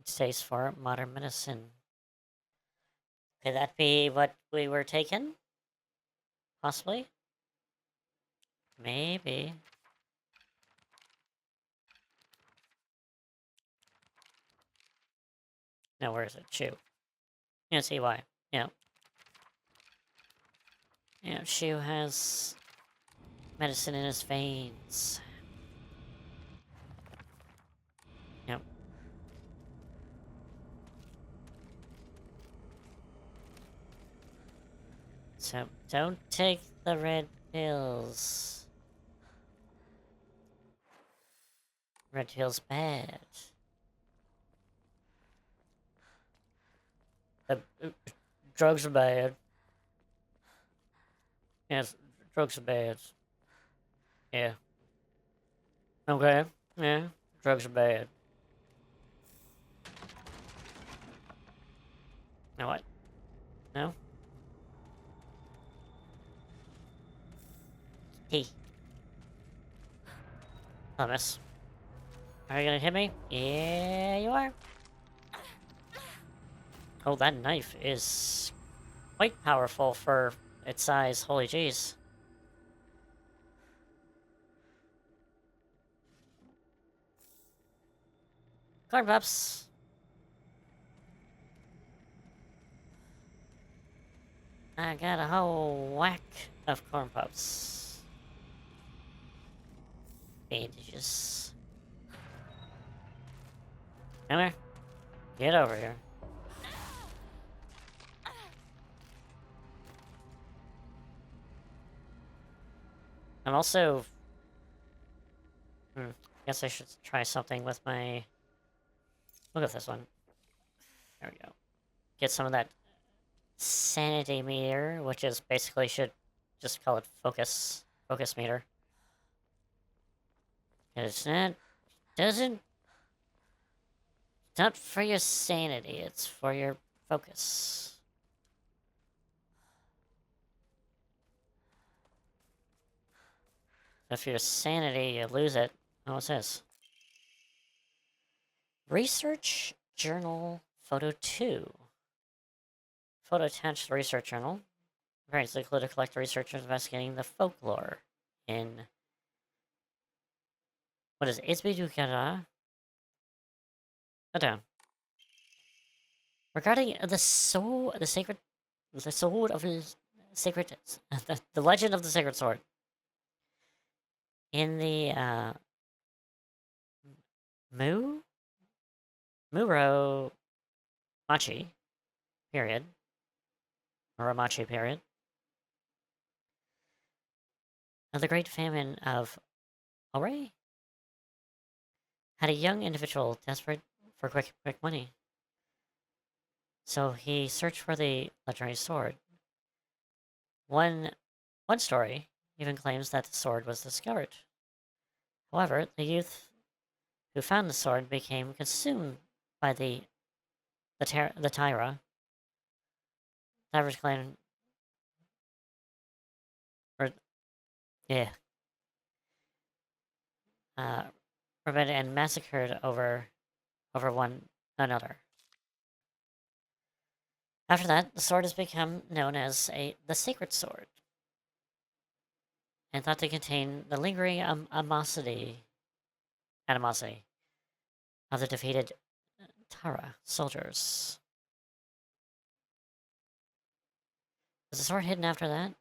taste for modern medicine. Could that be what we were taking? Possibly? Maybe. No, where is it? Shu. Yeah, see why. Yeah. Yeah, Shu has medicine in his veins. Yep. So, don't take the red pills. Red pills bad. Drugs are bad. Yes, drugs are bad. Yeah. Okay. Yeah, drugs are bad. Now what? No? Hey. Thomas. Are you gonna hit me? Yeah, you are. Oh, that knife is quite powerful for its size. Holy jeez. Corn Pops. I got a whole whack of Corn Pops. Bandages. Come here. Get over here. I'm also... guess I should try something with my... Look at this one. There we go. Get some of that sanity meter, which is basically should just call it focus meter. And it's not doesn't it's not for your sanity, it's for your focus. If your sanity you lose it. Oh, what's this? Research Journal Photo 2. Photo attached to the research journal. Parents include a collect researchers investigating the folklore in what is it? Izbidukara? Down. Regarding the sword of sacred, the legend of the sacred sword. In the Muromachi period, Muromachi period, of the Great Famine of Ore, had a young individual desperate for quick money. So he searched for the legendary sword. One story even claims that the sword was discovered. However, the youth who found the sword became consumed by the Tyra. Tyra's clan, or yeah, rebelled and massacred over one another. After that, the sword has become known as the sacred sword, and thought to contain the lingering animosity of the defeated Tara soldiers. Was the sword hidden after that?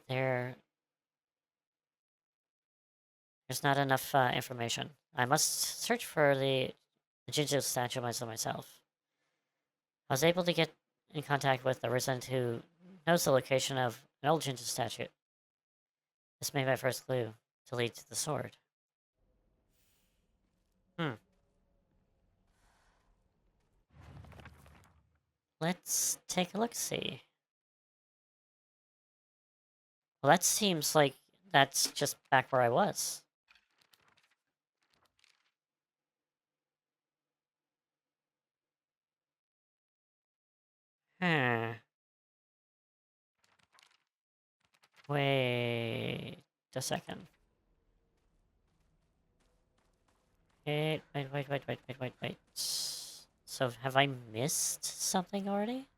There's not enough information. I must search for the Jinju statue myself. I was able to get in contact with the resident who knows the location of an old Jinju statue. This may be my first clue to lead to the sword. Let's take a look-see. Well, that seems like that's just back where I was. Huh. Wait a second. Wait. So have I missed something already?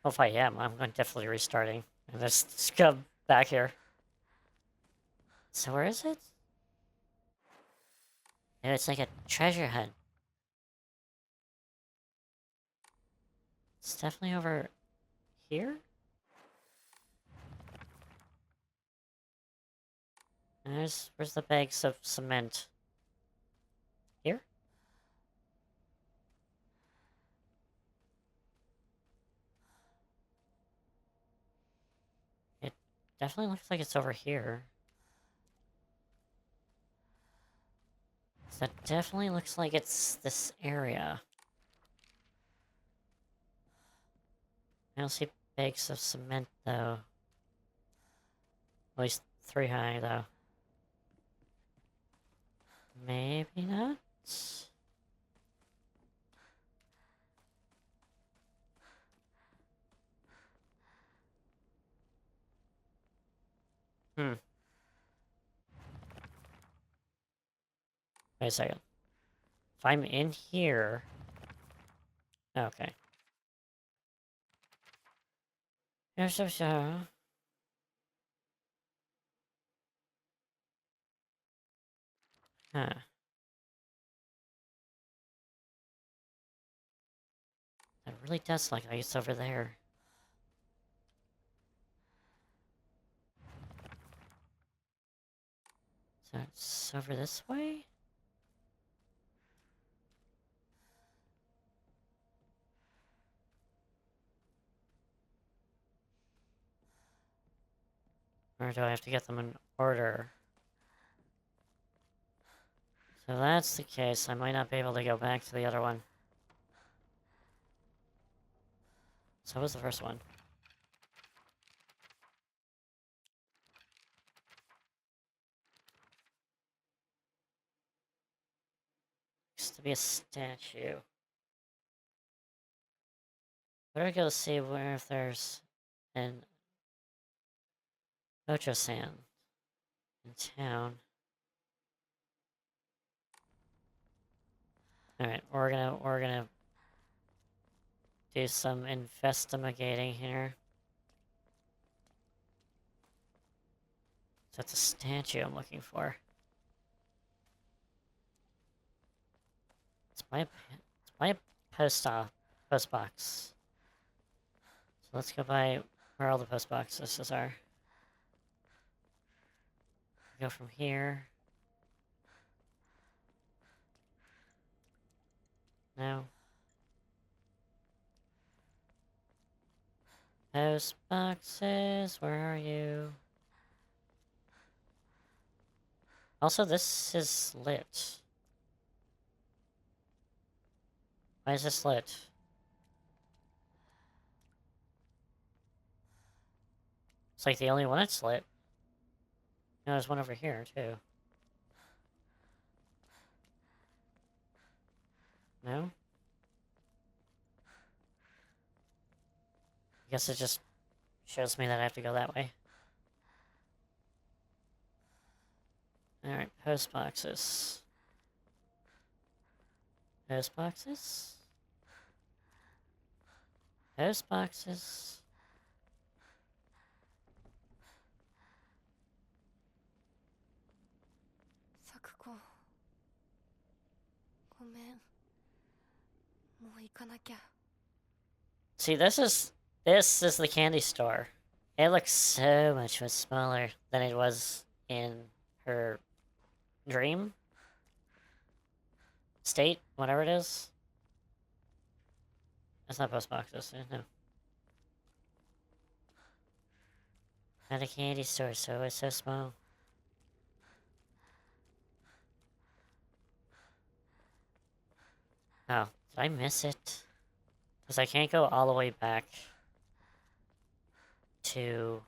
Well, if I am, I'm definitely restarting. And let's go back here. So where is it? No, it's like a treasure hunt. It's definitely over here? And where's the bags of cement? Here? It definitely looks like it's over here. That definitely looks like it's this area. I don't see bags of cement, though. At least 3 high, though. Maybe not? Hmm. Wait a second. If I'm in here... Okay. So. Huh. It really does look like it's over there. So it's over this way? Or do I have to get them in order? So that's the case. I might not be able to go back to the other one. So what was the first one? Used to be a statue. Where do I go to see where if there's an Ocho-san in town? Alright, we're gonna do some investigating here. So it's a statue I'm looking for. It's by a post box. So let's go by where all the post boxes are. Go from here. No. Post boxes, where are you? Also, this is lit. Why is this lit? It's like the only one that's lit. No, there's one over here, too. No? I guess it just shows me that I have to go that way. Alright, post boxes. Post boxes? Post boxes. Sakuko. ごめん。もう行かなきゃ。 See, this is the candy store. It looks so much smaller than it was in her dream state, whatever it is. That's not post boxes, no. Not a candy store, so it's so small. Oh, did I miss it? Because I can't go all the way back to...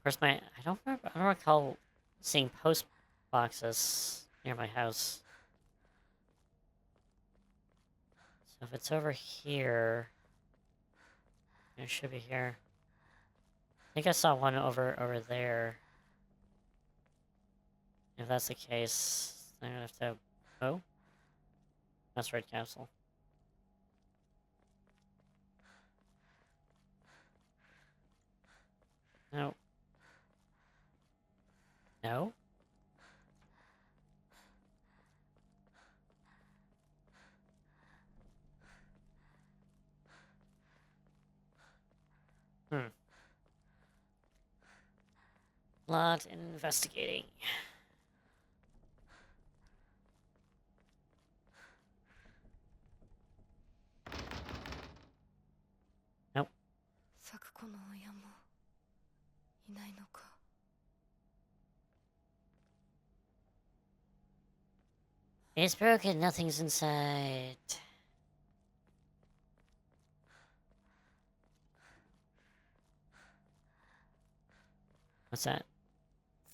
Where's my... I don't recall seeing post boxes near my house. So if it's over here... It should be here. I think I saw one over there. If that's the case, I'm gonna have to... Oh? That's Red Castle. No. Lot investigating. Nope. 咲子の親もいないのか。 It's broken, nothing's inside. What's that?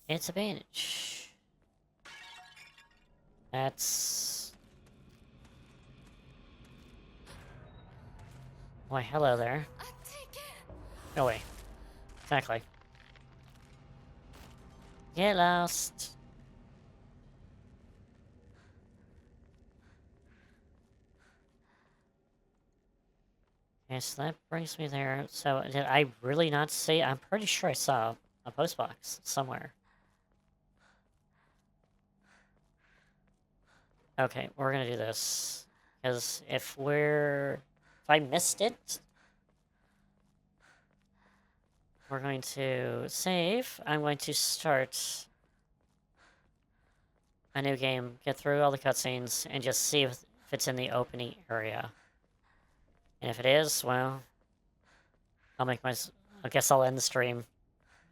It's a bandage. That's... Why, hello there. No way. Exactly. Get lost. Okay, so that brings me there. So, did I really not see? I'm pretty sure I saw a post box somewhere. Okay, we're gonna do this. Because if I missed it, we're going to save. I'm going to start a new game, get through all the cutscenes, and just see if it's in the opening area. And if it is, well, I guess I'll end the stream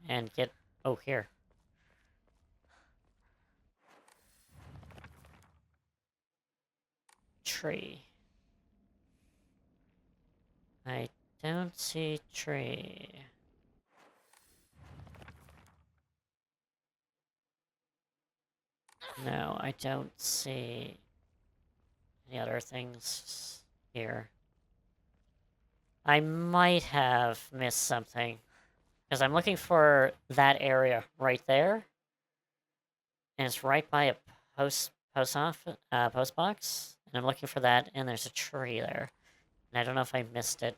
and get... Oh, here. Tree. I don't see tree. No, I don't see any other things here. I might have missed something. Because I'm looking for that area right there. And it's right by a post box. And I'm looking for that, and there's a tree there. And I don't know if I missed it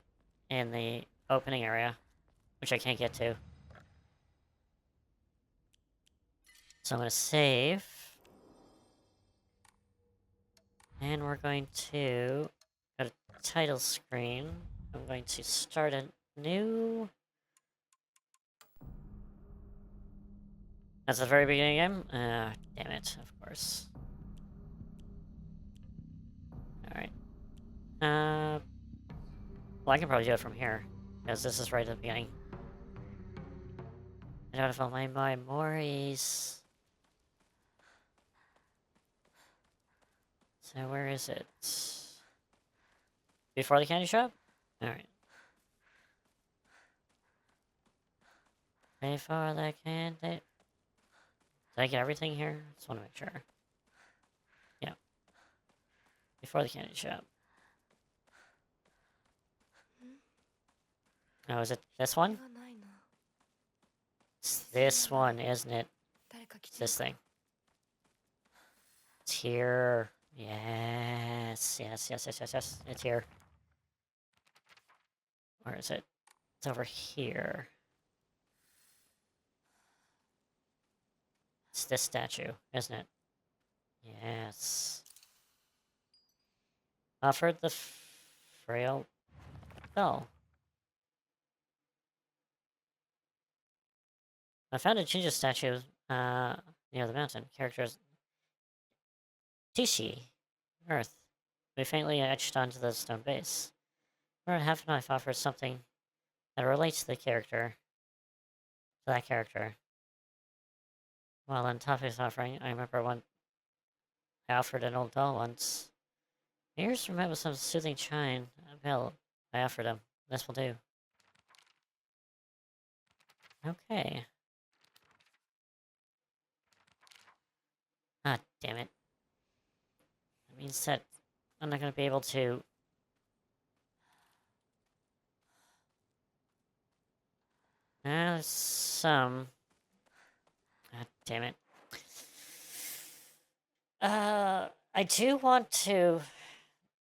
in the opening area, which I can't get to. So I'm going to save. And we're going to go to title screen. I'm going to start a new... That's the very beginning game? Damn it, of course. Alright. Well, I can probably do it from here, because this is right at the beginning. I don't have all my memories. So where is it? Before the candy shop? Alright. Before the candy... Did I get everything here? Just want to make sure. Yeah. Before the candy shop. Oh, is it this one? It's this one, isn't it? It's this thing. It's here. Yes. It's here. Where is it? It's over here. It's this statue, isn't it? Yes. Offered the frail bell. I found a Jinja statue near the mountain. Characters Tishi, Earth. We faintly etched onto the stone base. Around half a knife offers something that relates to the character. To that character. While on top of his offering, I remember I offered an old doll once. Ears from it with some soothing chime. A bell I offered him. This will do. Okay. Ah, damn it. That means that I'm not going to be able to... There's some... Ah, damn it. I do want to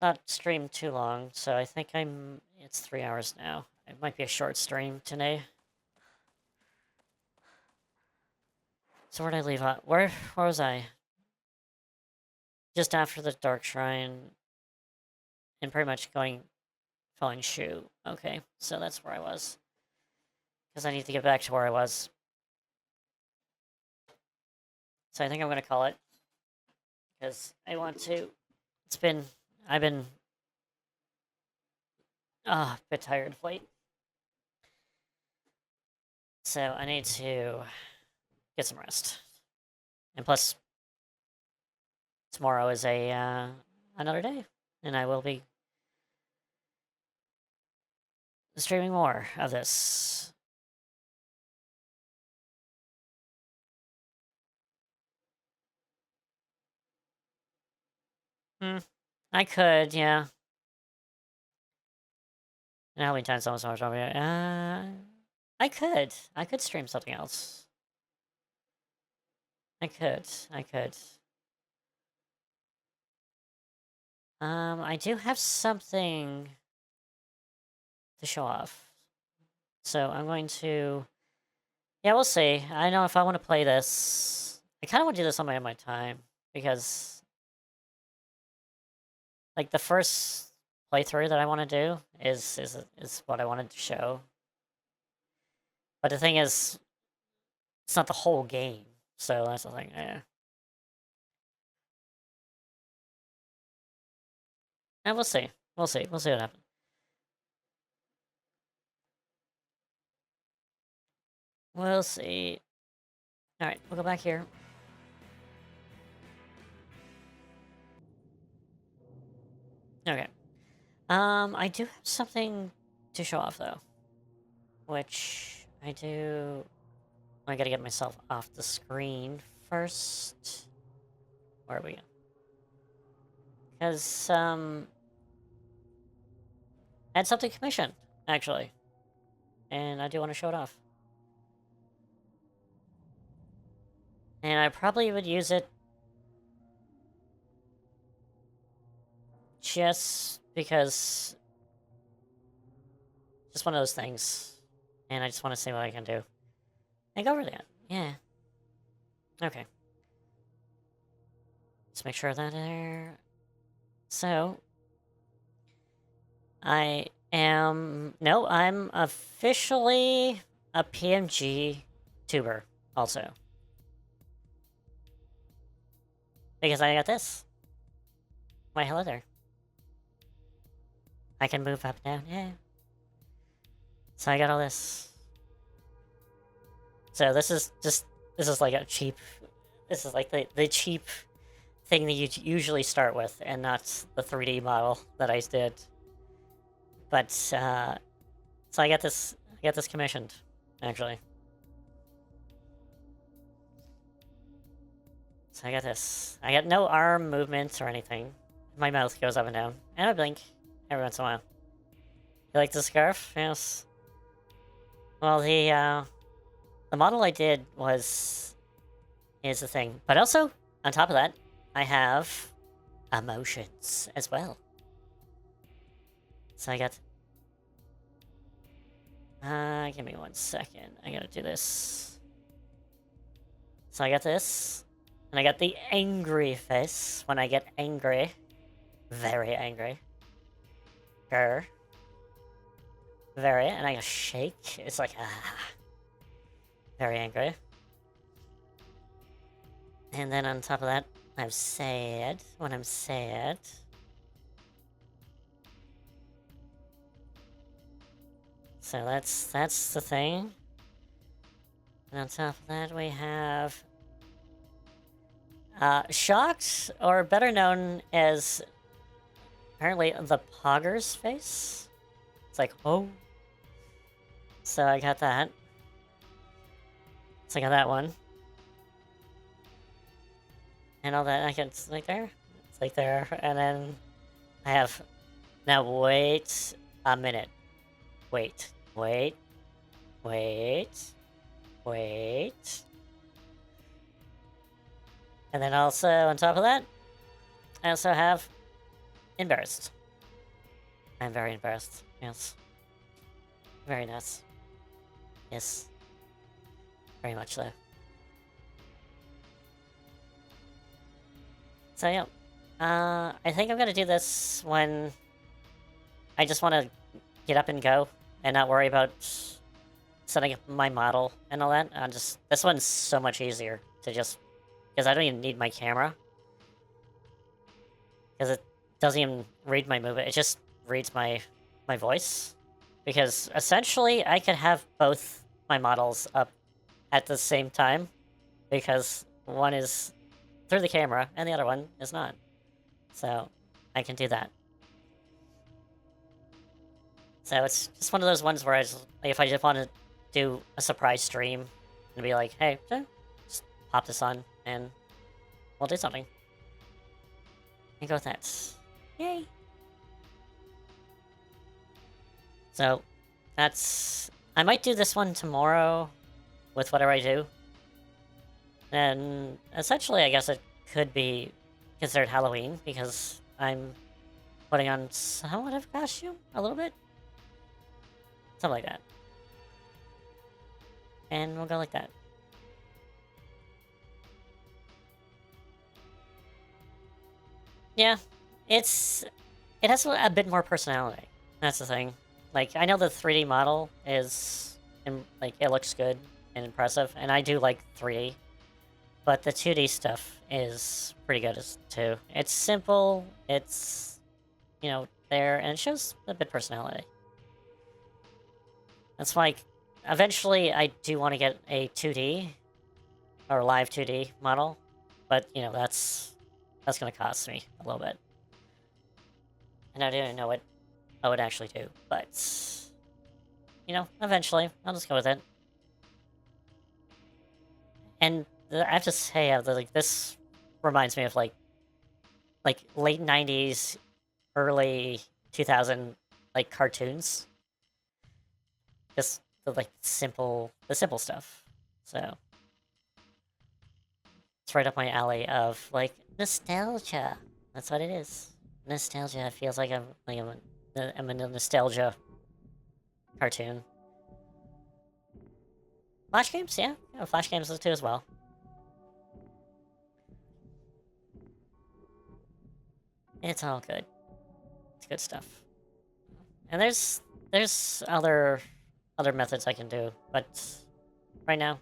not stream too long, so I think it's 3 hours now. It might be a short stream today. So where'd I leave off? Where was I? Just after the Dark Shrine. And pretty much following Shu. Okay, so that's where I was. Because I need to get back to where I was. So I think I'm going to call it. Because I want to... I've been... a bit tired of late. So I need to get some rest. And plus, tomorrow is another day. And I will be streaming more of this. I could, yeah. And how many times someone's so much over here? I could stream something else. I could. I do have something to show off. So I'm going to... Yeah, we'll see. I know if I want to play this... I kind of want to do this on my own time. Because... Like, the first playthrough that I want to do is what I wanted to show. But the thing is... It's not the whole game. So that's the thing, yeah. And we'll see. We'll see what happens. We'll see. Alright, we'll go back here. Okay. I do have something to show off, though. Which I do... I gotta get myself off the screen first. Where are we? Because, I had something commissioned, actually. And I do want to show it off. And I probably would use it just because... Just one of those things. And I just want to see what I can do. And go over that. Yeah. Okay. Let's make sure that there... So... No, I'm officially a PMG tuber, also. Because I got this. Why, hello there. I can move up and down, yeah. So I got all this. So this is like a cheap... This is like the cheap thing that you usually start with, and not the 3D model that I did. But, so I got this commissioned, actually. So I got this. I got no arm movements or anything. My mouth goes up and down. And I blink every once in a while. You like the scarf? Yes. Well, the model I did is the thing. But also, on top of that, I have emotions as well. So I got... give me 1 second. I gotta do this. So I got this. And I got the angry face when I get angry. Very angry. Grr. Very, and I shake. It's like, very angry. And then on top of that, I'm sad when I'm sad. So that's the thing. And on top of that, we have shocked, or better known as apparently the Pogger's face. It's like, oh. So I got that. So I got that one. And all that, it's like there. It's like there. And then I have... Now wait a minute. Wait. And then also, on top of that, I also have embarrassed. I'm very embarrassed, yes. Very nice. Yes. Very much so. So yeah. I think I'm gonna do this when I just want to get up and go and not worry about setting up my model and all that. This one's so much easier to just, because I don't even need my camera. Because it doesn't even read my movement, it just reads my voice. Because essentially, I could have both my models up at the same time, because one is through the camera and the other one is not. So I can do that. So it's just one of those ones where if I just want to do a surprise stream and be like, hey, just pop this on and we'll do something. And go with that. Yay! So I might do this one tomorrow with whatever I do. And essentially, I guess it could be considered Halloween because I'm putting on somewhat of a costume, a little bit. Something like that. And we'll go like that. Yeah, it has a bit more personality. That's the thing. Like, I know the 3D model is, like, it looks good and impressive, and I do like 3D. But the 2D stuff is pretty good too. It's simple, it's, you know, there, and it shows a bit of personality. That's why, eventually, I do want to get a 2D, or live 2D model, but, you know, that's going to cost me a little bit. And I didn't know what I would actually do, but, you know, eventually, I'll just go with it. And I have to say, like, this reminds me of, like late 90s, early 2000, like, cartoons. Just the, like, simple stuff. So, it's right up my alley of, like, nostalgia. That's what it is. Nostalgia. It feels like I'm in a nostalgia cartoon. Flash games, yeah. Flash games too as well. It's all good. It's good stuff. And there's other methods I can do, but right now,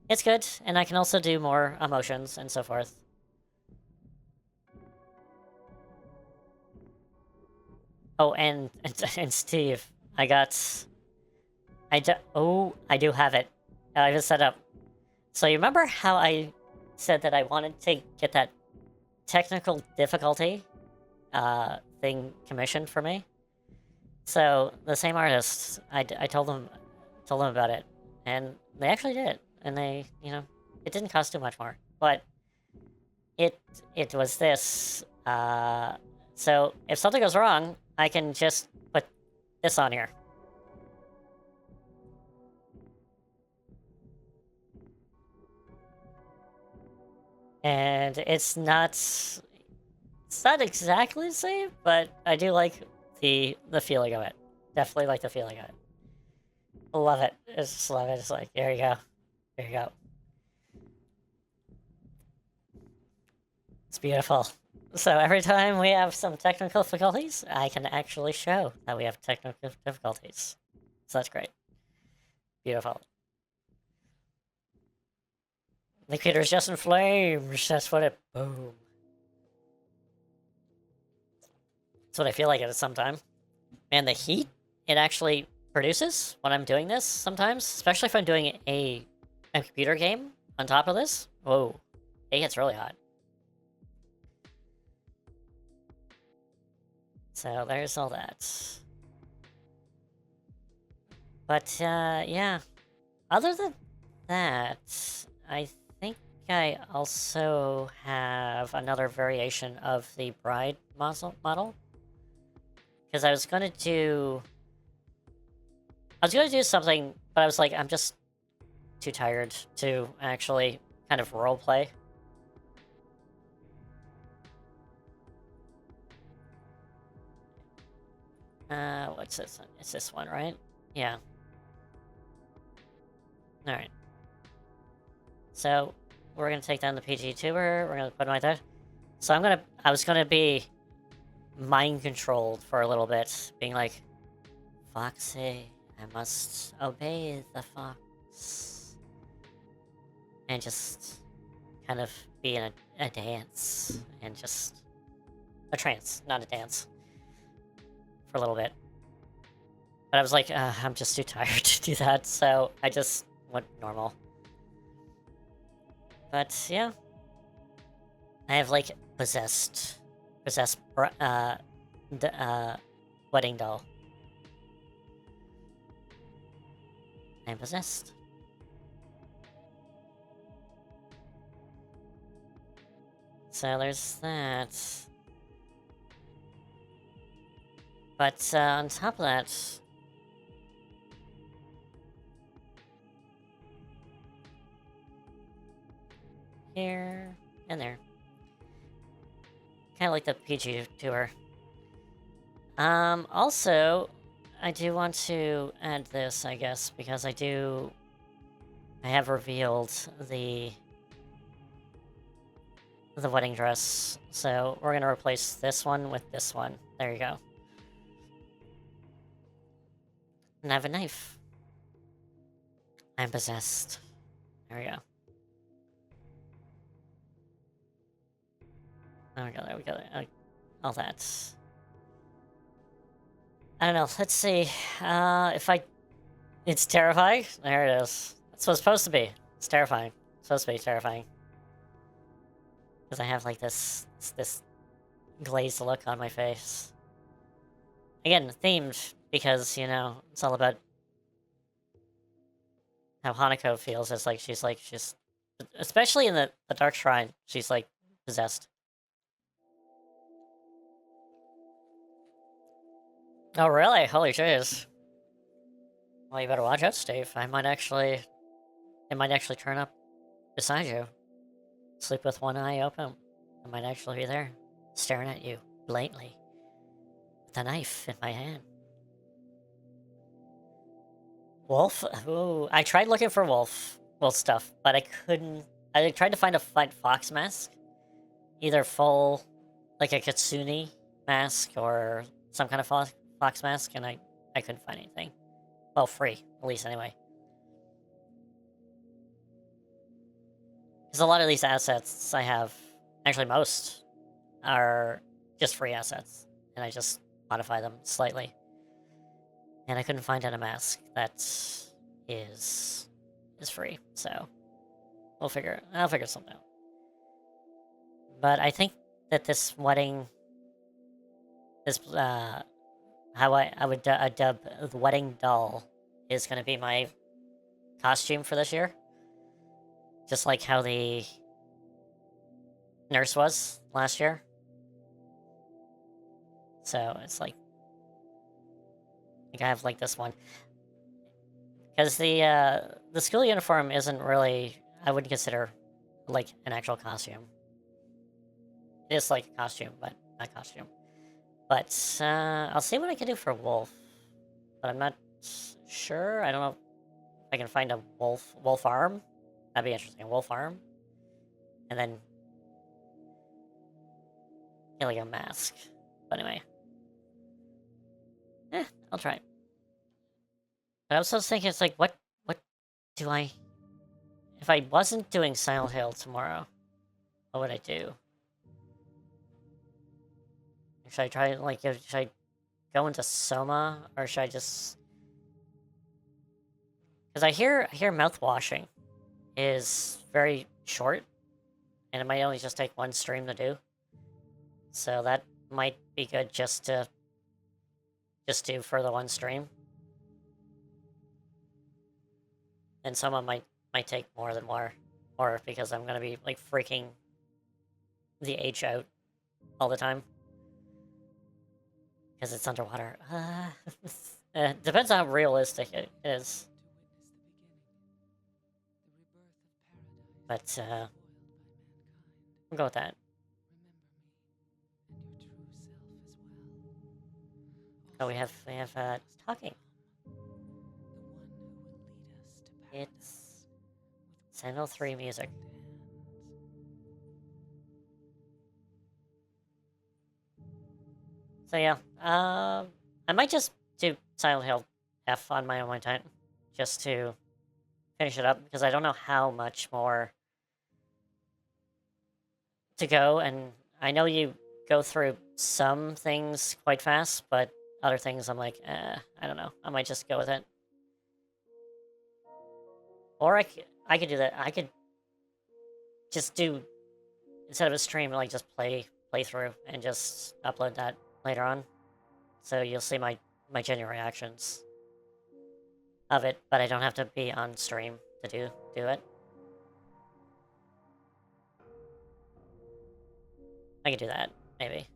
it's good, and I can also do more emotions and so forth. Oh, and Steve, I do have it. I just set up. So you remember how I said that I wanted to get that technical difficulty thing commissioned for me? So the same artists, I told them about it, and they actually did it, and they, you know, it didn't cost too much more, but it was this. So if something goes wrong, I can just put this on here. And it's not exactly the same, but I do like the feeling of it. Definitely like the feeling of it. Love it. I just love it. It's like, there you go. There you go. It's beautiful. So every time we have some technical difficulties, I can actually show that we have technical difficulties. So that's great. Beautiful. The computer's just in flames. That's what it... Boom. That's what I feel like at some time. And the heat it actually produces when I'm doing this sometimes, especially if I'm doing a computer game on top of this. Whoa. It gets really hot. So there's all that. But, yeah. Other than that, I think I also have another variation of the bride model. Because I was gonna do something, but I was like, I'm just too tired to actually kind of roleplay. What's this one? It's this one, right? Yeah. Alright. So, we're gonna take down the PG tuber, we're gonna put him like that. So I was gonna be mind controlled for a little bit, being like, Foxy, I must obey the fox. And just kind of be in a dance. And just... a trance, not a dance. For a little bit. But I was like, I'm just too tired to do that, so I just went normal. But, yeah. I have, like, possessed wedding doll. I'm possessed. So there's that. But on top of that... here and there. Kind of like the PG tour. Also, I do want to add this, I guess, because I have revealed the wedding dress. So we're gonna replace this one with this one. There you go. And I have a knife. I'm possessed. There we go. There we go. All that. I don't know. Let's see. If I... It's terrifying? There it is. That's what it's supposed to be. It's terrifying. It's supposed to be terrifying. Because I have, like, this glazed look on my face. Again, themed, because, you know, it's all about how Hanako feels. It's like, she's... Especially in the Dark Shrine, she's, like, possessed. Oh, really? Holy jeez. Well, you better watch out, Steve. It might actually turn up beside you. Sleep with one eye open. It might actually be there, staring at you, blatantly. With a knife in my hand. Wolf? Ooh, I tried looking for wolf stuff, but I couldn't... I tried to find a fox mask. Either full, like a kitsune mask, or some kind of fox mask, and I couldn't find anything. Well, free, at least anyway. Because a lot of these assets I have, actually most, are just free assets. And I just modify them slightly. And I couldn't find a mask that is free, so I'll figure something out. But I think that this wedding, how I would dub the wedding doll is going to be my costume for this year. Just like how the nurse was last year. So it's like I have like this one. Because the school uniform isn't really, I wouldn't consider like an actual costume. It is like a costume, but not a costume. But I'll see what I can do for Wolf. But I'm not sure. I don't know if I can find a wolf arm. That'd be interesting. A wolf arm. And then get like a mask. But anyway. I'll try. But I was also thinking, it's like, what do I... If I wasn't doing Silent Hill tomorrow, what would I do? Should I try, like, should I go into Soma, or should I just... Because I hear mouth washing is very short, and it might only just take one stream to do. So that might be good just to do for the one stream. And Soma might take more than more because I'm gonna be like freaking the H out all the time. Because it's underwater. Depends on how realistic it is. But, we'll go with that. Oh, we have talking. It's Silent Hill 3 music. So yeah, I might just do Silent Hill F on my own time, just to finish it up, because I don't know how much more to go, and I know you go through some things quite fast, but other things I'm like, I don't know. I might just go with it. Or I could do that. I could just do, instead of a stream, like just play through and just upload that later on. So you'll see my genuine reactions of it, but I don't have to be on stream to do it. I could do that, maybe.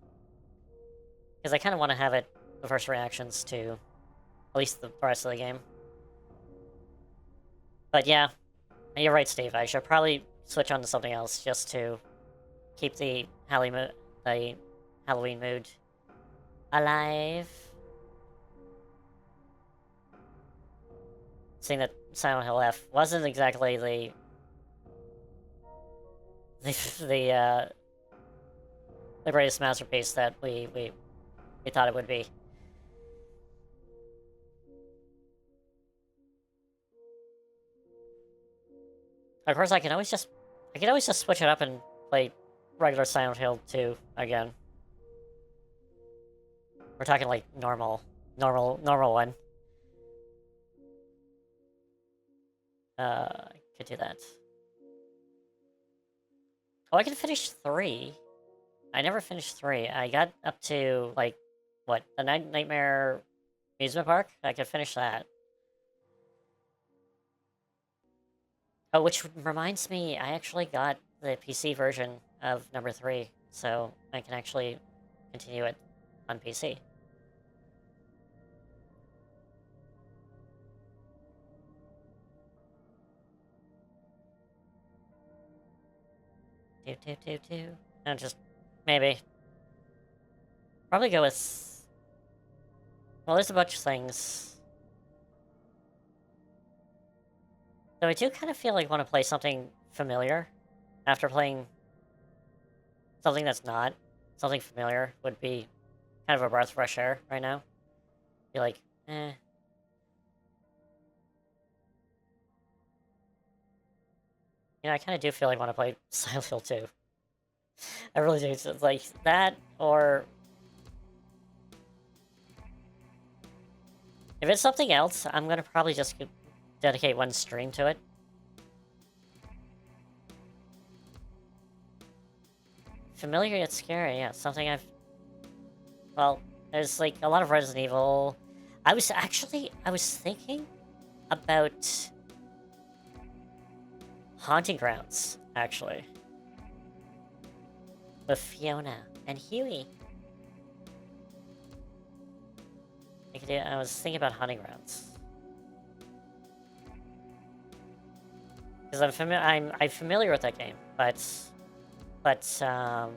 Because I kind of want to have it, the first reactions to at least the rest of the game. But yeah, you're right, Steve. I should probably switch on to something else just to keep the Halloween mood alive. Seeing that Silent Hill F wasn't exactly the greatest masterpiece that we thought it would be. Of course, I can always just switch it up and play regular Silent Hill 2 again. We're talking like normal one. I could do that. Oh, I can finish 3. I never finished 3. I got up to, like, what? The Nightmare Amusement Park? I could finish that. Oh, which reminds me, I actually got the PC version of number 3, so I can actually continue it on PC. No, just maybe. Probably go with. Well, there's a bunch of things. So I do kind of feel like I want to play something familiar after playing something that's not. Something familiar would be kind of a breath of fresh air right now. Be like, eh. You know, I kind of do feel like I want to play Silent Hill 2. I really do. It's like that, or if it's something else, I'm gonna probably just dedicate one stream to it. Familiar yet scary, yeah. Something I've... Well, there's like a lot of Resident Evil. I was thinking about Haunting Grounds, actually. With Fiona and Huey. I was thinking about Haunting Grounds. Because I'm familiar with that game, but because I'm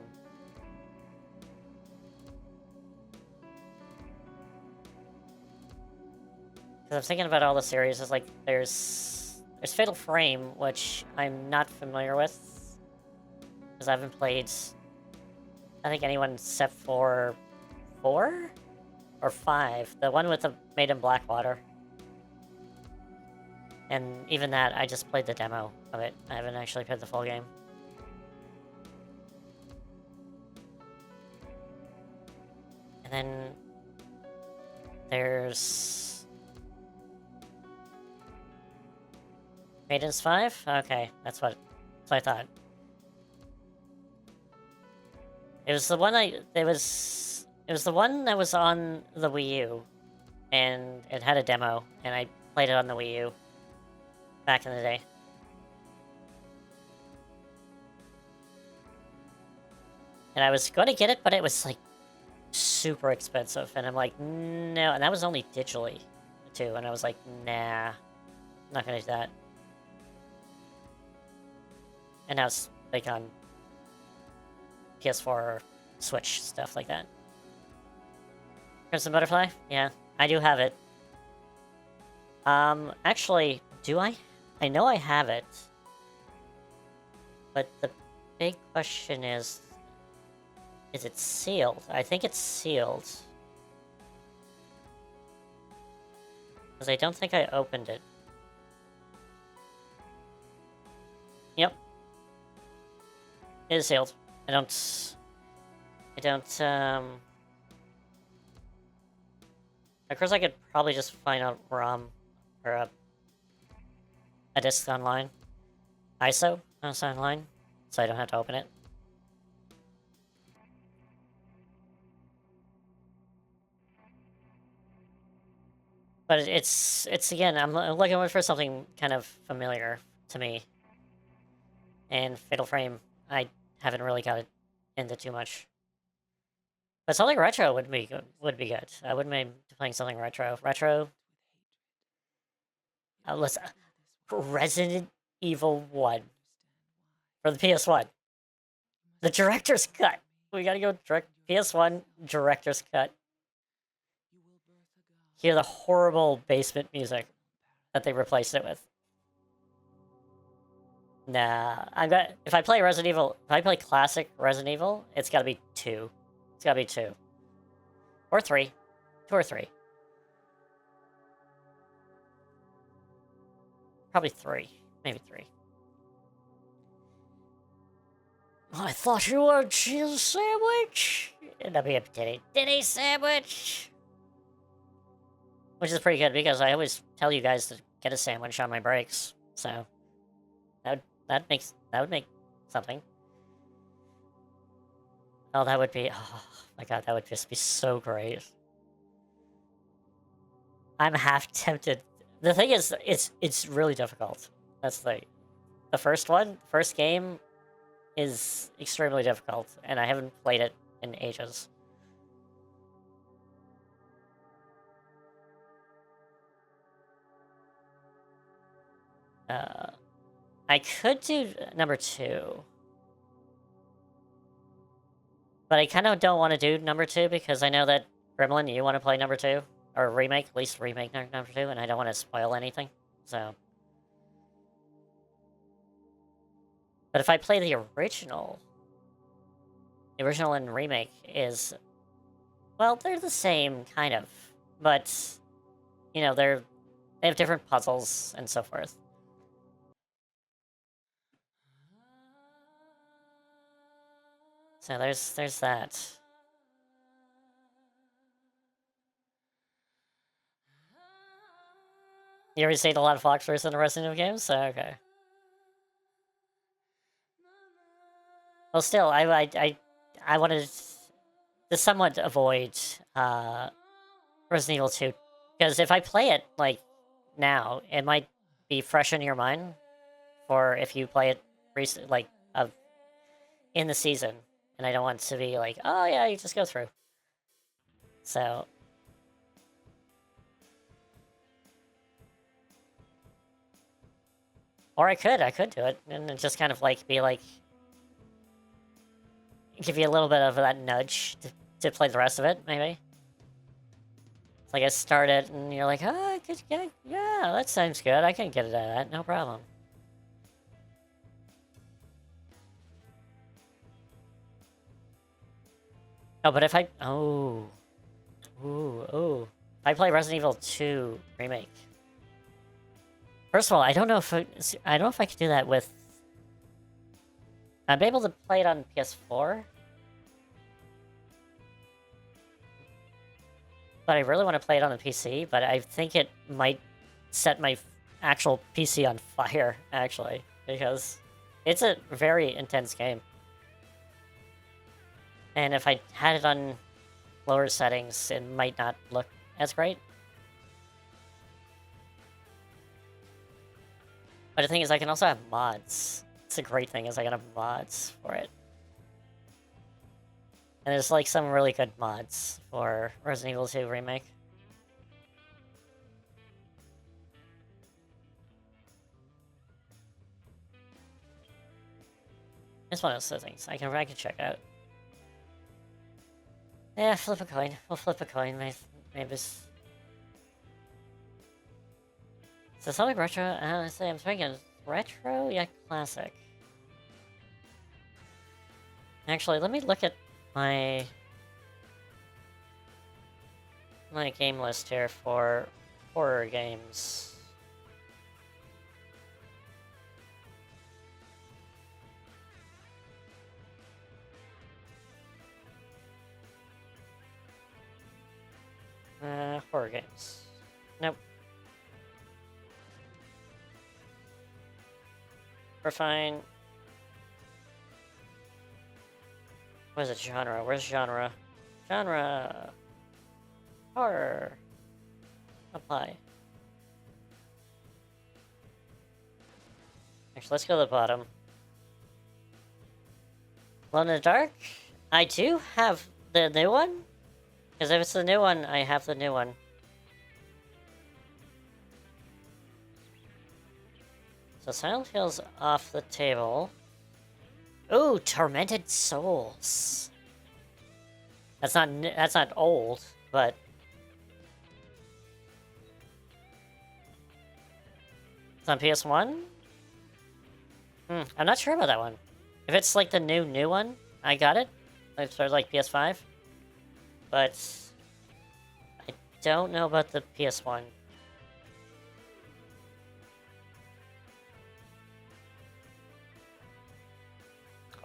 thinking about all the series, it's like there's Fatal Frame, which I'm not familiar with, because I haven't played, I think, anyone except for 4 or 5, the one with the Made in Blackwater. And even that, I just played the demo of it. I haven't actually played the full game. And then there's Maiden's 5? Okay, that's what I thought. It was the one it was the one that was on the Wii U, and it had a demo, and I played it on the Wii U back in the day. And I was going to get it, but it was like super expensive, and I'm like, no, and that was only digitally too, and I was like, nah, I'm not gonna do that. And now it's like on PS4 or Switch, stuff like that. Crimson Butterfly? Yeah, I do have it. Actually, do I? I know I have it. But the big question is it sealed? I think it's sealed. Because Because I don't think I opened it. Yep. It is sealed. I don't, of course I could probably just find a ROM, or a disc online. ISO online, so I don't have to open it. But it's again, I'm looking for something kind of familiar to me. And Fatal Frame, I haven't really got it into too much. But something retro would be good. I wouldn't mind playing something retro. Let's Resident Evil 1 for the PS1. The director's cut. We gotta go direct PS1 director's cut. Hear the horrible basement music that they replaced it with. Nah, if I play Resident Evil, if I play classic Resident Evil, it's gotta be 2. It's gotta be 2. Or 3. 2 or 3. Probably 3. Maybe 3. I thought you were a cheese sandwich. That'd be a Didi sandwich. Which is pretty good because I always tell you guys to get a sandwich on my breaks. So that would make something. Oh, that would be, oh my god, that would just be so great. I'm half tempted. The thing is, it's really difficult. That's the first game is extremely difficult, and I haven't played it in ages. I could do number 2. But I kind of don't want to do number 2 because I know that, Gremlin, you want to play number 2? Or remake, at least remake number 2, and I don't want to spoil anything, so... But if I play the original and remake is... Well, they're the same, kind of. But, you know, they have different puzzles and so forth. So there's that. You already seen a lot of Fox versus the Resident Evil games? So, okay. Well, still, I wanted to somewhat avoid Resident Evil 2, because if I play it like now, it might be fresh in your mind for if you play it recent, like in the season, and I don't want to be like, oh yeah, you just go through. So. Or I could do it, and then just kind of like be like, give you a little bit of that nudge to play the rest of it, maybe. It's like I start it, and you're like, oh, yeah, that sounds good, I can get it out of that, no problem. Oh, but if I, if I play Resident Evil 2 Remake. First of all, I don't know if I could do that with... I'm able to play it on PS4. But I really want to play it on the PC, but I think it might set my actual PC on fire, actually. Because it's a very intense game. And if I had it on lower settings, it might not look as great. But the thing is, I can also have mods. It's a great thing, is I can have mods for it. And there's like some really good mods for Resident Evil 2 Remake. It's one of those things I can check out. Yeah, flip a coin. We'll flip a coin, maybe. So something retro, I'm thinking retro, yeah, classic. Actually, let me look at my game list here for horror games. Horror games. Nope. We're fine. What is it? Genre? Where's genre? Genre. Horror. Apply. Actually, let's go to the bottom. Alone in the Dark? I do have the new one? Because if it's the new one, I have the new one. So Silent Hill's off the table. Ooh, Tormented Souls. That's not old, but it's on PS1? I'm not sure about that one. If it's like the new one, I got it. It's sort of like PS5. But I don't know about the PS1.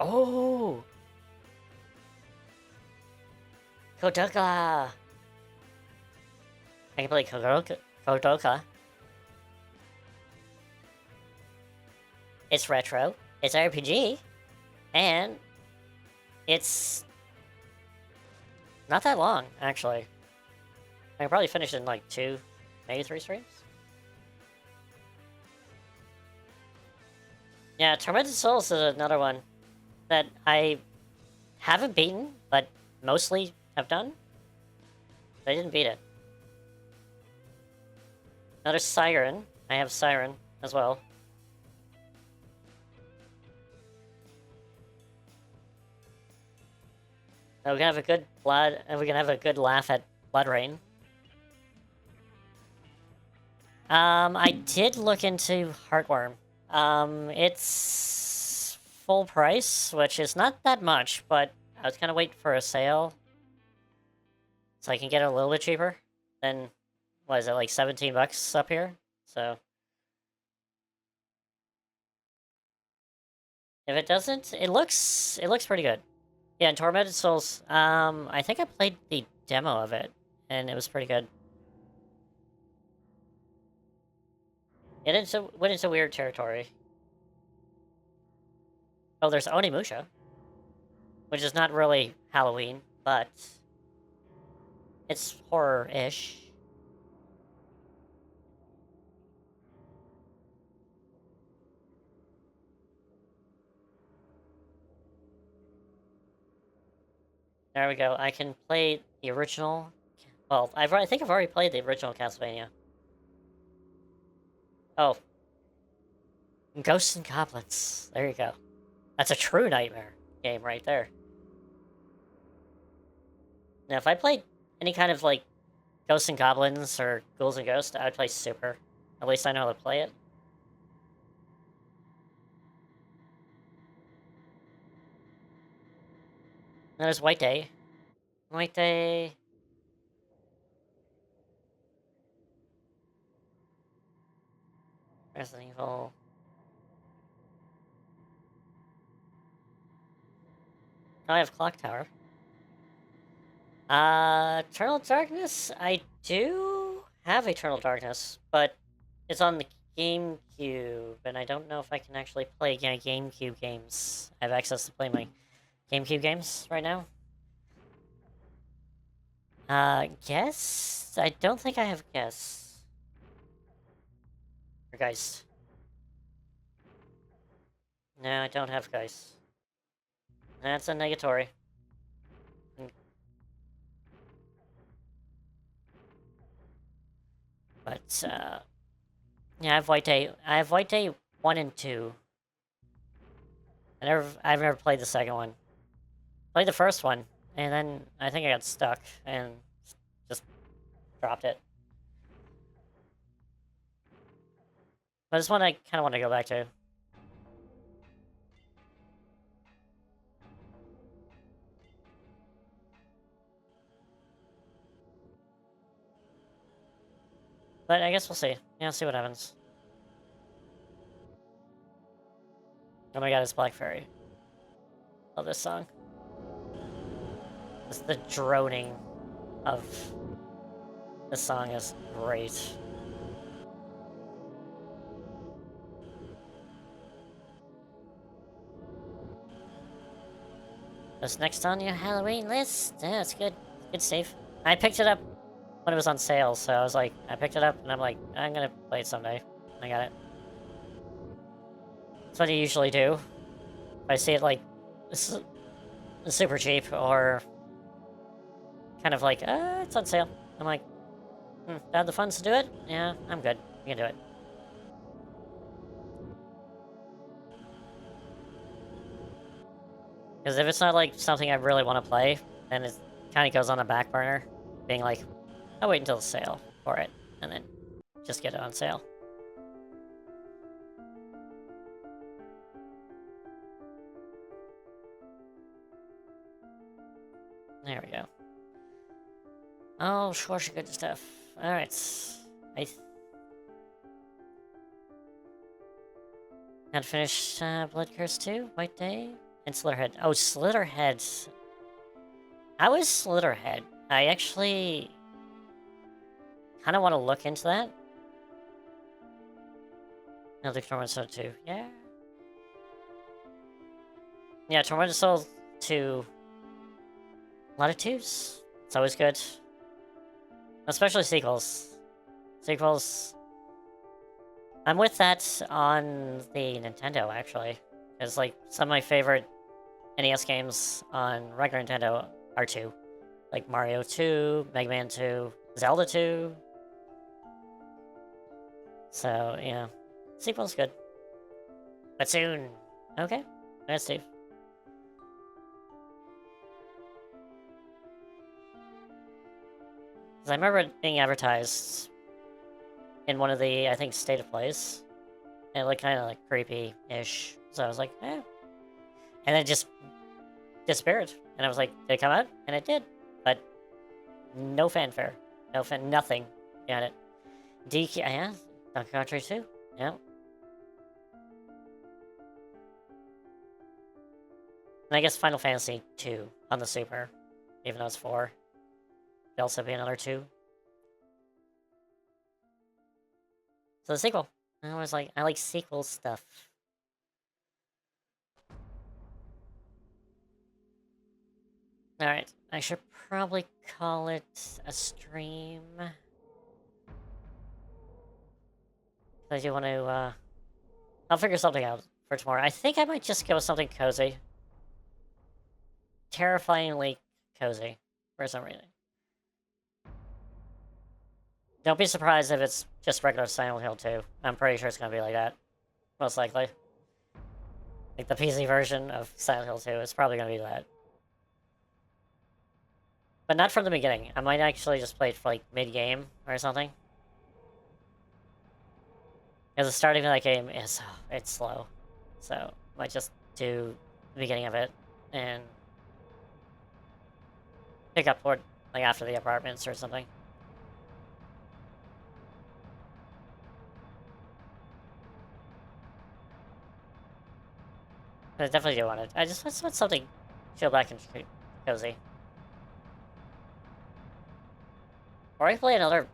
Oh! Kodoka! I can play Kodoka. It's retro, it's RPG, and it's not that long, actually. I can probably finish it in like 2, maybe 3 streams. Yeah, Tormented Souls is another one that I haven't beaten, but mostly have done. But I didn't beat it. Another Siren. I have Siren as well. We can have a good we can have a good laugh at Blood Rain. I did look into Heartworm. It's full price, which is not that much, but I was kind of waiting for a sale. So I can get it a little bit cheaper than, what is it, like 17 bucks up here? So if it doesn't, it looks pretty good. Yeah, and Tormented Souls, I think I played the demo of it, and it was pretty good. It went into weird territory. Oh, there's Onimusha, which is not really Halloween, but it's horror-ish. There we go. I can play the original. Well, I think I've already played the original Castlevania. Oh. Ghosts and Goblins. There you go. That's a true nightmare game right there. Now, if I played any kind of, like, Ghosts and Goblins or Ghouls and Ghosts, I would play Super. At least I know how to play it. And there's White Day. White Day... Resident Evil... Oh, I have Clock Tower. Eternal Darkness? I do have Eternal Darkness, but it's on the GameCube, and I don't know if I can actually play GameCube games. I have access to play my GameCube games right now. Guess? I don't think I have Guess. Or Geist. No, I don't have Geist. That's a negatory. But, yeah, I have White Day. I have White Day 1 and 2. I've never played the second one. Played the first one, and then I think I got stuck and just dropped it. But this one I kind of want to go back to. But I guess we'll see. Yeah, see what happens. Oh my god, it's Black Fairy. Love this song. Just the droning of this song is great. This next on your Halloween list. Yeah, it's good. Good save. I picked it up when it was on sale, so I was like, I picked it up and I'm like, I'm gonna play it someday. I got it. That's what I usually do. If I see it like super cheap or kind of like, it's on sale. I'm like, do I have the funds to do it? Yeah, I'm good. You can do it. Because if it's not like something I really want to play, then it kind of goes on the back burner, being like, I'll wait until the sale for it, and then just get it on sale. There we go. Oh, sure, good stuff. Alright. Had finished Blood Curse 2, White Day, and Slitherhead. Oh, Slitherhead. How is Slitherhead? I actually kind of want to look into that. Another Tormented Soul 2. Yeah. Yeah, Tormented Soul 2. A lot of 2s. It's always good. Especially sequels. Sequels. I'm with that on the Nintendo, actually. Because, like, some of my favorite NES games on regular Nintendo are 2. Like Mario 2, Mega Man 2, Zelda 2. So, yeah. Sequel's good. But soon. Okay. That's Steve. Because I remember it being advertised in one of the, I think, State of Plays. And it looked kind of like creepy-ish. So I was like, eh. And then it just disappeared. And I was like, did it come out? And it did. But no fanfare. Nothing behind it. DK, yeah. Donkey Kong Country 2. Yeah. And I guess Final Fantasy 2 on the Super. Even though it's 4. It'll also be another 2. So the sequel. I was like, I like sequel stuff. Alright, I should probably call it a stream. I do want to, I'll figure something out for tomorrow. I think I might just go with something cozy. Terrifyingly cozy, for some reason. Don't be surprised if it's just regular Silent Hill 2. I'm pretty sure it's gonna be like that. Most likely. Like, the PC version of Silent Hill 2 is probably gonna be that. But not from the beginning. I might actually just play it for, like, mid-game or something. Because the starting of that game is, it's slow. So, I might just do the beginning of it and pick up toward, like, after the apartments or something. But I definitely do want it. I just want something chill back and cozy. Or I could play another...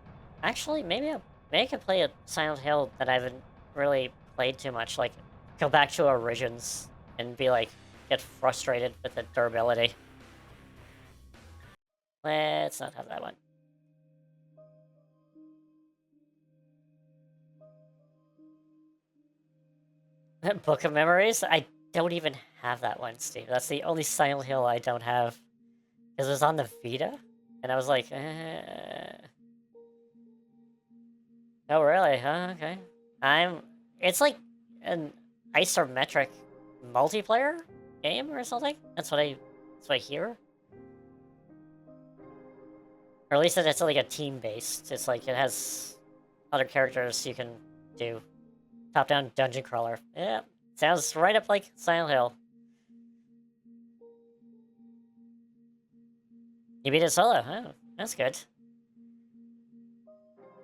Actually, maybe I could play a Silent Hill that I haven't really played too much. Like, go back to Origins and be like, get frustrated with the durability. Let's not have that one. Book of Memories? I don't even have that one, Steve. That's the only Silent Hill I don't have. Because it was on the Vita? And I was like, Oh, really? Huh? Okay. It's like an isometric multiplayer game or something? That's what I hear. Or at least it's like a team-based. It's like it has other characters you can do. Top-down dungeon crawler. Yeah, sounds right up like Silent Hill. You beat it solo? Oh, that's good.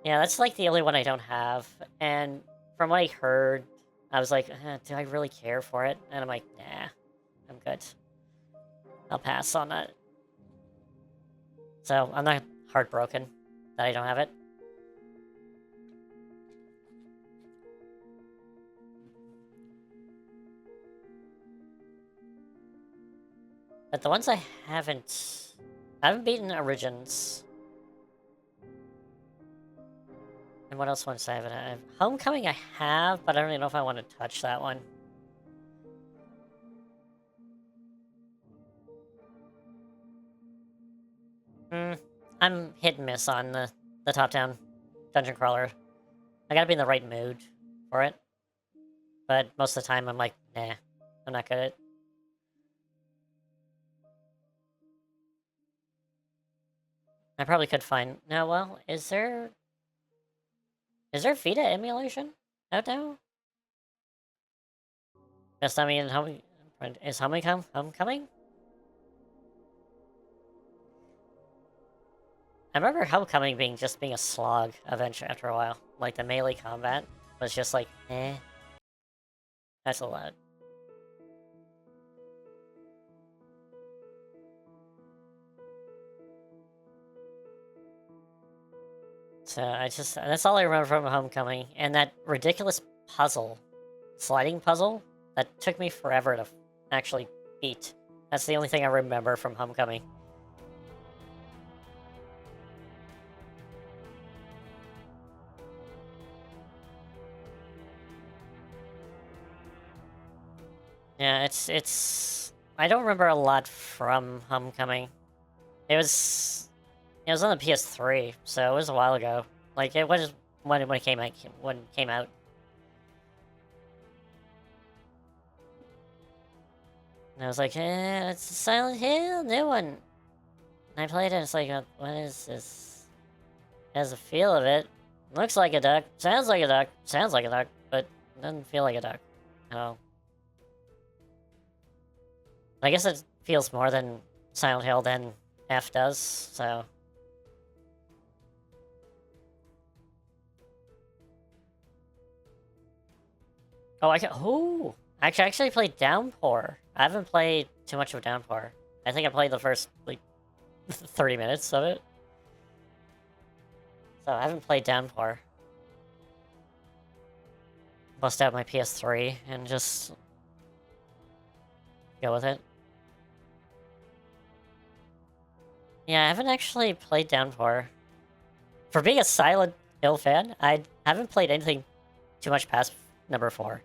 Yeah, that's like the only one I don't have. And from what I heard, I was like, do I really care for it? And I'm like, nah, I'm good. I'll pass on that. So I'm not heartbroken that I don't have it. But the ones I haven't beaten Origins. And what else ones I haven't had? Homecoming I have, but I don't even know if I want to touch that one. I'm hit and miss on the top-down dungeon crawler. I gotta be in the right mood for it. But most of the time I'm like, nah, I'm not good at it. I probably could find... No, well, is there Vita emulation out now? Yes, I mean, is Homecoming? I remember Homecoming being a slog eventually after a while. Like, the melee combat was just like, eh. That's a lot. So that's all I remember from Homecoming. And that ridiculous puzzle, sliding puzzle, that took me forever to actually beat. That's the only thing I remember from Homecoming. Yeah, I don't remember a lot from Homecoming. It was on the PS3, so it was a while ago. Like, it was when it came out. And I was like, it's a Silent Hill, new one. And I played it, and it's like, what is this? It has a feel of it. Looks like a duck, sounds like a duck, but doesn't feel like a duck. Oh. I guess it feels more than Silent Hill than F does, so... Oh, I actually played Downpour. I haven't played too much of Downpour. I think I played the first, like, 30 minutes of it. So I haven't played Downpour. Bust out my PS3 and just go with it. Yeah, I haven't actually played Downpour. For being a Silent Hill fan, I haven't played anything too much past number 4.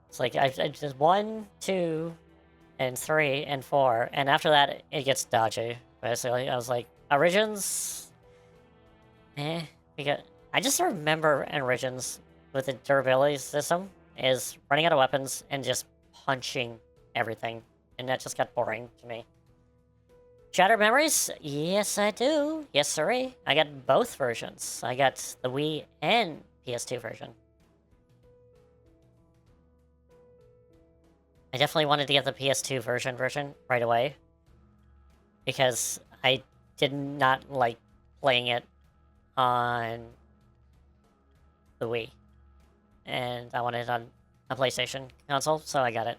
It's like, I just 1, 2, and 3, and 4, and after that, it gets dodgy, basically. I was like, Origins? Because I just remember Origins with the durability system is running out of weapons and just punching everything, and that just got boring to me. Shattered Memories? Yes, I do. Yes, sirree. I got both versions. I got the Wii and PS2 version. I definitely wanted to get the PS2 version right away. Because I did not like playing it on the Wii. And I wanted it on a PlayStation console, so I got it.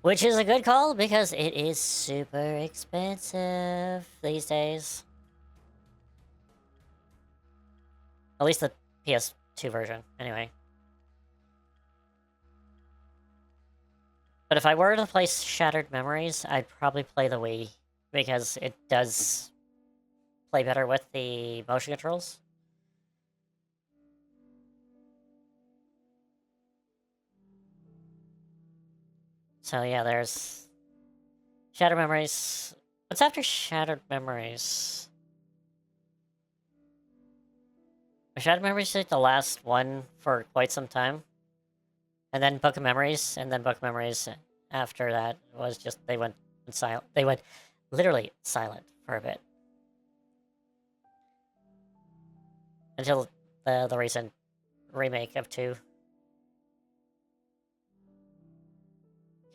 Which is a good call, because it is super expensive these days. At least the PS2 version, anyway. But if I were to play Shattered Memories, I'd probably play the Wii, because it does play better with the motion controls. So yeah, there's Shattered Memories. What's after Shattered Memories? Shattered Memories is the last one for quite some time. And then Book of Memories, and then Book of Memories after that was just, they went silent. They went literally silent for a bit. Until the recent remake of 2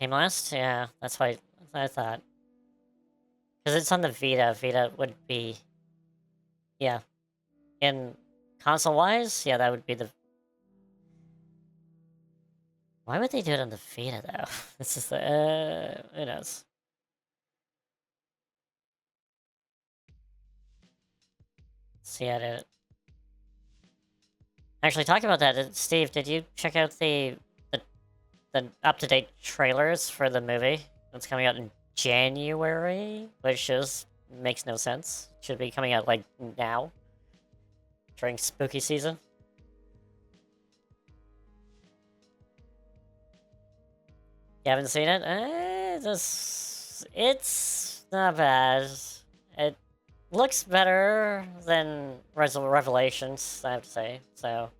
came last? Yeah, that's what I thought. Because it's on the Vita. Vita would be... Yeah. in console-wise, yeah, that would be the... Why would they do it on the Vita, though? This is the... who knows? See, I did it. Actually, talking about that, Steve, did you check out the up-to-date trailers for the movie that's coming out in January? Which just makes no sense. Should be coming out, like, now. During spooky season. You haven't seen it? It's not bad. It looks better than Revelations, I have to say, so...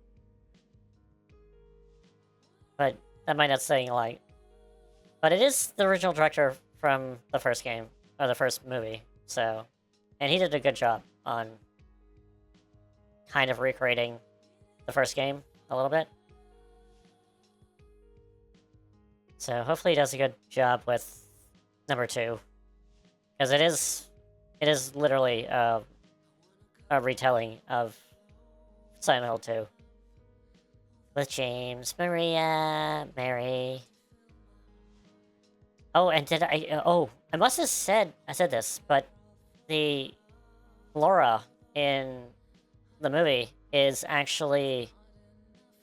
But that might not saying a lot. But it is the original director from the first game, or the first movie, so... And he did a good job on kind of recreating the first game a little bit. So hopefully he does a good job with number 2. Because it is literally a retelling of Silent Hill 2. With James, Maria, Mary. Oh, and did I... I must have said... I said this, but the Laura in the movie is actually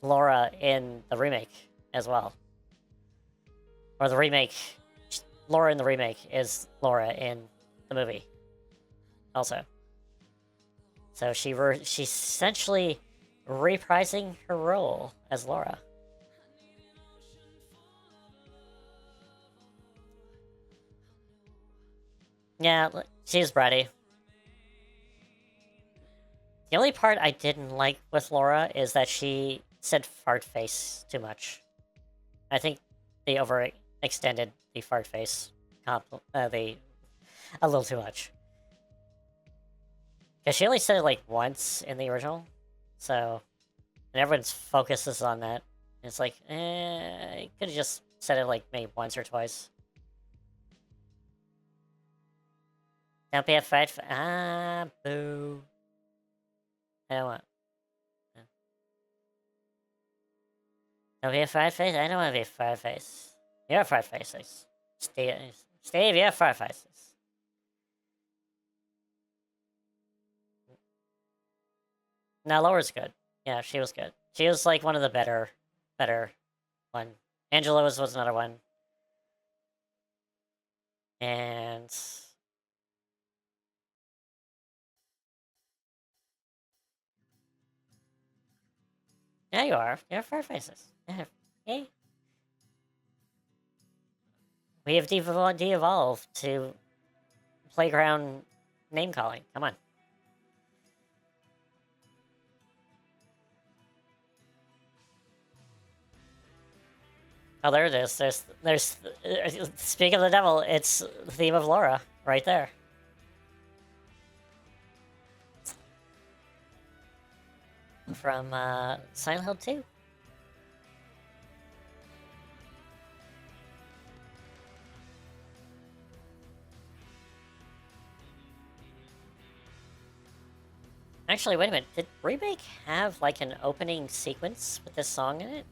Laura in the remake as well. Or the remake... Laura in the remake is Laura in the movie. Also. So she's essentially reprising her role as Laura. Yeah, she's bratty. The only part I didn't like with Laura is that she said fart face too much. I think they overextended the fart face a little too much. Because she only said it like once in the original, so... And everyone's focuses on that. And it's like, you could have just said it like maybe once or twice. Don't be a fight. Boo. I don't want. Don't be a fart face. I don't want to be a fart face. You're a fart face. Steve, you're a fart face. No, Laura's good. Yeah, she was good. She was like one of the better one. Angela was another one. And yeah, you are. You're fart faces. Yeah. Hey. We have de-evolved to playground name calling. Come on. Oh, there it is. There's. Speak of the devil, it's the theme of Laura right there. From Silent Hill 2. Actually, wait a minute. Did Remake have, like, an opening sequence with this song in it?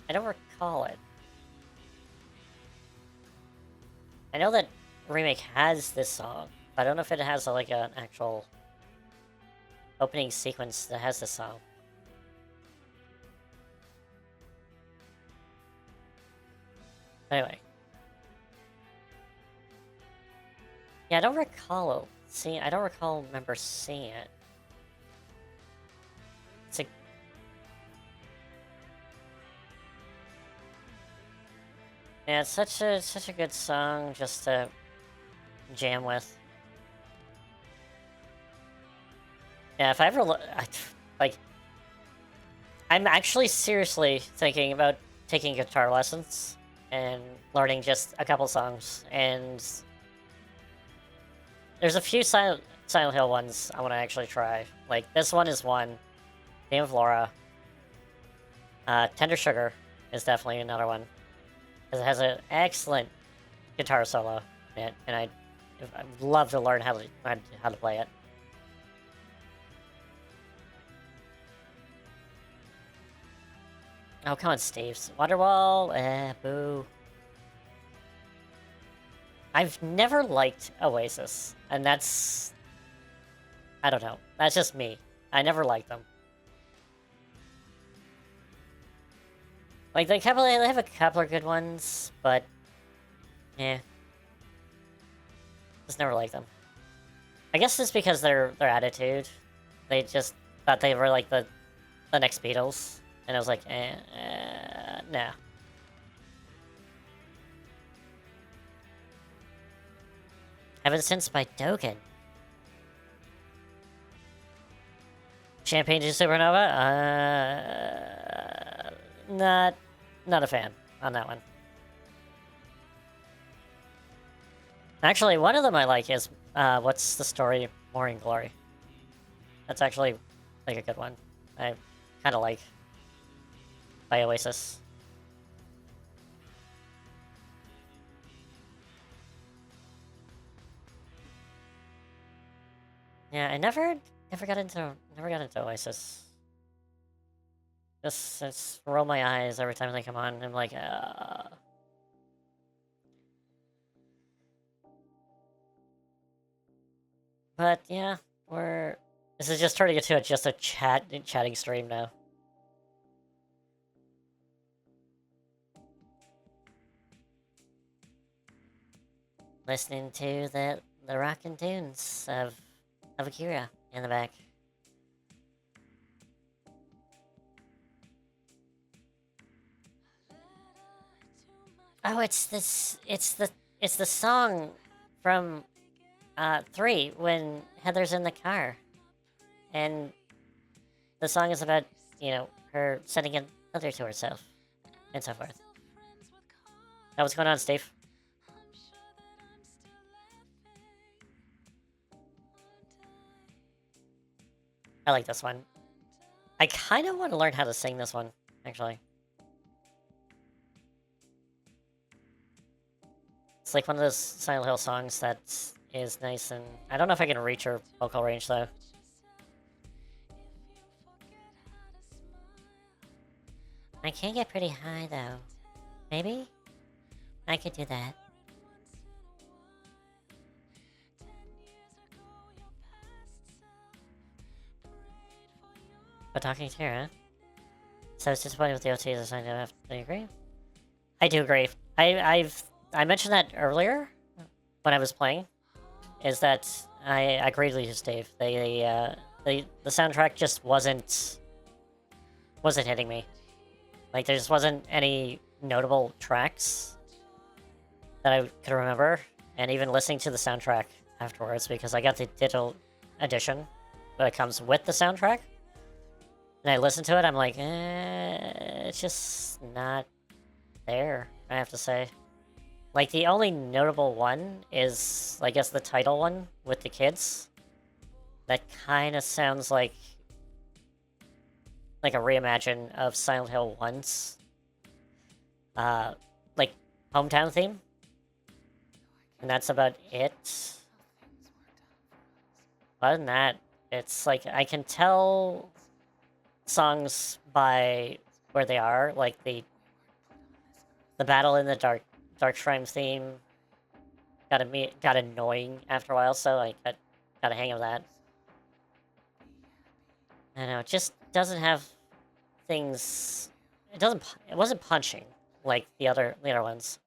I don't recall it. I know that Remake has this song, but I don't know if it has, like, an actual opening sequence that has this song. Anyway. Yeah, I don't recall remember seeing it. It's a... Yeah, it's such a good song just to jam with. Yeah, if I ever I'm actually seriously thinking about taking guitar lessons and learning just a couple songs, and there's a few Silent Hill ones I want to actually try. Like, this one is one. Name of Laura. Tender Sugar is definitely another one. Because it has an excellent guitar solo in it, and I'd love to learn how to play it. Oh, come on, Steve's. Waterwall? Boo. I've never liked Oasis, and that's... I don't know. That's just me. I never liked them. Like, they have a couple of good ones, but... yeah. Just never liked them. I guess it's because their attitude. They just thought they were like the next Beatles. And I was like, nah. Ever Since by Dogen. Champagne to Supernova? Not a fan on that one. Actually, one of them I like is, What's the Story, Morning Glory. That's actually, like, a good one. I kind of like by Oasis. Yeah, I never got into Oasis. Just roll my eyes every time they come on. I'm like, But yeah, this is just turning into just a chatting stream now. Listening to the rockin' tunes of Akira in the back. Oh, it's the song from 3 when Heather's in the car. And the song is about, you know, her sending another to herself and so forth. Oh, what's going on, Steve? I like this one. I kind of want to learn how to sing this one, actually. It's like one of those Silent Hill songs that is nice, and I don't know if I can reach her vocal range, though. I can get pretty high, though. Maybe? I could do that. But talking to her, huh? So it's disappointing with the OTs assigned to F. Do you agree? I do agree. I mentioned that earlier when I was playing. Is that I agreed with you, Steve. The soundtrack just wasn't hitting me. Like, there just wasn't any notable tracks that I could remember, and even listening to the soundtrack afterwards, because I got the digital edition that comes with the soundtrack, and I listened to it, I'm like, it's just not there, I have to say. Like, the only notable one is, I guess, the title one with the kids. That kind of sounds like a reimagine of Silent Hill 1's, like, hometown theme. And that's about it. Other than that, it's like, I can tell songs by where they are, like the Battle in the Dark Shrine theme got annoying after a while, so I got a hang of that. I don't know, it just doesn't have things. It wasn't punching like the other ones.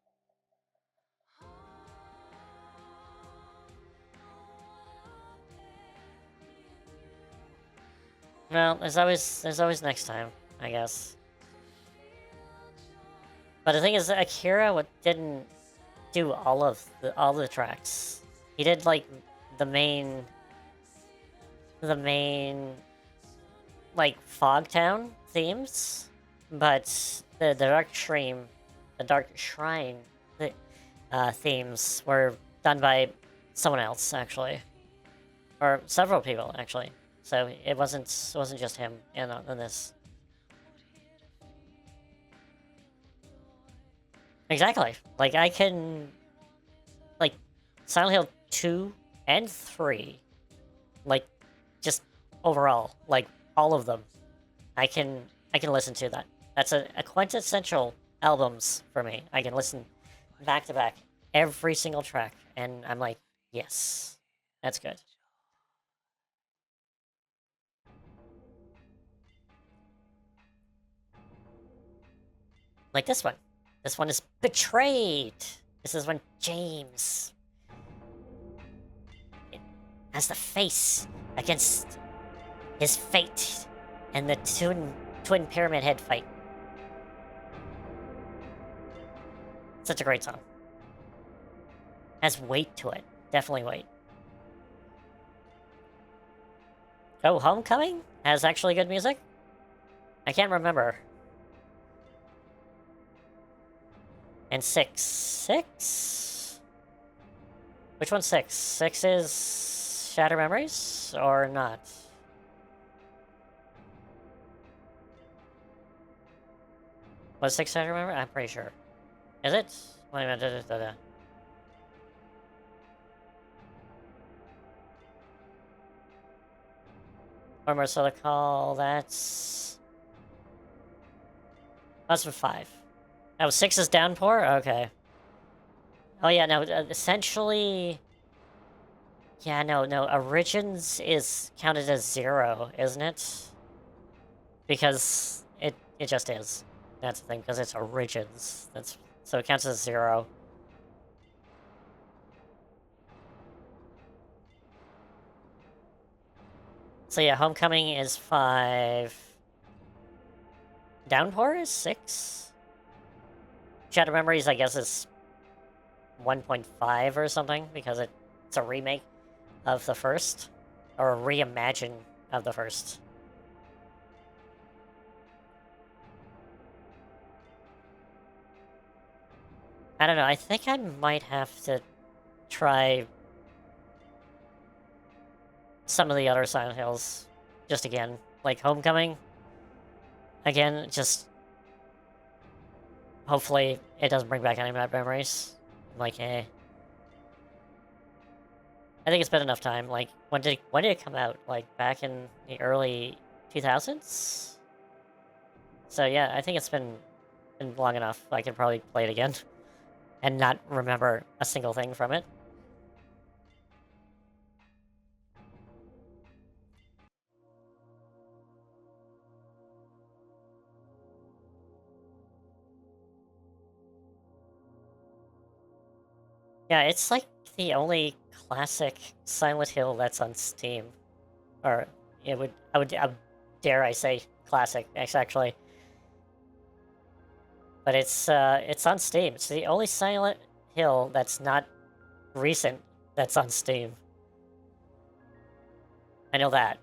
Well, there's always next time, I guess. But the thing is, Akira didn't do all of the tracks. He did like the main like Fogtown themes, but the Dark Shrine themes were done by someone else, actually, or several people, actually. So it wasn't just him in this. Exactly. Like, I can, like, Silent Hill 2 and 3, like, just overall, like, all of them, I can listen to that. That's a quintessential albums for me. I can listen back to back every single track, and I'm like, yes, that's good. Like this one. This one is Betrayed. This is when James has the face against his fate and the twin pyramid head fight. Such a great song. Has weight to it. Definitely weight. Oh, Homecoming has actually good music? I can't remember. And 6. 6? Which one's 6? 6 is Shattered Memories? Or not? Was 6 Shattered Memories? I'm pretty sure. Is it? Wait a minute. Or Marcella Call, that's... That's for 5. Oh, 6 is Downpour? Okay. Oh yeah, no, essentially... Yeah, no, Origins is counted as 0, isn't it? Because it just is. That's the thing, because it's Origins. So it counts as 0. So yeah, Homecoming is 5. Downpour is 6. Shattered Memories, I guess, is 1.5 or something, because it's a remake of the first. Or a reimagine of the first. I don't know, I think I might have to try some of the other Silent Hills just again. Like Homecoming. Again, just... Hopefully it doesn't bring back any bad memories. Like, I think it's been enough time. Like, when did it come out? Like, back in the early 2000s? So yeah, I think it's been long enough. I can probably play it again. And not remember a single thing from it. Yeah, it's like the only classic Silent Hill that's on Steam. Or, I would dare I say classic, actually. But it's on Steam. It's the only Silent Hill that's not recent that's on Steam. I know that.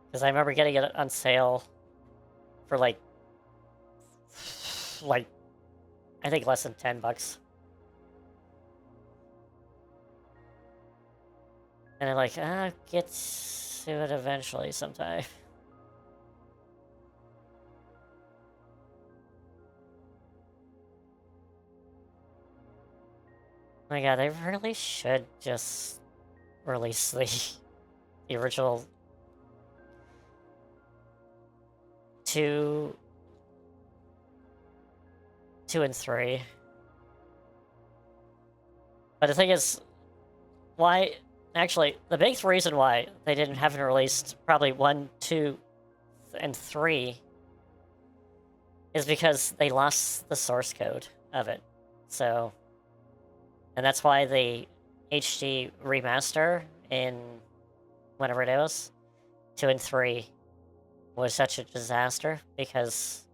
Because I remember getting it on sale for like, I think less than $10. And I'm like, I'll get to it eventually sometime. Oh my god, they really should just release the original 2 and 3. But the thing is, why... Actually, the big reason why they didn't have it released probably 1, 2, and 3 is because they lost the source code of it. So... And that's why the HD remaster in whenever it was, 2 and 3, was such a disaster because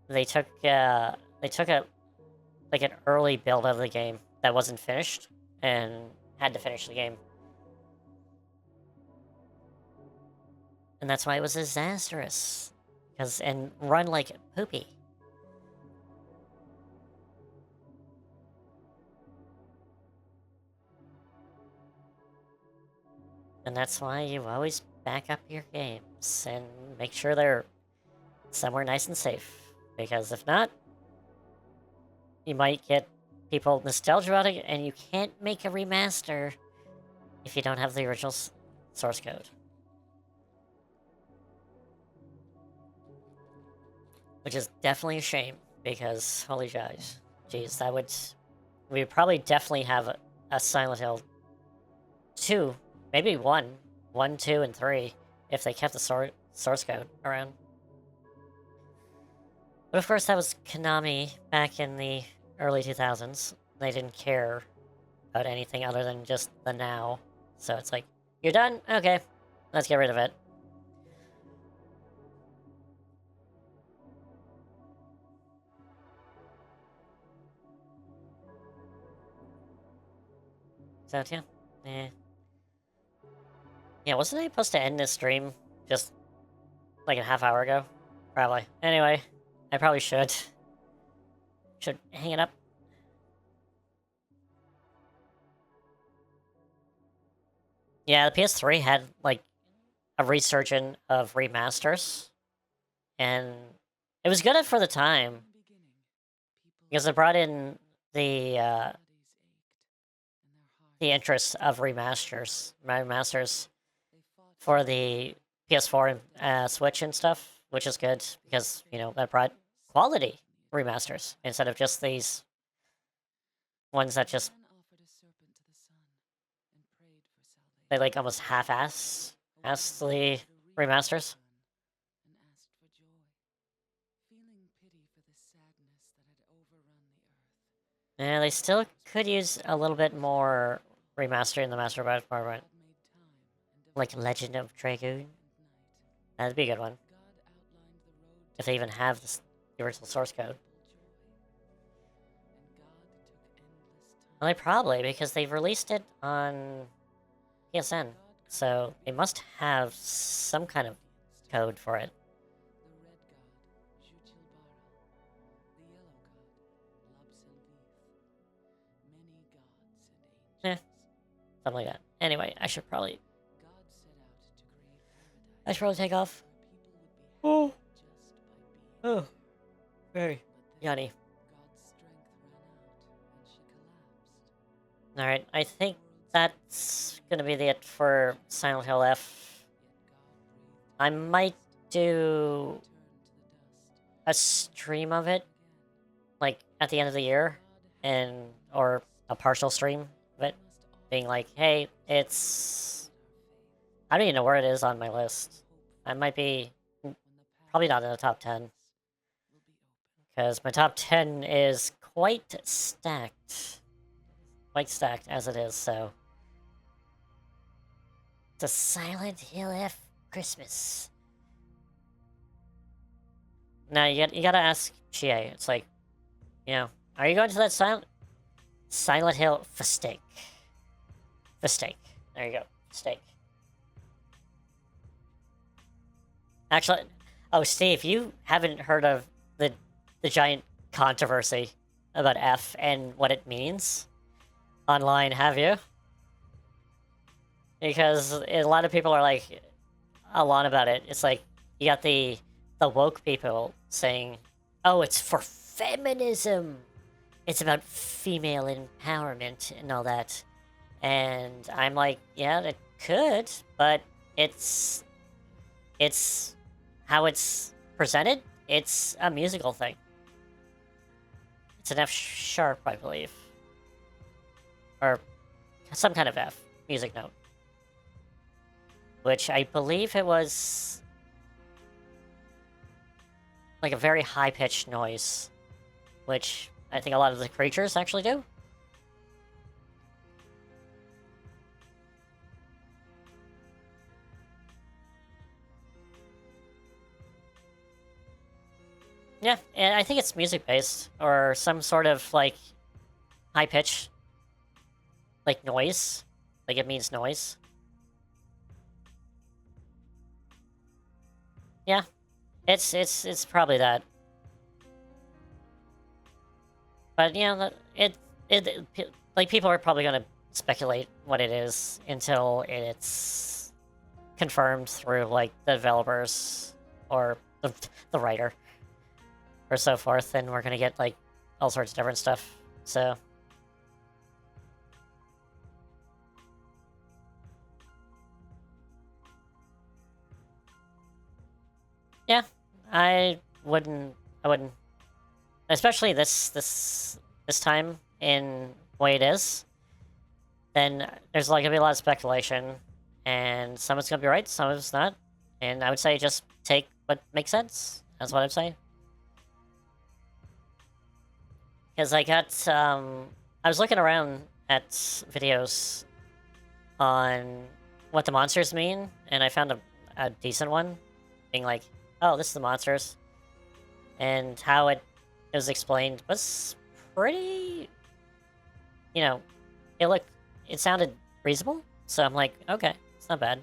they took an early build of the game that wasn't finished and had to finish the game. And that's why it was disastrous. And run like poopy. And that's why you always back up your games and make sure they're somewhere nice and safe. Because if not, you might get people nostalgia about it, and you can't make a remaster if you don't have the original source code. which is definitely a shame because holy guys, jeez, that would we'd probably definitely have a Silent Hill 2, maybe 1, 2, and 3 if they kept the source code around. But of course, that was Konami back in the early 2000s. They didn't care about anything other than just the now. So it's like, you're done? Okay, let's get rid of it. So, yeah. Eh. Yeah, wasn't I supposed to end this stream just like a half hour ago? Probably. Anyway, I probably should. Should hang it up. Yeah, the PS3 had, like, a resurgence of remasters. And it was good for the time. Because it brought in the interest of remasters for the PS4 and Switch and stuff, which is good because, you know, that brought quality remasters instead of just these ones that just they like almost half-ass the remasters. Yeah, they still could use a little bit more remastering the Master Department. Like Legend of Dragoon. That'd be a good one. If they even have the original source code. Well, they probably, because they've released it on PSN. So they must have some kind of code for it. Eh, something like that. Anyway, I should probably take off. Oh. Oh. Very yawny. Alright, I think that's gonna be it for Silent Hill F. I might do a stream of it, like, at the end of the year, or a partial stream of it, being like, hey, it's... I don't even know where it is on my list. I might be... probably not in the top 10. Because my top 10 is quite stacked. Quite stacked as it is, so... It's a Silent Hill F Christmas. Now, you gotta ask Chie. It's like, you know, are you going to that Silent Hill for steak? For steak. There you go. Steak. Actually, oh, Steve, you haven't heard of the giant controversy about F and what it means online, have you? Because a lot of people are like, a lot about it. It's like, you got the woke people saying, oh, it's for feminism. It's about female empowerment and all that. And I'm like, yeah, it could, but it's how it's presented. It's a musical thing. It's an F sharp, I believe. Or some kind of F music note. Which I believe it was like a very high-pitched noise. Which I think a lot of the creatures actually do. Yeah, and I think it's music-based, or some sort of, like, high-pitch, like, noise. Like, it means noise. Yeah, it's probably that. But, you know, like, people are probably gonna speculate what it is until it's confirmed through, like, the developers, or the writer. Or so forth, and we're gonna get, like, all sorts of different stuff, so... Yeah, I wouldn't I wouldn't, especially this time in the way it is. Then there's like gonna be a lot of speculation, and some of it's gonna be right, some of it's not. And I would say just take what makes sense. That's what I'd say. Because I got, I was looking around at videos on what the monsters mean, and I found a decent one, being like, oh, this is the monsters. And how it was explained was pretty, you know, it sounded reasonable. So I'm like, okay, it's not bad.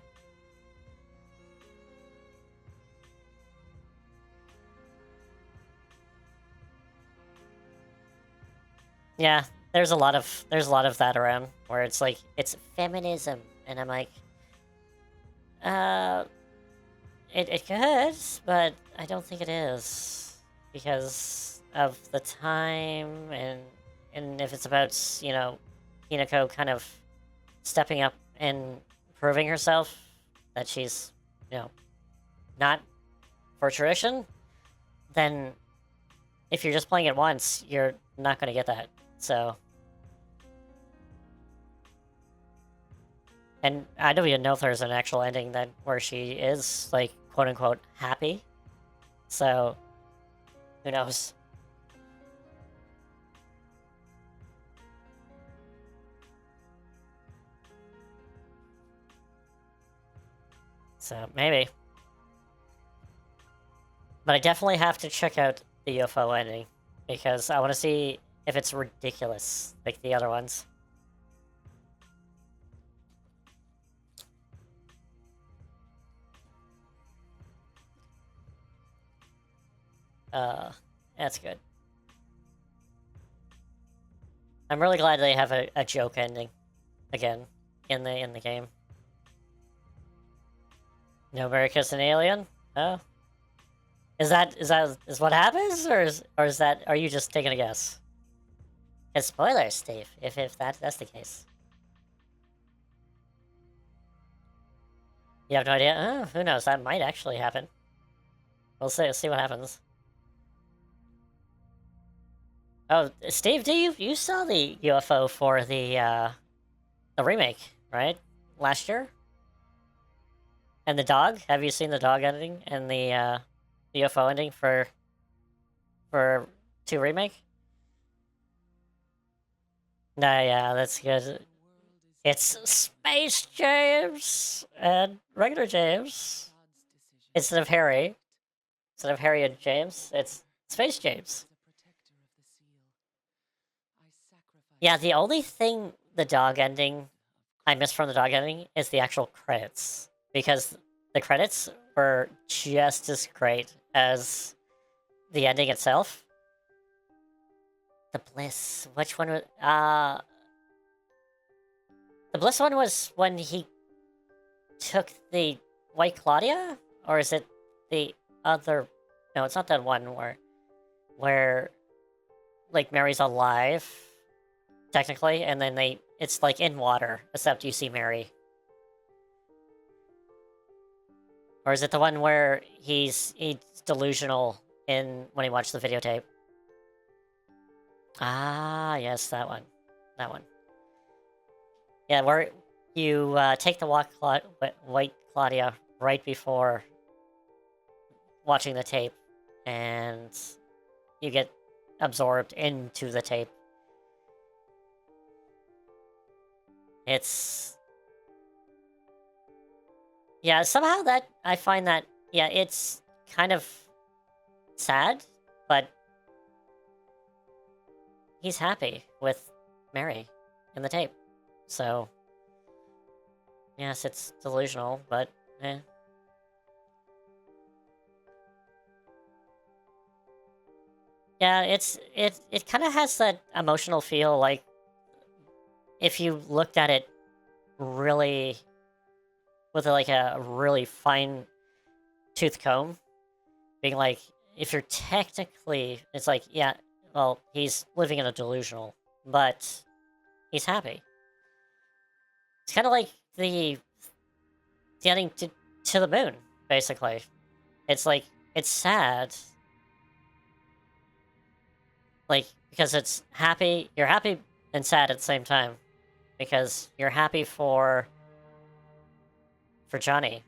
Yeah, there's a lot of that around where it's like it's feminism, and I'm like, it could, but I don't think it is because of the time and if it's about Hinako kind of stepping up and proving herself that she's not for tradition, then if you're just playing it once, you're not going to get that. So, and I don't even know if there's an actual ending where she is like quote unquote happy. So, who knows? So maybe, but I definitely have to check out the UFO ending because I want to see if it's ridiculous like the other ones. That's good. I'm really glad they have a joke ending again in the game. No America's an alien? Oh. Is what happens, or is that, are you just taking a guess? It's spoilers, Steve, if that's the case. You have no idea? Oh, who knows? That might actually happen. We'll see what happens. Oh, Steve, you saw the UFO for the remake, right? Last year? And the dog? Have you seen the dog ending and the UFO ending for 2 remake? Nah, yeah, that's good. It's Space James and regular James. Instead of Harry and James, it's Space James. Yeah, the only thing the dog ending I missed from the dog ending is the actual credits. Because the credits were just as great as the ending itself. The Bliss, which one was... the Bliss one was when he took the White Claudia? Or is it the other... No, it's not that one where like, Mary's alive, technically, and then it's, like, in water, except you see Mary. Or is it the one where he's delusional when he watched the videotape? Ah, yes, that one. That one. Yeah, where you take the White Claudia right before watching the tape, and you get absorbed into the tape. It's... Yeah, somehow I find that, yeah, it's kind of sad, but he's happy with Mary in the tape. So, yes, it's delusional, but, eh. Yeah, it kind of has that emotional feel, like, if you looked at it really... with, like, a really fine tooth comb, being like, if you're technically... It's like, yeah, well, he's living in a delusional, but he's happy. It's kind of like the getting to the moon, basically. It's like, it's sad, like, because it's happy, you're happy and sad at the same time. Because you're happy for Johnny,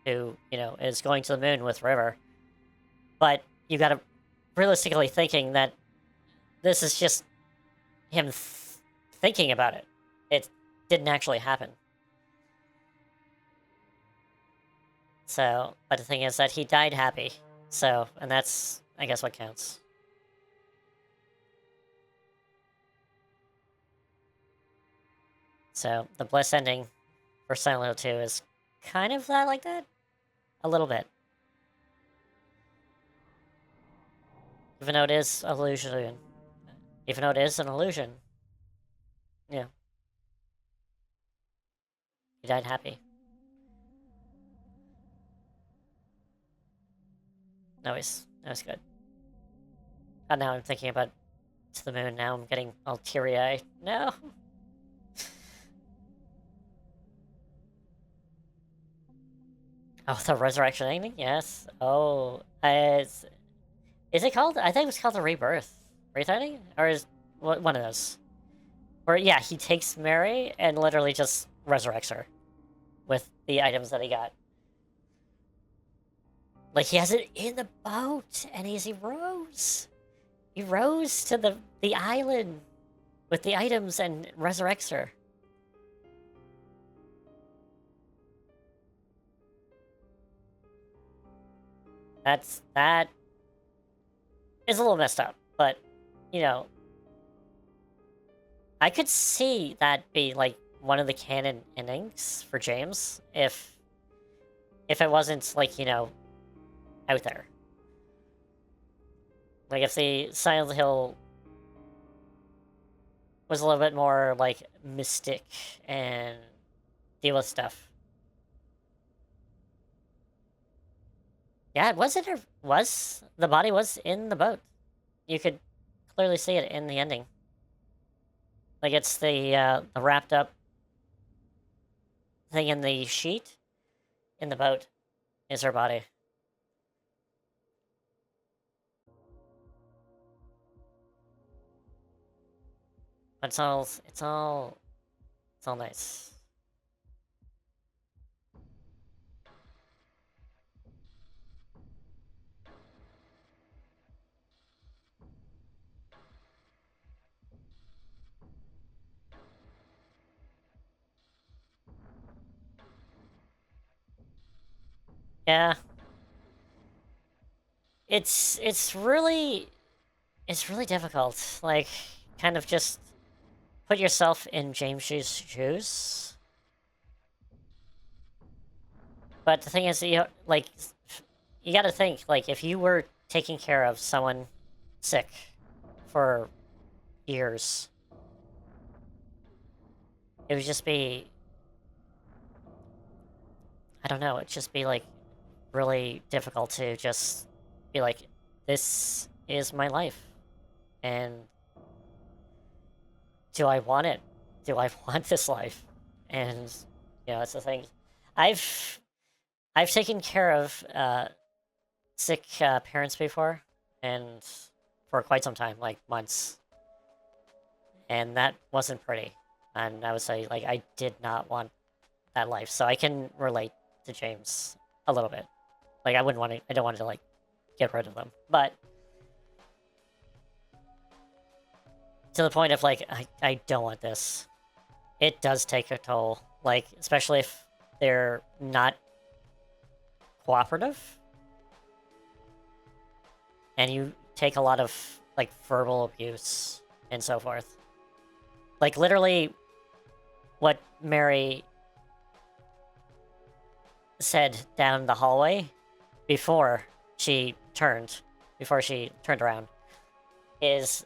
who, you know, is going to the moon with River. But you gotta realistically thinking that this is just him thinking about it. It didn't actually happen. So, but the thing is that he died happy. So, and that's, I guess, what counts. So, the Bliss ending for Silent Hill 2 is kind of that like that? A little bit. Even though it is an illusion. Even though it is an illusion. Yeah. He died happy. That was good. Oh, now I'm thinking about To the Moon. Now I'm getting all teary-eyed. No! Oh, the resurrection ending? Yes. Oh, is it called? I think it was called the Rebirth. Rebirth ending? Or is one of those? Where, yeah, he takes Mary and literally just resurrects her with the items that he got. Like, he has it in the boat, and he rows. He rows to the island with the items and resurrects her. That is a little messed up, but, you know, I could see that be, like, one of the canon endings for James, if it wasn't, like, you know, out there. Like, if the Silent Hill was a little bit more, like, mystic and deal with stuff. Yeah, it was the body was in the boat. You could clearly see it in the ending. Like, it's the wrapped up thing in the sheet in the boat is her body. But it's all nice. Yeah. It's really difficult. Like, kind of just put yourself in James's shoes. But the thing is, you gotta think, like, if you were taking care of someone sick for years, it would just be, I don't know, it'd just be, like, really difficult to just be like, this is my life, and do I want it? Do I want this life? And, you know, that's the thing. I've taken care of sick parents before, and for quite some time, like months, and that wasn't pretty. And I would say, like, I did not want that life, so I can relate to James a little bit. Like, I don't want to, like, get rid of them, but to the point of, like, I don't want this. It does take a toll, like, especially if they're not cooperative, and you take a lot of, like, verbal abuse and so forth. Like, literally, what Mary said down the hallway before she turned around is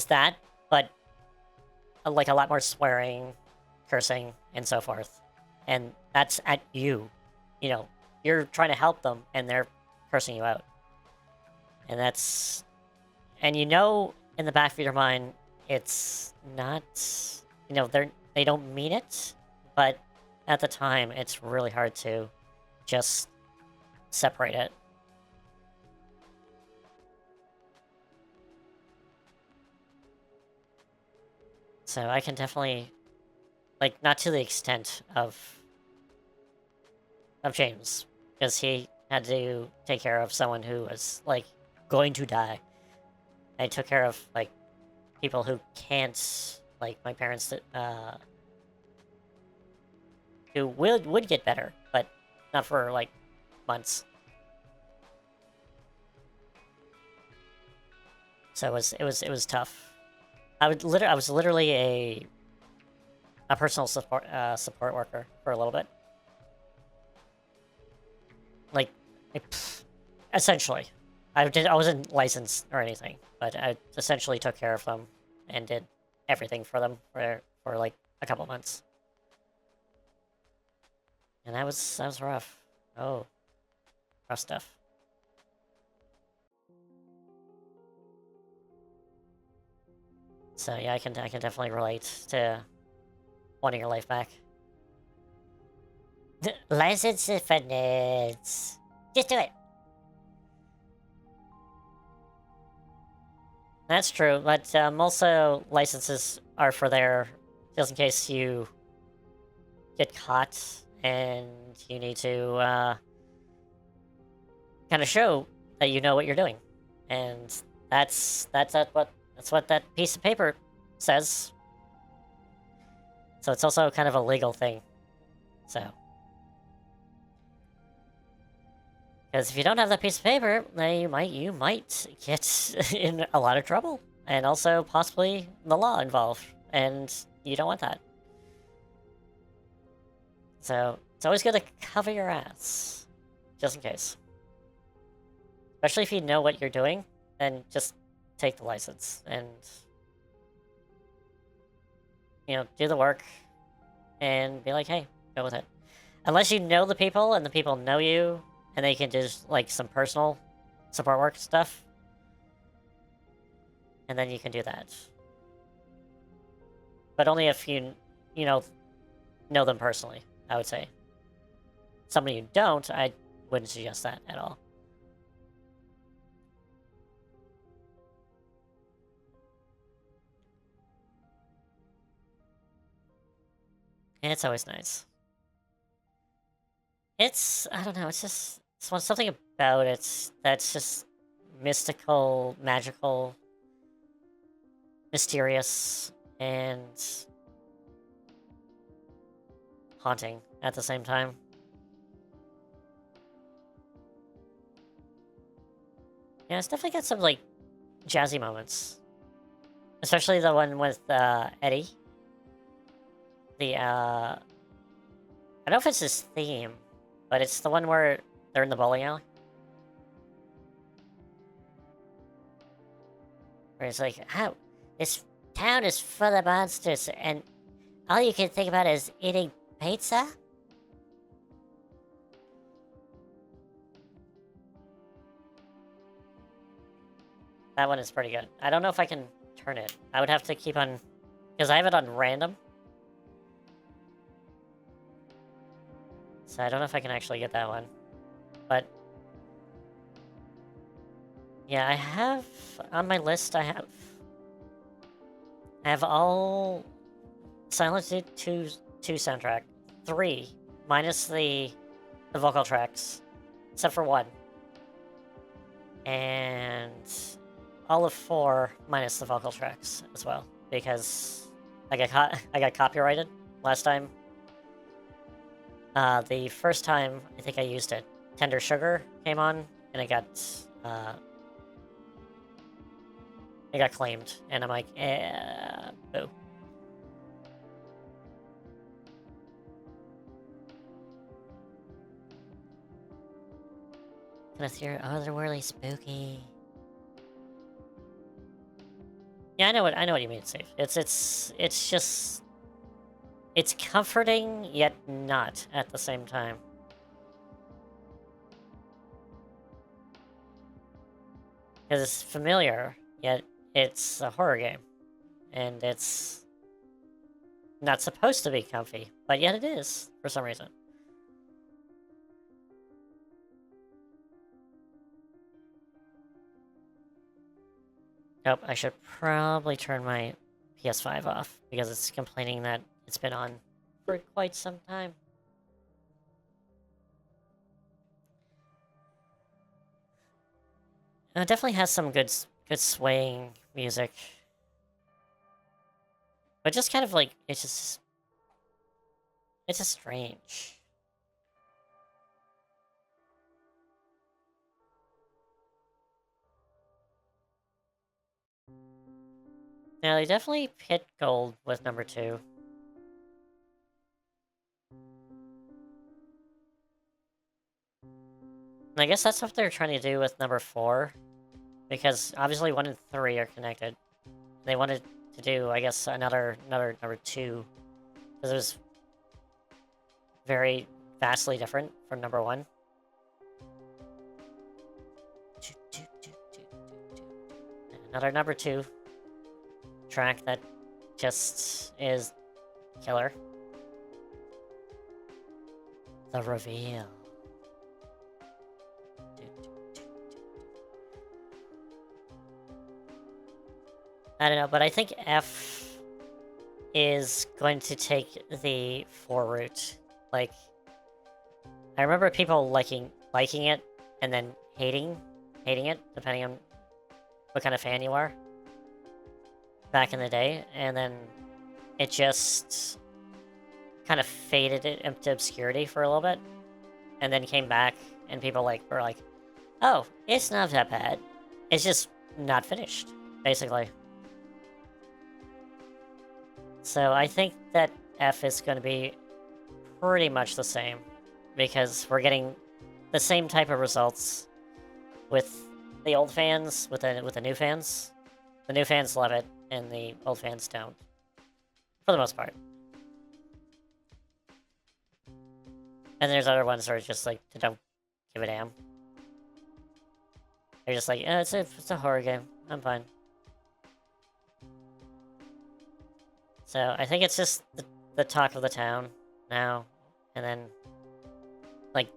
that, but like a lot more swearing, cursing, and so forth. And that's at you. You know, you're trying to help them, and they're cursing you out. And that's... And you know, in the back of your mind, it's not... You know, they don't mean it, but at the time, it's really hard to just separate it. So I can definitely, like, not to the extent of James, because he had to take care of someone who was, like, going to die. I took care of, like, people who can't, like, my parents, who would get better, but not for, like, months. So it was tough. I was literally a personal support worker for a little bit. Like, essentially. I wasn't licensed or anything, but I essentially took care of them and did everything for them for like a couple months. And that was rough. Oh, rough stuff. So yeah, I can definitely relate to wanting your life back. License for nerds. Just do it. That's true, but also licenses are for there just in case you get caught and you need to kind of show that you know what you're doing, and that's what that piece of paper says. So it's also kind of a legal thing. So, because if you don't have that piece of paper, then you might get in a lot of trouble, and also possibly the law involved, and you don't want that. So it's always good to cover your ass, just in case. Especially if you know what you're doing, then just take the license and, you know, do the work and be like, hey, go with it. Unless you know the people and the people know you and they can do like some personal support work stuff, and then you can do that. But only if you know them personally, I would say. Somebody you don't, I wouldn't suggest that at all. And it's always nice. I don't know, it's something about it that's just mystical, magical, mysterious, and haunting at the same time. Yeah, it's definitely got some, like, jazzy moments. Especially the one with, Eddie. I don't know if it's his theme, but it's the one where they're in the bowling alley. Where it's like, oh, this town is full of monsters, and all you can think about is eating pizza? That one is pretty good. I don't know if I can turn it. I would have to keep on... Because I have it on random. So I don't know if I can actually get that one. But... yeah, I have... On my list, I have all... Silent Hill 2 soundtrack. 3. Minus the vocal tracks. Except for 1. And... all of 4 minus the vocal tracks as well, because I got copyrighted last time. The first time I think I used it, Tender Sugar came on, and it got claimed, and I'm like, boo. With your otherworldly spooky. Yeah, I know what you mean, Steve. It's just... it's comforting, yet not at the same time. Because it's familiar, yet it's a horror game. And it's... not supposed to be comfy, but yet it is, for some reason. Nope, I should probably turn my PS5 off because it's complaining that it's been on for quite some time. And it definitely has some good swaying music. But just kind of like, it's just strange. Yeah, they definitely hit gold with number 2. And I guess that's what they're trying to do with number 4. Because obviously 1 and 3 are connected. They wanted to do, I guess, another number 2. Because it was very vastly different from number 1. Another number 2 track that just is killer. The reveal. I don't know, but I think F is going to take the 4 route. Like, I remember people liking it and then hating it, depending on what kind of fan you are, back in the day, and then it just kind of faded it into obscurity for a little bit, and then came back, and people were like, oh, it's not that bad. It's just not finished, basically. So I think that F is going to be pretty much the same, because we're getting the same type of results with the old fans, with the new fans. The new fans love it, and the old fans don't, for the most part. And there's other ones that are just like, they don't give a damn. They're just like, it's a horror game. I'm fine. So I think it's just the talk of the town now, and then, like,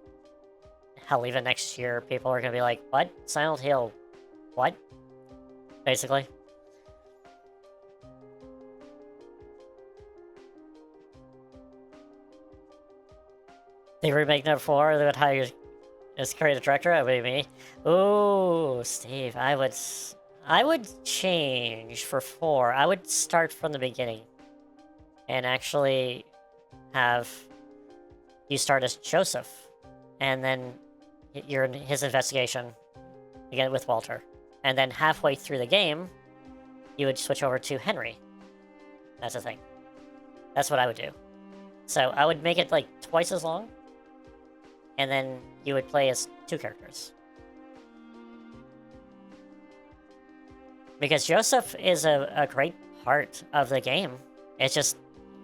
hell, even next year, people are gonna be like, what? Silent Hill? What? Basically. They remake number 4, they would hire as creative director, that would be me. Ooh, Steve, I would change for 4. I would start from the beginning. And actually have you start as Joseph, and then you're in his investigation again with Walter, and then halfway through the game you would switch over to Henry. That's the thing. That's what I would do. So I would make it like twice as long, and then you would play as 2 characters, because Joseph is a great part of the game. It's just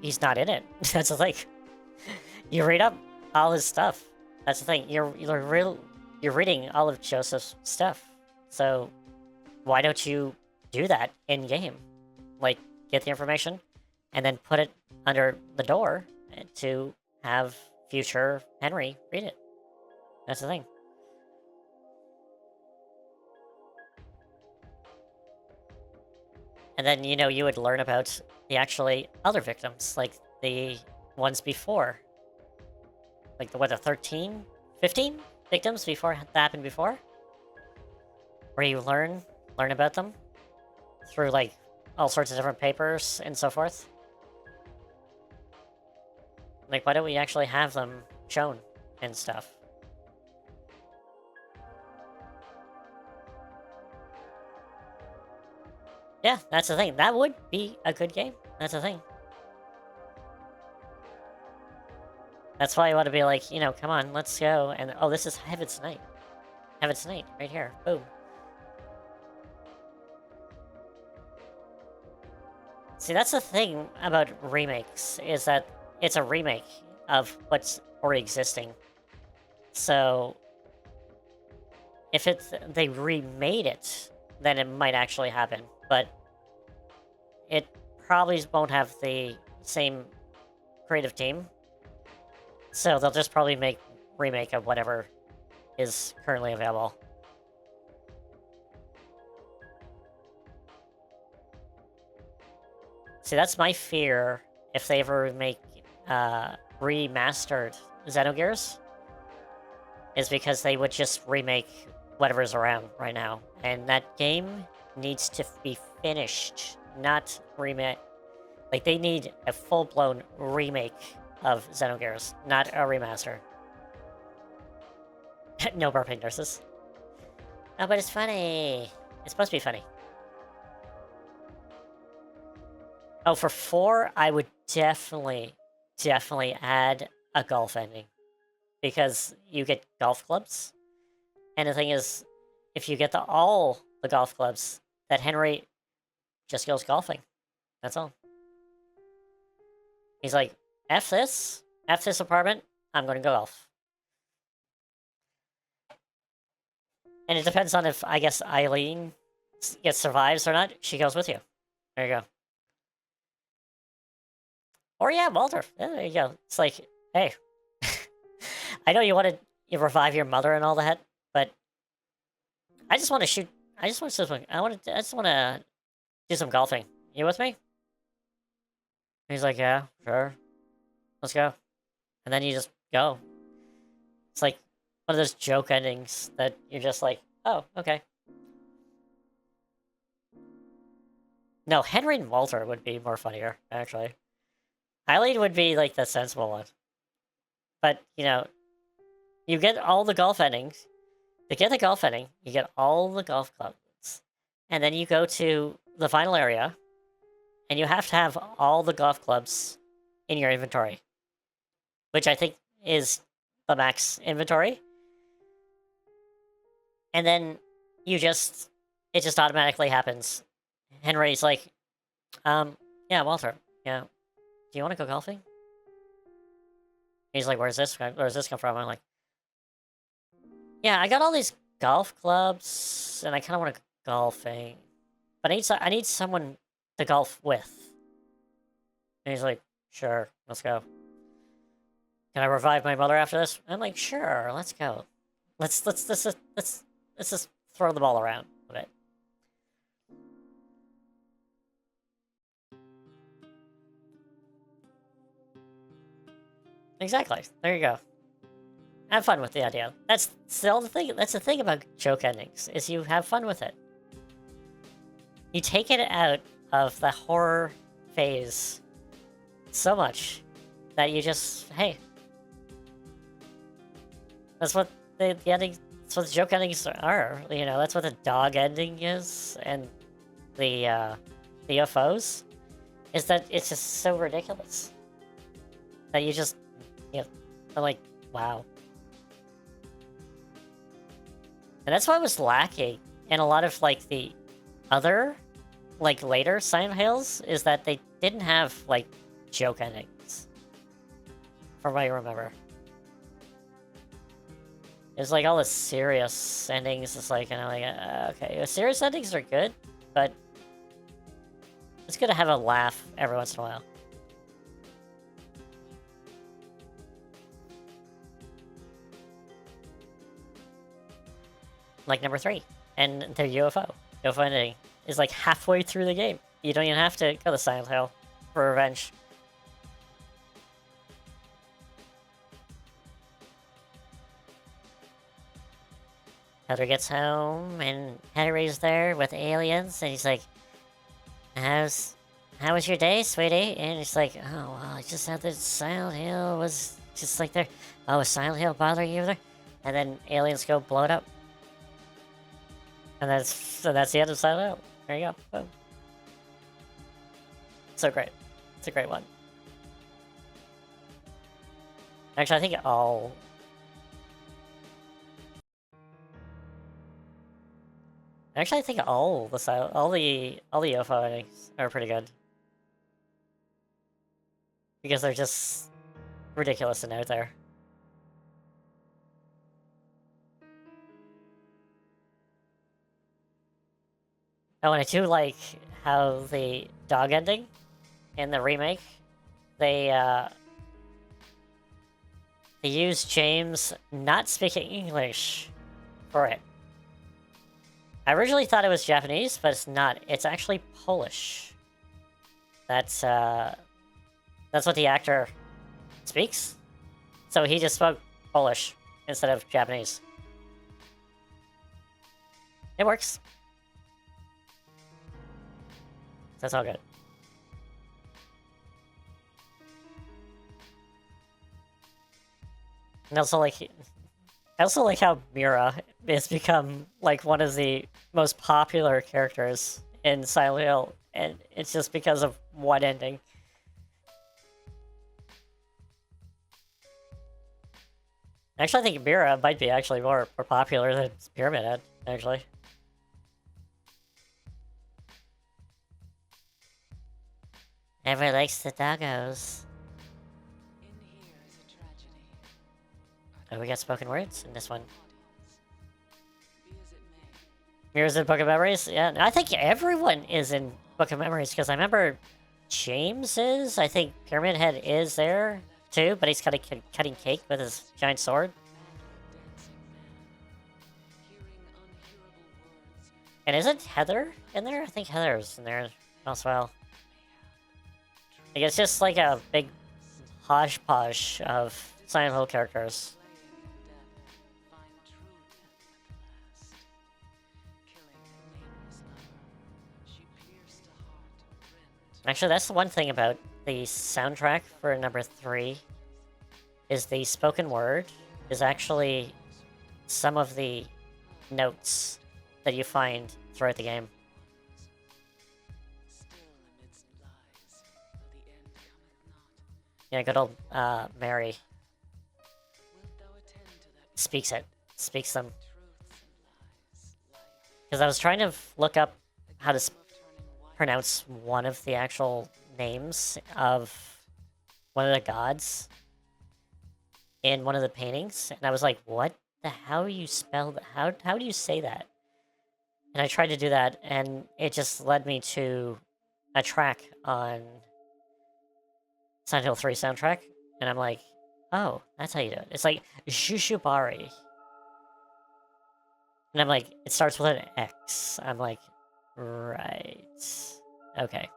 he's not in it. That's the thing. You read up all his stuff. That's the thing. You're reading all of Joseph's stuff. So why don't you do that in game? Like, get the information and then put it under the door to have future Henry read it. That's the thing. And then, you would learn about the actually other victims, like the ones before. Like the 13? 15 victims before that happened before? Where you learn about them through, like, all sorts of different papers and so forth. Like, why don't we actually have them shown and stuff? Yeah, that's the thing. That would be a good game. That's the thing. That's why I want to be like, come on, let's go. And, oh, this is Heaven's Night. Heaven's Night, right here. Boom. See, that's the thing about remakes, is that it's a remake of what's already existing. So, if they remade it, then it might actually happen. But it probably won't have the same creative team. So they'll just probably make remake of whatever is currently available. See, that's my fear if they ever make remastered Xenogears, is because they would just remake whatever's around right now. And that game needs to be finished, not remake. Like, they need a full-blown remake of Xenogears, not a remaster. No burping nurses. Oh, but it's funny. It's supposed to be funny. Oh, for 4, I would definitely add a golf ending. Because you get golf clubs. And the thing is, if you get all the golf clubs, that Henry just goes golfing. That's all. He's like, F this apartment, I'm gonna go golf. And it depends on if, I guess, Eileen survives or not. She goes with you. There you go. Or yeah, Walter. Yeah, there you go. It's like, hey, I know you want to revive your mother and all that, but I just want to shoot. I just want to do some golfing. You with me? And he's like, yeah, sure. Let's go. And then you just go. It's like one of those joke endings that you're just like, oh, okay. No, Henry and Walter would be more funnier, actually. Eileen would be, like, the sensible one. But, you know, you get all the golf endings. To get the golf ending, you get all the golf clubs. And then you go to the final area, and you have to have all the golf clubs in your inventory. Which I think is the max inventory. And then it just automatically happens. Henry's like, yeah, Walter, yeah. Do you want to go golfing? He's like, where's this come from? I'm like, yeah, I got all these golf clubs, and I kind of want to go golfing. But I need someone to golf with. And he's like, sure, let's go. Can I revive my mother after this? I'm like, sure, let's go. Let's just throw the ball around a bit. Exactly. There you go. Have fun with the idea. That's the thing. That's the thing about joke endings, is you have fun with it. You take it out of the horror phase so much that you just, hey. That's what the ending. That's what the joke endings are. You know, that's what the dog ending is, and the UFOs, is that it's just so ridiculous that you just, you know, are like, wow. And that's what was lacking in a lot of, like, the other, like, later Silent Hills, is that they didn't have, like, joke endings. From what I remember. It was, like, all the serious endings. It's like, you know, like, okay, the serious endings are good, but it's good to have a laugh every once in a while. Like number 3, and the UFO ending is like halfway through the game. You don't even have to go to Silent Hill for revenge. Heather gets home, and Henry's there with aliens, and he's like, how was your day, sweetie? And he's like, oh, well, I just had this Silent Hill was just like there. Oh, was Silent Hill bothering you there? And then aliens go blow it up. And that's the end of Silent Hill. There you go. Boom. So great. It's a great one. Actually, I think all the UFO endings are pretty good. Because they're just ridiculous and out there. Oh, and I do like how the dog ending in the remake, they use James not speaking English for it. I originally thought it was Japanese, but it's not. It's actually Polish. That's what the actor speaks. So he just spoke Polish instead of Japanese. It works. That's all good. And also, like, I also like how Mira has become, like, one of the most popular characters in Silent Hill, and it's just because of one ending. Actually, I think Mira might be actually more popular than Pyramid Head, actually. Everyone likes the doggos. Oh, we got spoken words in this one. Mira's in Book of Memories? Yeah, I think everyone is in Book of Memories, because I remember James is. I think Pyramid Head is there, too, but he's cutting cake with his giant sword. And isn't Heather in there? I think Heather's in there as well. Like, it's just like a big hodgepodge of Silent Hill characters. Actually, that's the one thing about the soundtrack for number 3, is the spoken word is actually some of the notes that you find throughout the game. Yeah, good old Mary speaks them. Because I was trying to look up how to pronounce one of the actual names of one of the gods in one of the paintings, and I was like, what the how do you spell that? How do you say that? And I tried to do that, and it just led me to a track on Silent Hill 3 soundtrack, and I'm like, oh, that's how you do it. It's like Shushubari. And I'm like, it starts with an X. I'm like, right. Okay.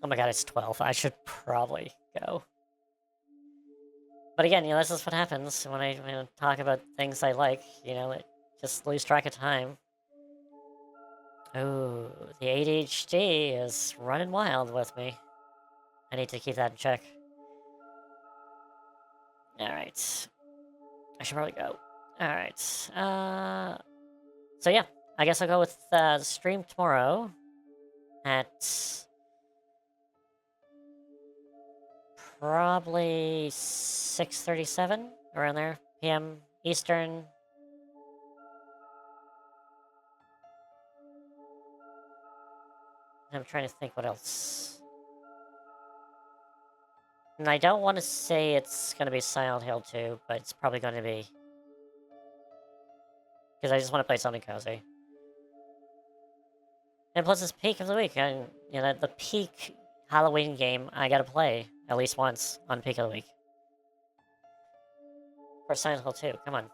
Oh my god, it's 12. I should probably go. But again, this is what happens when I talk about things I like, it just lose track of time. Oh, the ADHD is running wild with me. I need to keep that in check. Alright. I should probably go. Alright. So yeah, I guess I'll go with the stream tomorrow at probably 6:37, around there, p.m. Eastern. I'm trying to think what else. And I don't want to say it's going to be Silent Hill 2, but it's probably going to be. Because I just want to play something cozy. And plus it's peak of the week, and, the peak Halloween game I gotta play at least once on peak of the week. For Silent Hill 2, come on.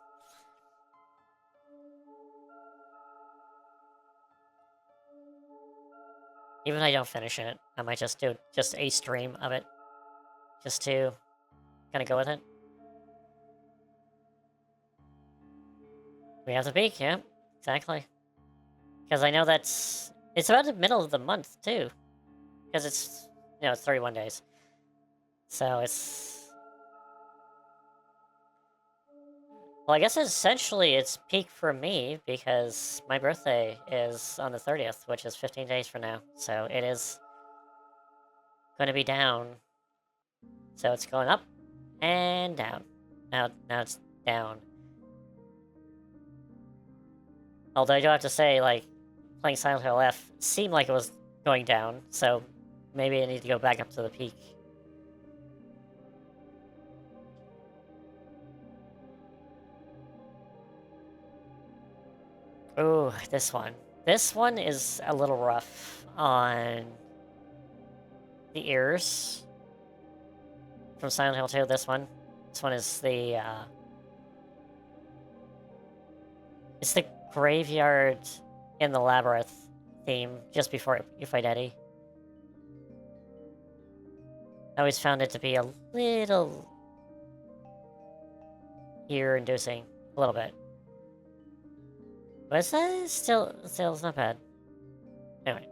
Even if I don't finish it, I might just do just a stream of it. Just to kind of go with it. We have the peak, yeah, exactly. Because I know it's about the middle of the month, too. Because it's, it's 31 days. So it's... Well, I guess essentially it's peak for me, because my birthday is on the 30th, which is 15 days from now. So it is going to be down. So it's going up and down. Now it's down. Although I do have to say, like, playing Silent Hill F seemed like it was going down, so maybe I need to go back up to the peak. Ooh, this one. This one is a little rough on the ears from Silent Hill 2, this one. This one is the, It's the graveyard in the labyrinth theme just before you fight Eddie. I always found it to be a little ear-inducing, a little bit. But it's still it's not bad. Anyway.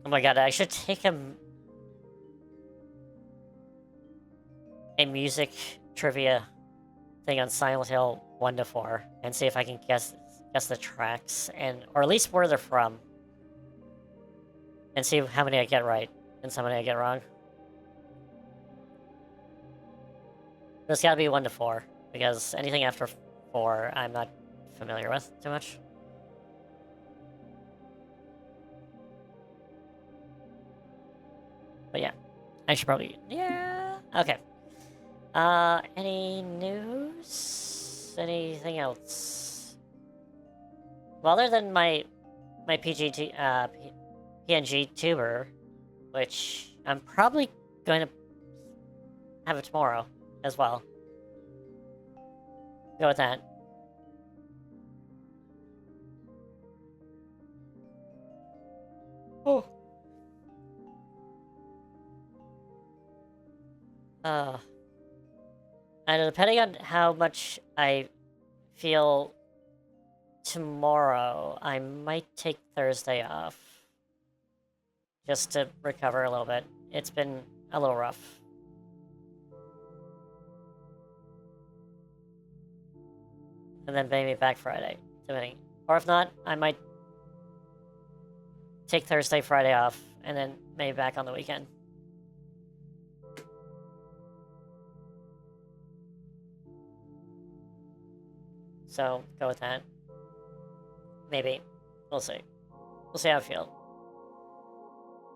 Oh my god, I should take a music trivia thing on Silent Hill 1 to 4 and see if I can guess the tracks or at least where they're from. And see how many I get right and how many I get wrong. There's gotta be 1 to 4, because anything after 4 I'm not familiar with too much. But yeah, I should probably... Yeah! Okay. Any news? Anything else? Well, other than my PNG tuber, which I'm probably going to have it tomorrow as well. Go with that. Oh. And depending on how much I feel tomorrow, I might take Thursday off. Just to recover a little bit. It's been a little rough. And then maybe back Friday, depending. Or if not, I might take Thursday, Friday off, and then maybe back on the weekend. So, go with that. Maybe. We'll see. We'll see how I feel.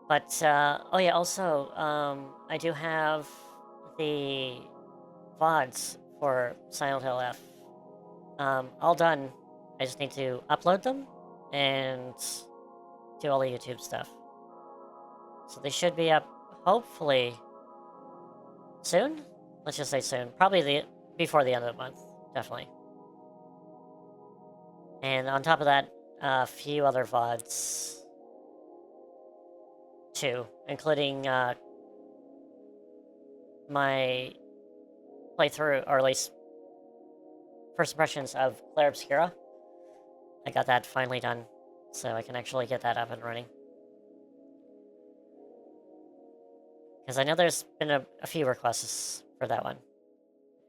But, oh yeah, also, I do have the VODs for Silent Hill F. All done. I just need to upload them and do all the YouTube stuff. So they should be up, hopefully, soon? Let's just say soon. Probably before the end of the month, definitely. And on top of that, a few other VODs, too, including my playthrough, or at least first impressions of Claire Obscura. I got that finally done, so I can actually get that up and running. Because I know there's been a few requests for that one,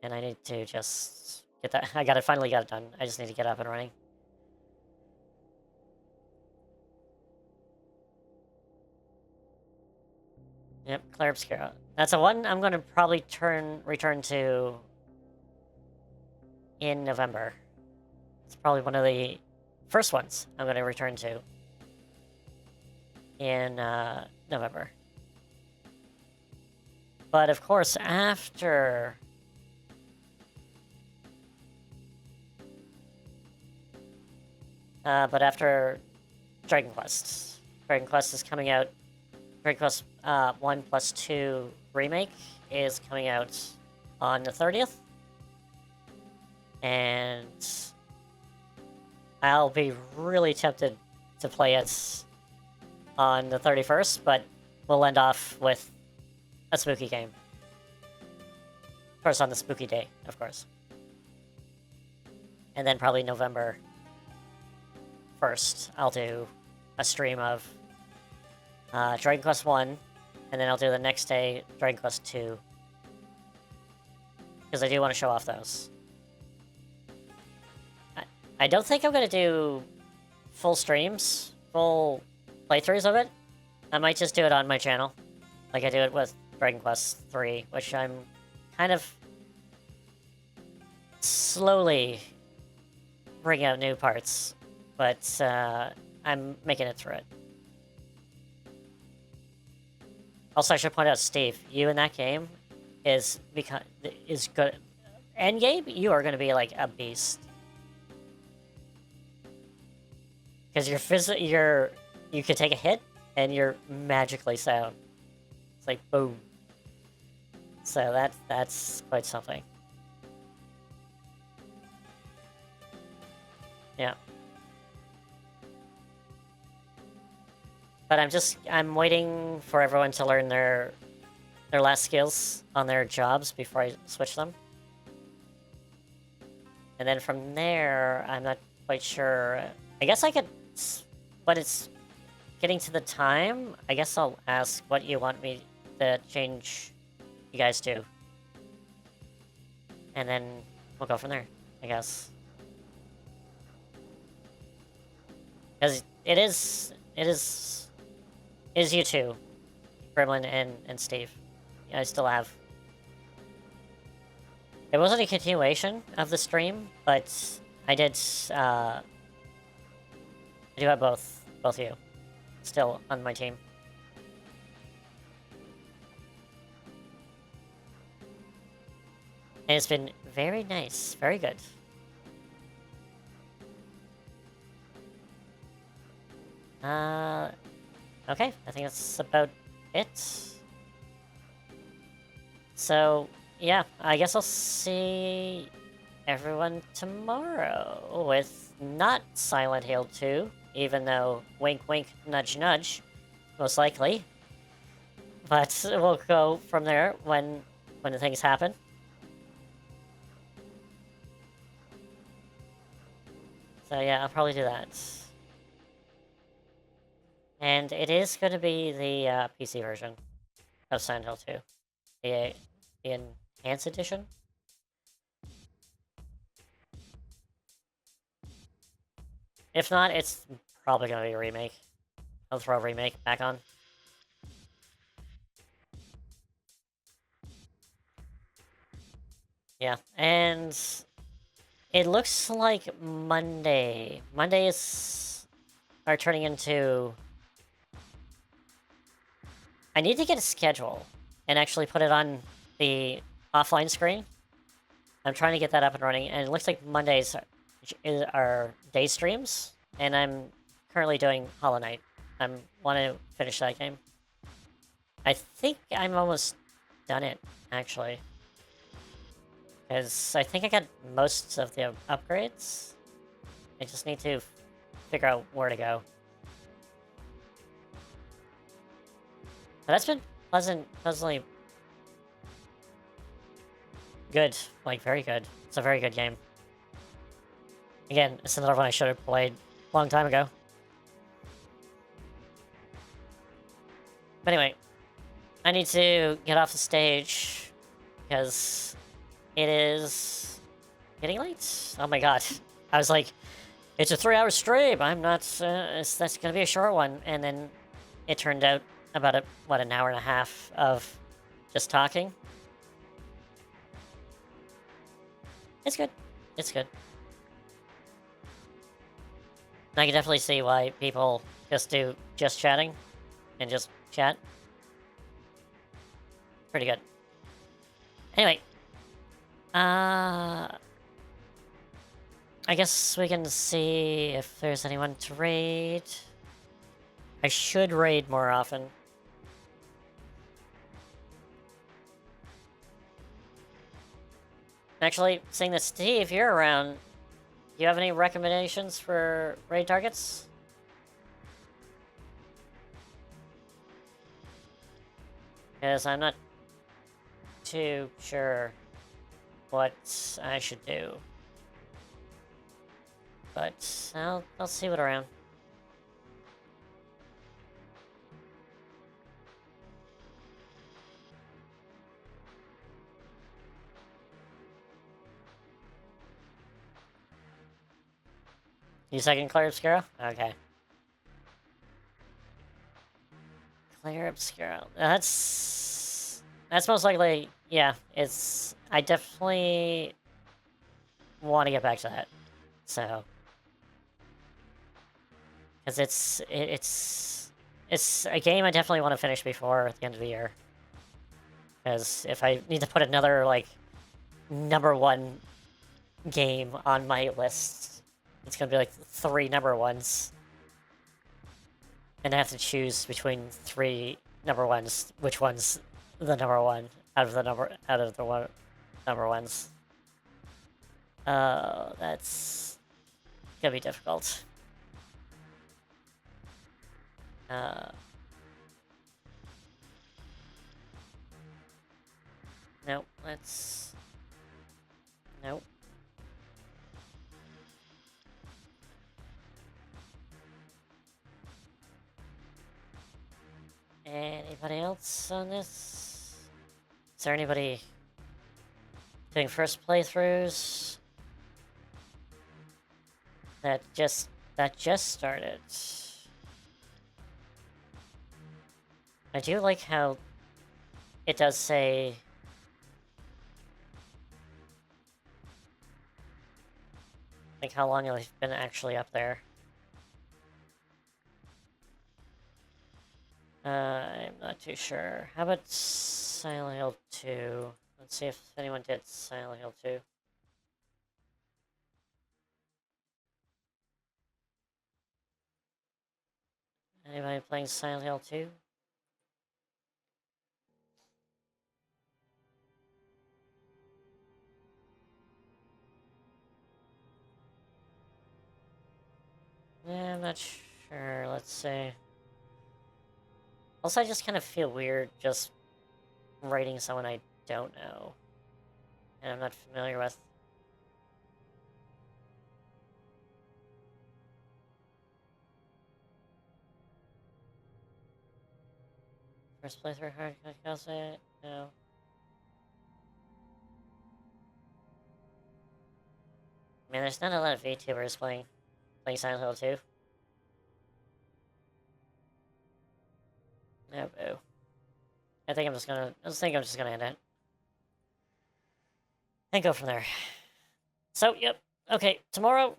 and I need to just get that. Finally got it done. I just need to get up and running. Yep, Claire Obscura. That's a one I'm going to probably return to in November. It's probably one of the first ones I'm going to return to in November. But of course, after Dragon Quest. Dragon Quest is coming out. Dragon Quest 1+2 Remake is coming out on the 30th. And I'll be really tempted to play it on the 31st, but we'll end off with a spooky game. Of course, on the spooky day, of course. And then probably November 1st, I'll do a stream of Dragon Quest 1, and then I'll do the next day Dragon Quest 2. Because I do want to show off those. I don't think I'm going to do full streams, full playthroughs of it. I might just do it on my channel, like I do it with Dragon Quest 3, which I'm kind of slowly bringing out new parts, but I'm making it through it. Also, I should point out, Steve, you in that game is good. Endgame, you are going to be like a beast. Because you can take a hit, and you're magically sound. It's like, boom. So that's quite something. But I'm waiting for everyone to learn their last skills on their jobs before I switch them. And then from there, I'm not quite sure. I guess I could, but it's getting to the time. I guess I'll ask what you want me to change you guys to. And then we'll go from there, I guess. Because it is you two, Gremlin and Steve. I still have. It wasn't a continuation of the stream, but I did, I do have both of you still on my team. And it's been very nice, very good. Okay, I think that's about it. So, yeah, I guess I'll see everyone tomorrow with not Silent Hill 2, even though wink wink nudge nudge, most likely. But we'll go from there when the things happen. So yeah, I'll probably do that. And it is going to be the PC version of Silent Hill 2. The Enhanced Edition? If not, it's probably going to be a remake. I'll throw a remake back on. Yeah, and it looks like Mondays are turning into... I need to get a schedule and actually put it on the offline screen. I'm trying to get that up and running, and it looks like Mondays are day streams, and I'm currently doing Hollow Knight. I want to finish that game. I think I'm almost done it, actually. Because I think I got most of the upgrades. I just need to figure out where to go. But that's been pleasantly good. Like, very good. It's a very good game. Again, it's another one I should have played a long time ago. But anyway, I need to get off the stage because it is getting late. Oh my god. I was like, it's a 3-hour stream. I'm not, that's gonna be a short one. And then it turned out about, an hour and a half of just talking. It's good. It's good. I can definitely see why people just do just chatting and just chat. Pretty good. Anyway. I guess we can see if there's anyone to raid. I should raid more often. Actually, seeing that Steve, you're around, do you have any recommendations for raid targets? Because I'm not too sure what I should do. But I'll see what around. You second Claire Obscura? Okay. Claire Obscura. That's most likely, yeah, I definitely want to get back to that. So. Because it's a game I definitely want to finish before the end of the year. Because if I need to put another, like, #1 game on my list, it's gonna be like 3 #1s. And I have to choose between 3 #1s, which one's the #1 out of the #1s. That's gonna be difficult. No, let's... Nope. Anybody else on this? Is there anybody doing first playthroughs that just started? I do like how it does say like how long I've been actually up there. I'm not too sure. How about Silent Hill 2? Let's see if anyone did Silent Hill 2. Anybody playing Silent Hill 2? Yeah, I'm not sure. Let's see. Also, I just kind of feel weird just writing someone I don't know and I'm not familiar with. First playthrough hard it? No. Man, there's not a lot of VTubers playing Silent Hill 2. No boo. I think I'm just gonna end it. And go from there. So, yep. Okay, tomorrow...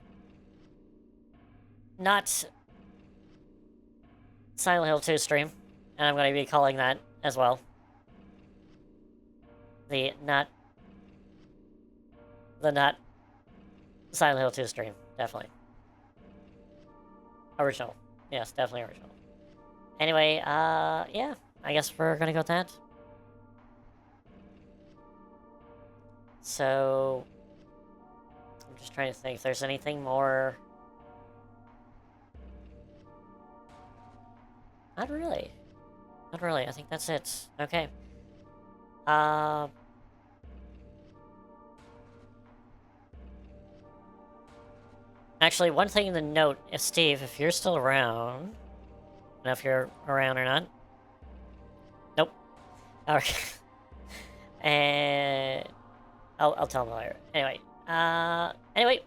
Not... Silent Hill 2 stream. And I'm gonna be calling that as well. The not Silent Hill 2 stream. Definitely. Original. Yes, definitely original. Anyway, yeah. I guess we're gonna go with that. So... I'm just trying to think if there's anything more... Not really. Not really. I think that's it. Okay. Actually, one thing to note, if Steve, if you're still around... I don't know if you're around or not. Nope. Okay. And... I'll tell him later. Anyway. Anyway.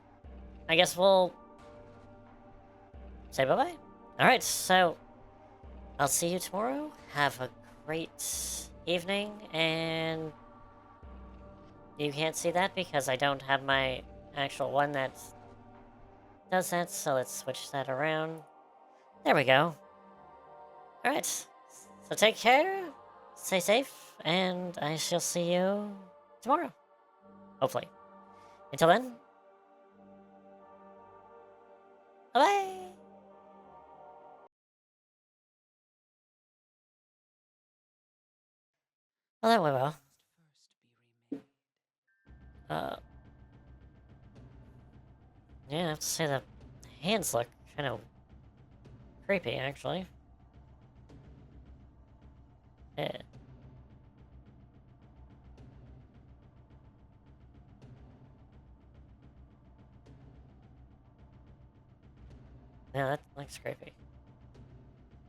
I guess we'll... say bye-bye? Alright, so... I'll see you tomorrow. Have a great evening, and... You can't see that because I don't have my actual one that does that, so let's switch that around. There we go. Alright, so take care, stay safe, and I shall see you tomorrow. Hopefully. Until then, bye-bye! Well, that went well. Yeah, I have to say the hands look kind of creepy, actually. Yeah. Yeah, that looks creepy.